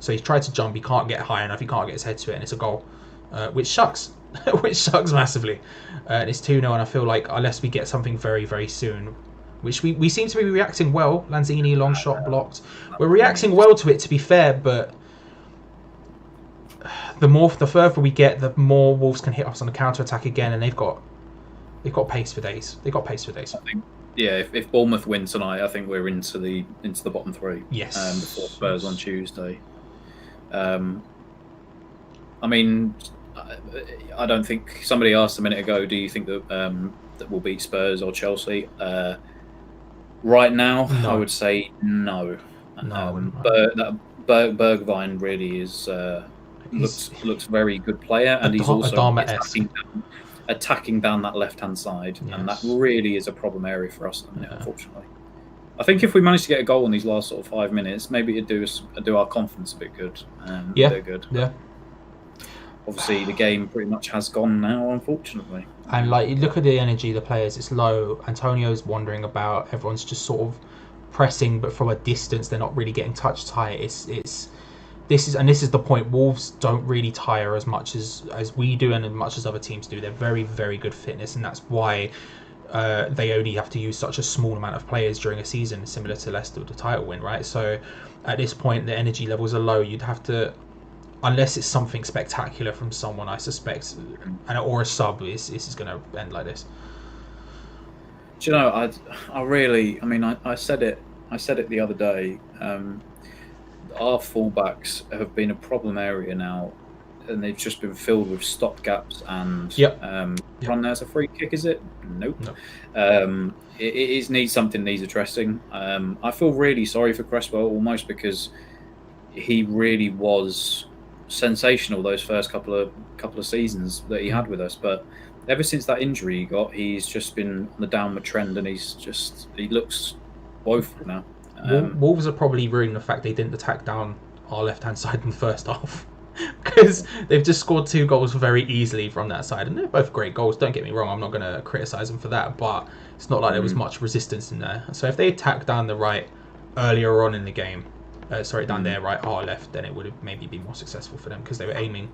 So he's tried to jump, he can't get high enough, he can't get his head to it, and it's a goal, which sucks. Which sucks massively. And it's 2-0, and I feel like unless we get something very, very soon, which we seem to be reacting well. Lanzini, long shot blocked. We're reacting well to it, to be fair, but the further we get, the more Wolves can hit us on the counter attack again, and they've got pace for days. They've got pace for days. I think, yeah, if Bournemouth win tonight, I think we're into the bottom three. Yes. Before Spurs on Tuesday. I mean, I don't think somebody asked a minute ago. Do you think that that we'll beat Spurs or Chelsea? Right now, No. I would say no. No. But Bergwijn really is looks very good player, and he's also attacking down that left hand side, Yes. and that really is a problem area for us at the minute, unfortunately. I think if we manage to get a goal in these last sort of 5 minutes, maybe it'd do our confidence a bit good. Good. Yeah. Obviously, the game pretty much has gone now, unfortunately. And like, you look at the energy of the players, it's low. Antonio's wandering about. Everyone's just sort of pressing, but from a distance, they're not really getting touch tight. This is the point. Wolves don't really tire as much as we do, and as much as other teams do. They're very, very good fitness, and that's why they only have to use such a small amount of players during a season, similar to Leicester with the title win, right? So at this point, the energy levels are low. You'd have to, unless it's something spectacular from someone, I suspect, or a sub, this is going to end like this. Do you know? I said it the other day. Our fullbacks have been a problem area now, and they've just been filled with stopgaps and run there's a free kick, is it? Nope. No. It needs addressing. I feel really sorry for Cresswell, almost, because he really was sensational those first couple of seasons that he had with us, but ever since that injury he got, he's just been on the downward trend, and he looks woeful now. Wolves are probably ruining the fact they didn't attack down our left-hand side in the first half, because they've just scored 2 goals very easily from that side, and they're both great goals, don't get me wrong. I'm not going to criticise them for that, but it's not like there was much resistance in there. So if they attacked down the right earlier on in the game, down there right, our left, then it would have maybe been more successful for them, because they were aiming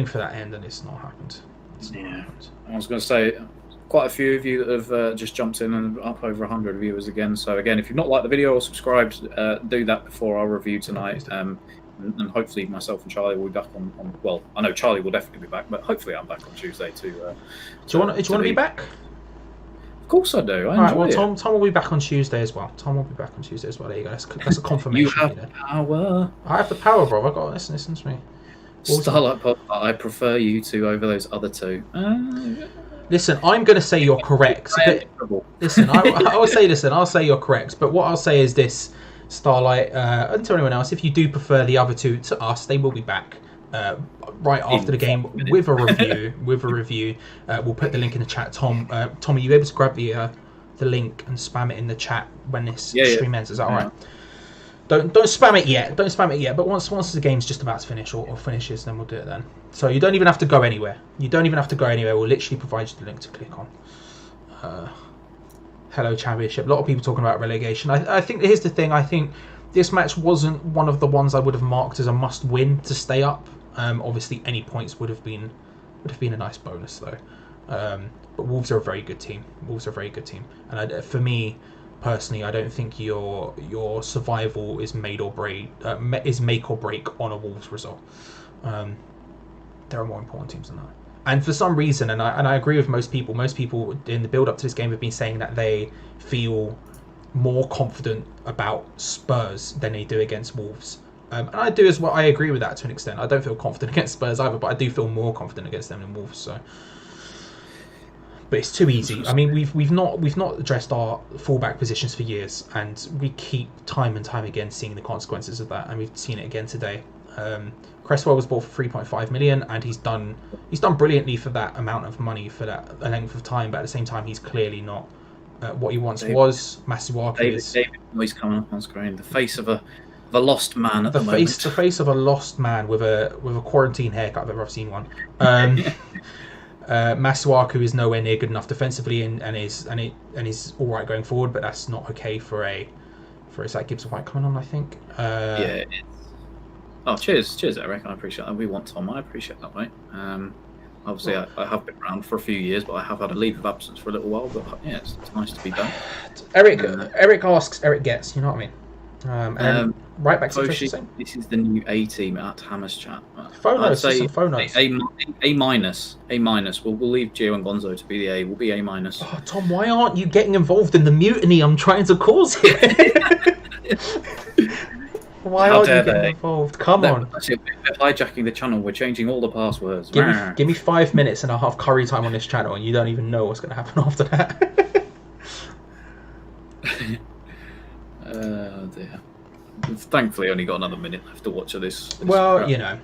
for that end, and it's not happened. I was going to say, quite a few of you that have just jumped in, and up over 100 viewers again. So again, if you've not liked the video or subscribed, do that before our review tonight. And hopefully myself and Charlie will be back on. Well, I know Charlie will definitely be back, but hopefully I'm back on Tuesday too. Do you want to be back? Of course I do. Tom will be back on Tuesday as well. There you go. That's a confirmation. You have power. I have the power, bro. I got listen to me. Starlight Pop, I prefer you two over those other two. Listen, I'm going to say you're correct. Listen, I'll say you're correct. But what I'll say is this, Starlight, and to anyone else, if you do prefer the other two to us, they will be back right after the game with a review. We'll put the link in the chat. Tom, are you able to grab the link and spam it in the chat when this stream ends? Is that all right? Don't spam it yet. But once the game's just about to finish or finishes, then we'll do it then. So you don't even have to go anywhere. We'll literally provide you the link to click on. Hello, Championship. A lot of people talking about relegation. I think here's the thing. I think this match wasn't one of the ones I would have marked as a must-win to stay up. Obviously, any points would have been a nice bonus though. But Wolves are a very good team. And for me personally, I don't think your survival is make or break on a Wolves result. There are more important teams than that. And for some reason, and I agree with most people in the build up to this game have been saying that they feel more confident about Spurs than they do against Wolves. And I do as well. I agree with that to an extent. I don't feel confident against Spurs either, but I do feel more confident against them than Wolves. So. But it's too easy. I mean, we've not addressed our fullback positions for years, and we keep time and time again seeing the consequences of that, and we've seen it again today. Cresswell was bought for 3.5 million, and he's done brilliantly for that amount of money for that length of time. But at the same time, he's clearly not what he once was. Masuaku is David Moye's coming up on screen. The face of a lost man at the moment. The face of a lost man with a quarantine haircut. I've ever seen one. Masuaku is nowhere near good enough defensively and is all right going forward, but that's not okay for is that Gibbs White coming on, I think. Yeah. Oh, cheers, Eric. I appreciate that. We want Tom. I appreciate that, mate. Obviously, I have been around for a few years, but I have had a leave of absence for a little while. But yeah, it's nice to be back. Eric asks, Eric gets. You know what I mean? And then right back to this is the new A team at Hammers Chat. Phonos, some phonos. A minus. We'll leave Gio and Gonzo to be the A. We'll be A minus. Oh, Tom, why aren't you getting involved in the mutiny I'm trying to cause here? Why aren't you getting involved? Come on. We're hijacking the channel. We're changing all the passwords. Give me 5 minutes and I'll have curry time on this channel, and you don't even know what's going to happen after that. Oh dear. We've thankfully only got another minute left to watch of this. Well, crap. you know.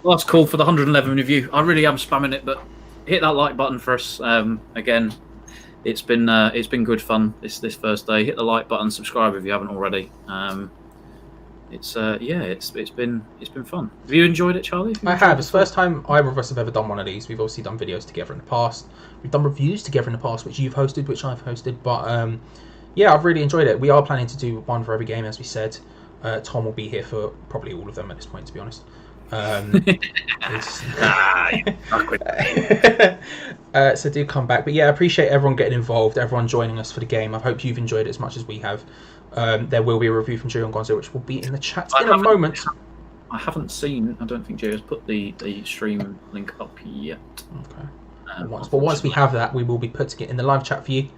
Last call for the 111 of you. I really am spamming it, but hit that like button for us. Again, it's been good fun this first day. Hit the like button, subscribe if you haven't already. It's been fun. Have you enjoyed it, Charlie? I have. It's the first time either of us have ever done one of these. We've obviously done videos together in the past. We've done reviews together in the past, which you've hosted, which I've hosted. But yeah, I've really enjoyed it. We are planning to do one for every game, as we said. Tom will be here for probably all of them at this point, to be honest. So do come back. But yeah, I appreciate everyone getting involved, everyone joining us for the game. I hope you've enjoyed it as much as we have. There will be a review from Gio and Gonzo, which will be in the chat in a moment. I haven't seen. I don't think Gio has put the stream link up yet. Okay. Once we have that, we will be putting it in the live chat for you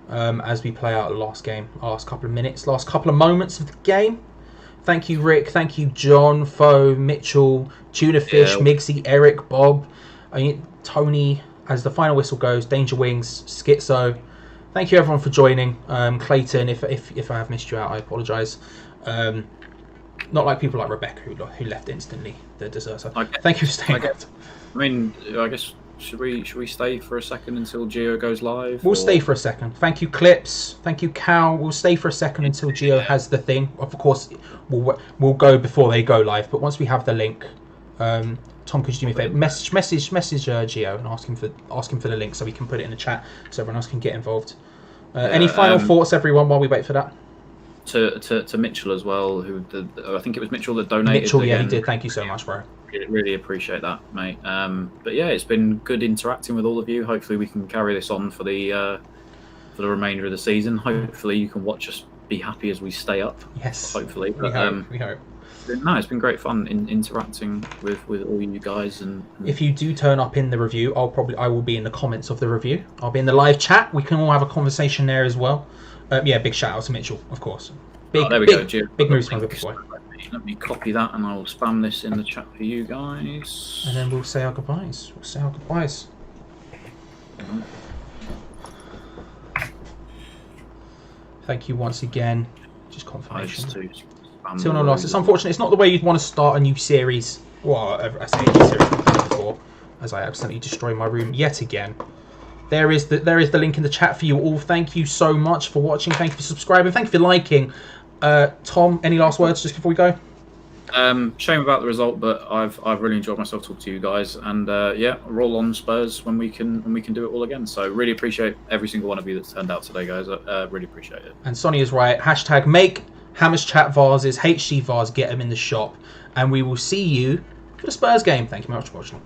as we play out the last game, last couple of minutes, last couple of moments of the game. Thank you, Rick. Thank you, John, Fo, Mitchell, Tuna Fish, Migsy, Eric, Bob, Tony. As the final whistle goes, Danger Wings, Schizo. Thank you, everyone, for joining. Clayton, if I have missed you out, I apologise. Not like people like Rebecca who left instantly. The deserter. Thank you for staying. I guess should we stay for a second until Gio goes live? We'll stay for a second. Thank you, Clips. Thank you, Cal. We'll stay for a second until Gio has the thing. Of course, we'll go before they go live. But once we have the link, Tom, could you do me a favour? Message Gio and ask him for the link so we can put it in the chat so everyone else can get involved. Any final thoughts, everyone, while we wait for that? To Mitchell as well, I think it was Mitchell that donated. Mitchell, yeah, he did. Thank you so much, bro. Really appreciate that, mate. But yeah, it's been good interacting with all of you. Hopefully, we can carry this on for the remainder of the season. Hopefully, you can watch us be happy as we stay up. Yes. Hopefully, we hope. No, it's been great fun interacting with all you guys. And if you do turn up in the review, I will be in the comments of the review. I'll be in the live chat. We can all have a conversation there as well. Yeah, big shout out to Mitchell, of course. There we go, Jim. Big moves from good boy. Let me copy that and I'll spam this in the chat for you guys. And then we'll say our goodbyes. Thank you once again. Just confirmation. Still no loss. It's unfortunate. It's not the way you'd want to start a new series. Well, I say a new series before, as I accidentally destroy my room yet again. There is the link in the chat for you all. Thank you so much for watching. Thank you for subscribing. Thank you for liking. Tom, any last words just before we go? Shame about the result, but I've really enjoyed myself talking to you guys. And yeah, roll on Spurs when we can do it all again. So really appreciate every single one of you that's turned out today, guys. Really appreciate it. And Sonny is right. # make Hammers Chat vases, HG vase, get them in the shop, and we will see you for the Spurs game. Thank you very much for watching.